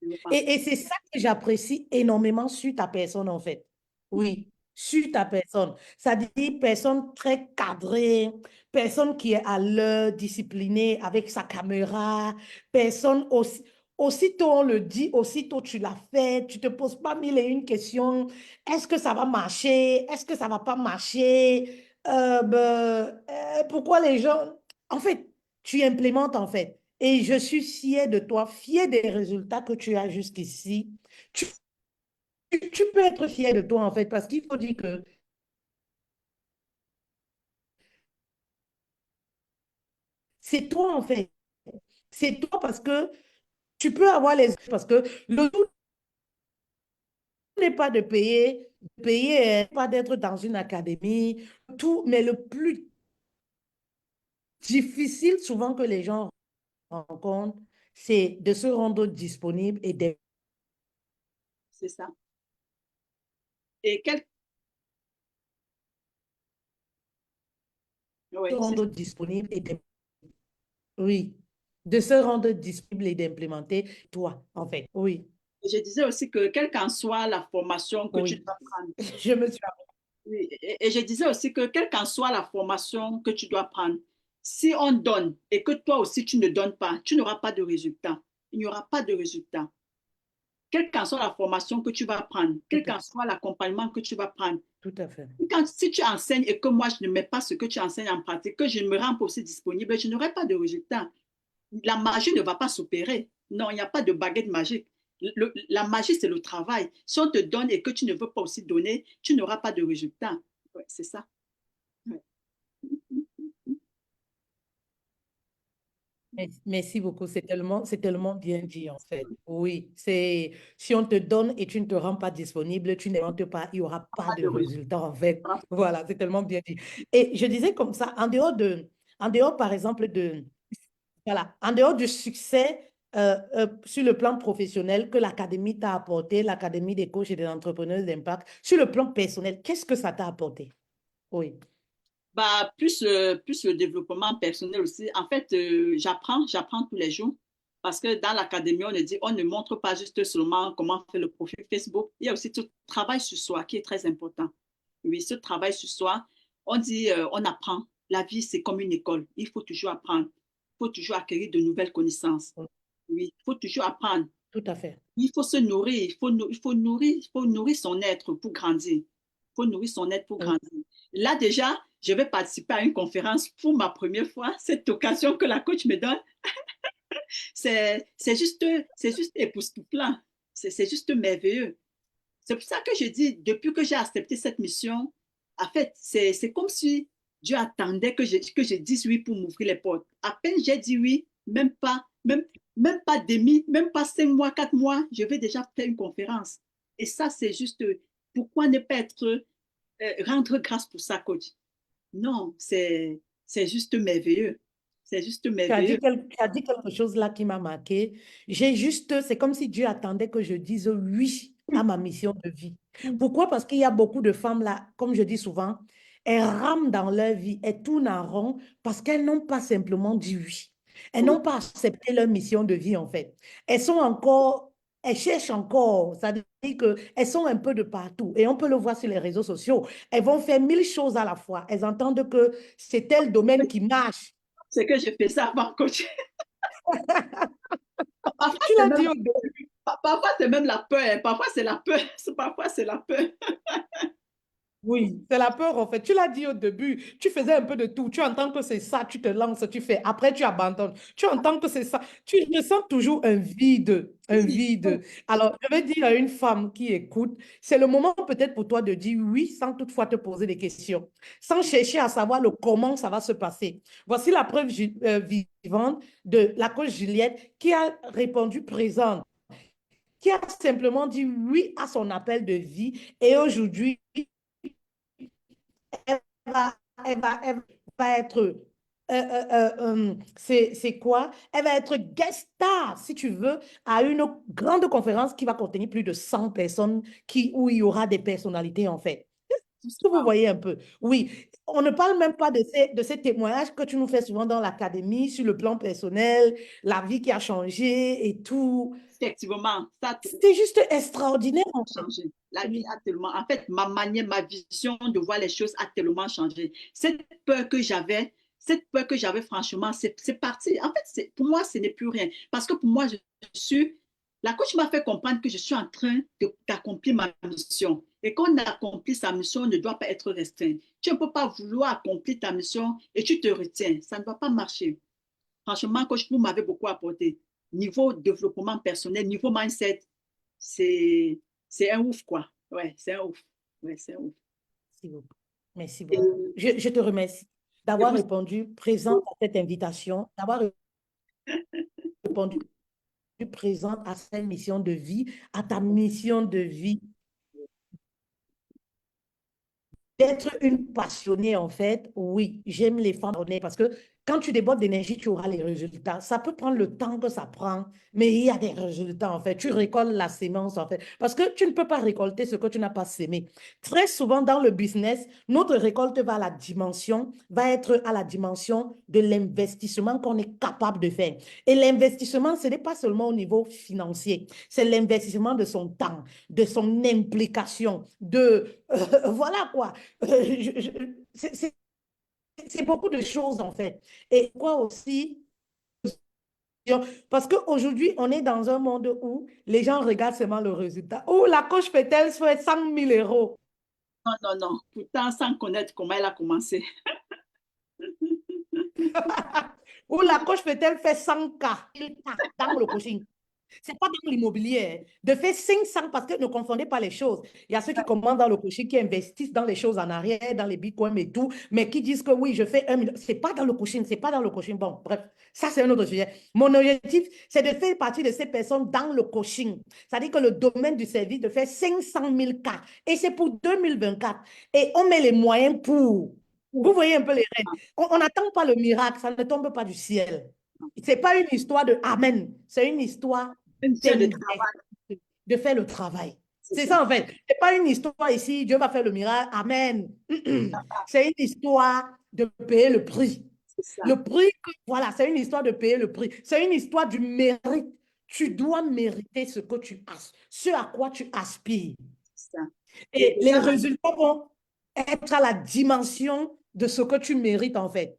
Je me pense. Et c'est ça que j'apprécie énormément sur ta personne, en fait. Oui, sur ta personne. Ça dit personne très cadrée, personne qui est à l'heure, disciplinée, avec sa caméra, personne aussi. Aussitôt on le dit, aussitôt tu l'as fait, tu ne te poses pas mille et une questions. Est-ce que ça va marcher? Est-ce que ça ne va pas marcher? Pourquoi les gens... En fait, tu implémentes en fait. Et je suis fière de toi, fière des résultats que tu as jusqu'ici. Tu, tu peux être fière de toi, en fait, parce qu'il faut dire que c'est toi, en fait. C'est toi parce que tu peux avoir les... Parce que le tout n'est pas de payer, pas d'être dans une académie, tout, mais le plus difficile souvent que les gens rencontrent, c'est de se rendre disponible et de C'est ça. Et se ouais, rendre disponible et de... Oui, de se rendre disponible et d'implémenter toi, en fait. Oui. je disais aussi que quelle qu'en soit la formation que tu Oui, dois prendre, je me suis arrêtée. Oui, et je disais aussi que quelle qu'en soit la formation que tu dois prendre, si on donne et que toi aussi tu ne donnes pas, tu n'auras pas de résultat. Il n'y aura pas de résultat. Quelle qu'en soit la formation que tu vas prendre, Tout quel à, qu'en soit l'accompagnement que tu vas prendre, tout à fait. si tu enseignes et que moi je ne mets pas ce que tu enseignes en pratique, que je ne me rends pas aussi disponible, je n'aurai pas de résultat. La magie ne va pas s'opérer. Non, il n'y a pas de baguette magique. La magie, c'est le travail. Si on te donne et que tu ne veux pas aussi donner, tu n'auras pas de résultat. Ouais, c'est ça. Ouais. Merci beaucoup, c'est tellement bien dit en fait. Oui, c'est si on te donne et tu ne te rends pas disponible, tu n'inventes pas, il n'y aura pas Pas de de résultat. résultat en fait. Voilà, c'est tellement bien dit. Et je disais comme ça, en dehors par exemple voilà, en dehors du succès sur le plan professionnel que l'académie t'a apporté, l'académie des coachs et des entrepreneurs d'impact, sur le plan personnel, qu'est-ce que ça t'a apporté? Oui, Bah, plus le développement personnel aussi. En fait, j'apprends tous les jours. Parce que dans l'académie, on ne montre pas juste seulement comment faire le profil Facebook. Il y a aussi tout le travail sur soi qui est très important. Oui, ce travail sur soi, on dit, on apprend. La vie, c'est comme une école. Il faut toujours apprendre. Il faut toujours acquérir de nouvelles connaissances. Oui, il faut toujours apprendre. tout à fait. Il faut se nourrir, il faut nourrir son être pour grandir. Il faut nourrir son être pour Oui. grandir. Là, déjà, je vais participer à une conférence pour ma première fois. Cette occasion que la coach me donne, c'est juste époustouflant. C'est juste merveilleux. C'est pour ça que je dis, depuis que j'ai accepté cette mission, en fait, c'est comme si Dieu attendait que je dise oui pour m'ouvrir les portes. À peine j'ai dit oui, même pas demi, même pas 5 mois, 4 mois, je vais déjà faire une conférence. Et ça, c'est juste, pourquoi ne pas rendre grâce pour ça, coach? Non, c'est juste merveilleux. C'est juste merveilleux. Tu as dit quelque chose là qui m'a marqué. C'est comme si Dieu attendait que je dise oui à ma mission de vie. Pourquoi? Parce qu'il y a beaucoup de femmes là, comme je dis souvent, elles rament dans leur vie, elles tournent en rond parce qu'elles n'ont pas simplement dit oui. Elles Oui, n'ont pas accepté leur mission de vie en fait. Elles sont encore, elles cherchent encore. Ça veut dire qu'elles sont un peu de partout et on peut le voir sur les réseaux sociaux. Elles vont faire 1000 choses à la fois. Elles entendent que c'est tel domaine qui marche. c'est que je fais ça avant, coach. Parfois, Tu c'est l'as même dit au début. Parfois, c'est même la peur. Hein. Parfois, c'est la peur. Parfois, c'est la peur. Oui, c'est la peur en fait. Tu l'as dit au début. Tu faisais un peu de tout. Tu entends que c'est ça, tu te lances, tu fais. Après, tu abandonnes. Tu entends que c'est ça. Tu ressens toujours un vide, un Oui, vide. Alors, je vais dire à une femme qui écoute, c'est le moment peut-être pour toi de dire oui sans toutefois te poser des questions, sans chercher à savoir le comment ça va se passer. Voici la preuve vivante de la coach Juliette qui a répondu présente, qui a simplement dit oui à son appel de vie et aujourd'hui, elle va, elle va être, c'est quoi? Elle va être guest star, si tu veux, à une grande conférence qui va contenir plus de 100 personnes où il y aura des personnalités, en fait. Est-ce que vous wow. voyez un peu? Oui, on ne parle même pas de ces témoignages que tu nous fais souvent dans l'académie, sur le plan personnel, la vie qui a changé et tout. Effectivement, ça C'est juste extraordinaire, en a fait. changé. La vie Oui, a tellement. En fait, ma manière, ma vision de voir les choses a tellement changé. Cette peur que j'avais, franchement, c'est parti. En fait, pour moi, ce n'est plus rien. Parce que pour moi, je suis. La coach m'a fait comprendre que je suis en train d'accomplir ma mission. Et quand on accomplit sa mission, on ne doit pas être restreint. Tu ne peux pas vouloir accomplir ta mission et tu te retiens. Ça ne va pas marcher. Franchement, coach, vous m'avez beaucoup apporté. Niveau développement personnel, niveau mindset, c'est, c'est un ouf, quoi. Ouais, c'est un ouf. Ouais, c'est un ouf. merci beaucoup. Merci Et, beaucoup. Je te remercie et d'avoir vous, répondu présente à cette invitation, d'avoir répondu présente à cette mission de vie, à ta mission de vie, d'être une passionnée en fait. Oui, j'aime les femmes passionnées parce que Quand tu débordes d'énergie, tu auras les résultats. Ça peut prendre le temps que ça prend, mais il y a des résultats, en fait. Tu récoltes la sémence, en fait. Parce que tu ne peux pas récolter ce que tu n'as pas sémé. Très souvent, dans le business, notre récolte va être à la dimension de l'investissement qu'on est capable de faire. Et l'investissement, ce n'est pas seulement au niveau financier, c'est l'investissement de son temps, de son implication, voilà quoi. C'est beaucoup de choses en fait. Et quoi aussi, parce qu'aujourd'hui, on est dans un monde où les gens regardent seulement le résultat. Oh, la coach fait-elle fait 100 000 euros. Non, non, non. Pourtant, sans connaître comment elle a commencé. Ou la coach fait-elle fait 100K dans le coaching. C'est pas dans l'immobilier. De faire 500 parce que ne confondez pas les choses. Il y a ceux qui commencent dans le coaching, qui investissent dans les choses en arrière, dans les bitcoins et tout, mais qui disent que oui, je fais 1 million. C'est pas dans le coaching, c'est pas dans le coaching. Bon, bref, ça c'est un autre sujet. Mon objectif, c'est de faire partie de ces personnes dans le coaching. C'est-à-dire que le domaine du service, de faire 500 000 cas. Et c'est pour 2024. Et on met les moyens pour. Vous voyez un peu les règles. On n'attend pas le miracle, ça ne tombe pas du ciel. C'est pas une histoire de Amen, c'est une histoire Une chaîne de travail, de faire le travail. c'est C'est ça. ça en fait. C'est pas une histoire ici, Dieu va faire le miracle, Amen. C'est une histoire de payer le prix. C'est ça. Le prix, voilà, c'est une histoire de payer le prix. C'est une histoire du mérite. Tu dois mériter ce que tu as, ce à quoi tu aspires. C'est ça. Et Et les déjà, résultats vont être à la dimension de ce que tu mérites en fait.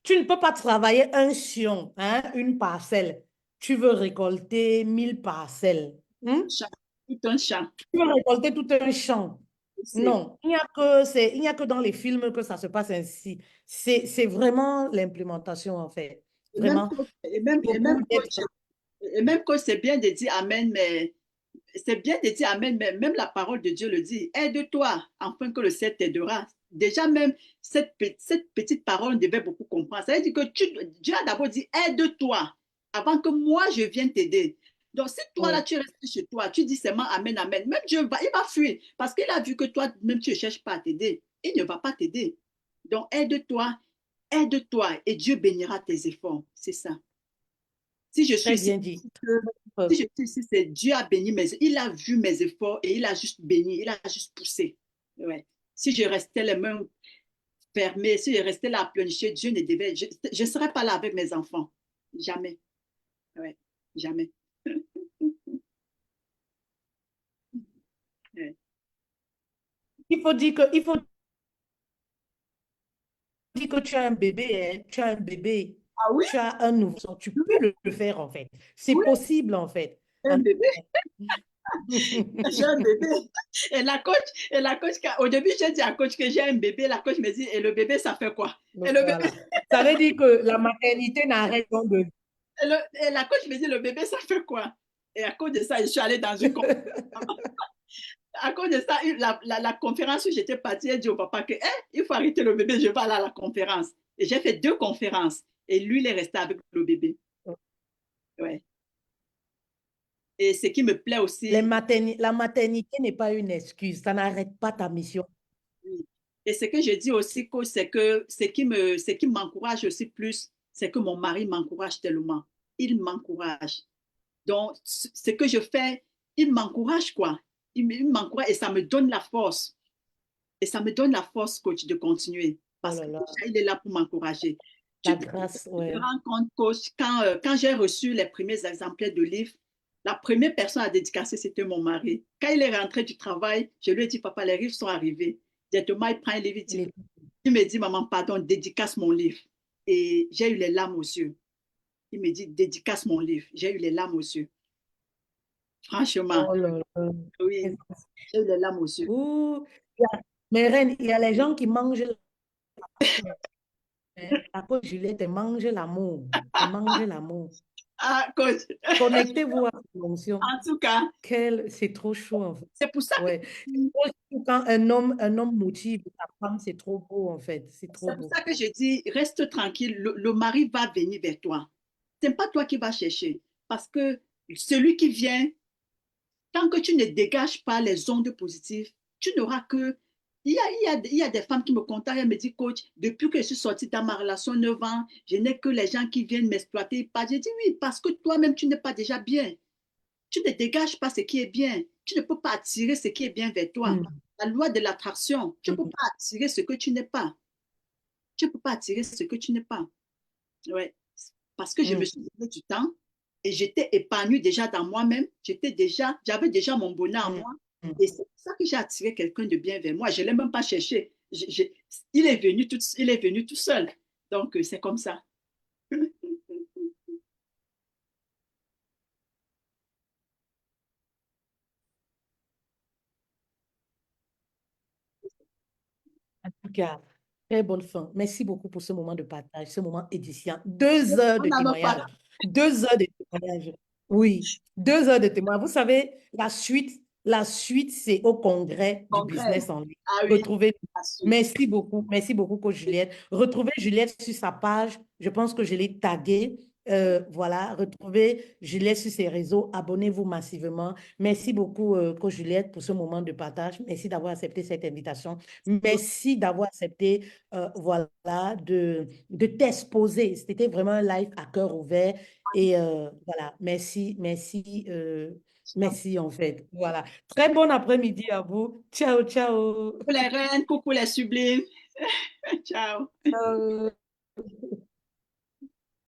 Tu ne peux pas travailler un sion, hein, une parcelle. Tu veux récolter 1000 parcelles. Hmm? champ, tout un champ. Tu veux récolter tout un champ. C'est- Non, il n'y a que dans les films que ça se passe ainsi. C'est vraiment l'implémentation, en fait. Et même, Vraiment, même beaucoup coach, d'être. et même coach, c'est bien de dire Amen, mais c'est bien de dire Amen, mais même la parole de Dieu le dit. Aide-toi, afin que le ciel t'aidera. Déjà, même cette petite parole, on devait beaucoup comprendre. Ça veut dire que Dieu a d'abord dit aide-toi avant que moi je vienne t'aider. Donc, si toi là, Oui, tu restes chez toi, tu dis seulement Amen, Amen, même Dieu il va fuir parce qu'il a vu que toi, même tu ne cherches pas à t'aider. Il ne va pas t'aider. Donc, aide-toi et Dieu bénira tes efforts. C'est ça. Si je suis très ici, bien dit. si je suis ici, c'est Dieu a béni il a vu mes efforts et il a juste béni, il a juste poussé. Ouais. Si je restais les mains fermées, si je restais là à pleurnicher, Dieu ne devait, je ne serais pas là avec mes enfants. Jamais. Ouais. Jamais. Ouais. Il faut dire que tu as un bébé, hein, tu as un bébé, Ah oui, tu as un nouveau, tu peux le faire, en fait. C'est oui, possible, en fait. un bébé, j'ai un bébé. Et la coach, au début, j'ai dit à la coach que j'ai un bébé. La coach me dit, et le bébé, ça fait quoi? Et, le bébé, Voilà. Ça veut dire que la maternité n'a raison de... et la coach me dit, le bébé, ça fait quoi? Et à cause de ça, je suis allée dans une conférence. À cause de ça, la conférence où j'étais partie, elle dit au papa que il faut arrêter le bébé, je vais aller à la conférence. Et j'ai fait 2 conférences. Et lui, il est resté avec le bébé. Ouais. Et ce qui me plaît aussi, La maternité n'est pas une excuse. Ça n'arrête pas ta mission. oui. Et ce que je dis aussi, c'est que ce qui m'encourage aussi plus, c'est que mon mari m'encourage tellement. Il m'encourage. Donc, ce que je fais, il m'encourage, quoi. Il m'encourage et ça me donne la force. Et ça me donne la force, coach, de continuer. Oh Parce là que là, déjà, il est là pour m'encourager. la Tu grâce, te ouais. rends compte, coach, quand j'ai reçu les premiers exemplaires de livres, la première personne à dédicacer, c'était mon mari. Quand il est rentré du travail, je lui ai dit, papa, les livres sont arrivés. Directement, il prend un livre, Il est... il me dit, maman, pardon, dédicace mon livre. Et j'ai eu les larmes aux yeux. Il me dit, dédicace mon livre. J'ai eu les larmes aux yeux. Franchement, Oh là là. oui, j'ai eu les larmes aux yeux. Ouh. Mais Reine, il y a les gens qui mangent la coach Juliette, elle mange l'amour. Elle mange l'amour. Ah, coach, Connectez-vous à cette fonction. en tout cas, C'est trop chaud, en fait. c'est pour ça que Ouais. Quand un homme motive sa femme, c'est trop beau, en fait. C'est trop C'est pour beau. ça que je dis, reste tranquille, le mari va venir vers toi. Ce n'est pas toi qui vas chercher. Parce que celui qui vient, tant que tu ne dégages pas les ondes positives, tu n'auras que il y a des femmes qui me contactent, elles me disent, coach, depuis que je suis sortie dans ma relation 9 ans, je n'ai que les gens qui viennent m'exploiter. J'ai dit oui, parce que toi-même, tu n'es pas déjà bien. Tu ne dégages pas ce qui est bien. Tu ne peux pas attirer ce qui est bien vers toi. Mm, La loi de l'attraction, tu ne peux mm, pas attirer ce que tu n'es pas. Tu ne peux pas attirer ce que tu n'es pas. Ouais. Parce que je me mm, suis donné du temps et j'étais épanouie déjà dans moi-même. J'avais déjà mon bonheur en mm, moi. mm. Et c'est pour ça que j'ai attiré quelqu'un de bien vers moi. Je ne l'ai même pas cherché. Il est venu tout seul. Donc, c'est comme ça. En tout cas, très bonne fin. Merci beaucoup pour ce moment de partage, ce moment édifiant. 2 heures On de n'a même pas témoignage. 2 heures de témoignage. Oui, 2 heures de témoignage. Vous savez, la suite, c'est au congrès du congrès. business en ligne. Ah oui, Retrouvez. la suite. Merci beaucoup, coach Juliette. Retrouvez Juliette sur sa page. Je pense que je l'ai taguée. Voilà, retrouvez Juliette sur ses réseaux. Abonnez-vous massivement. Merci beaucoup, coach Juliette, pour ce moment de partage. Merci d'avoir accepté cette invitation. Merci d'avoir accepté, voilà, de t'exposer. C'était vraiment un live à cœur ouvert. Et voilà, merci en fait. Voilà. Très bon après-midi à vous. Ciao, ciao. Coucou les reines, coucou les sublimes. Ciao. Euh,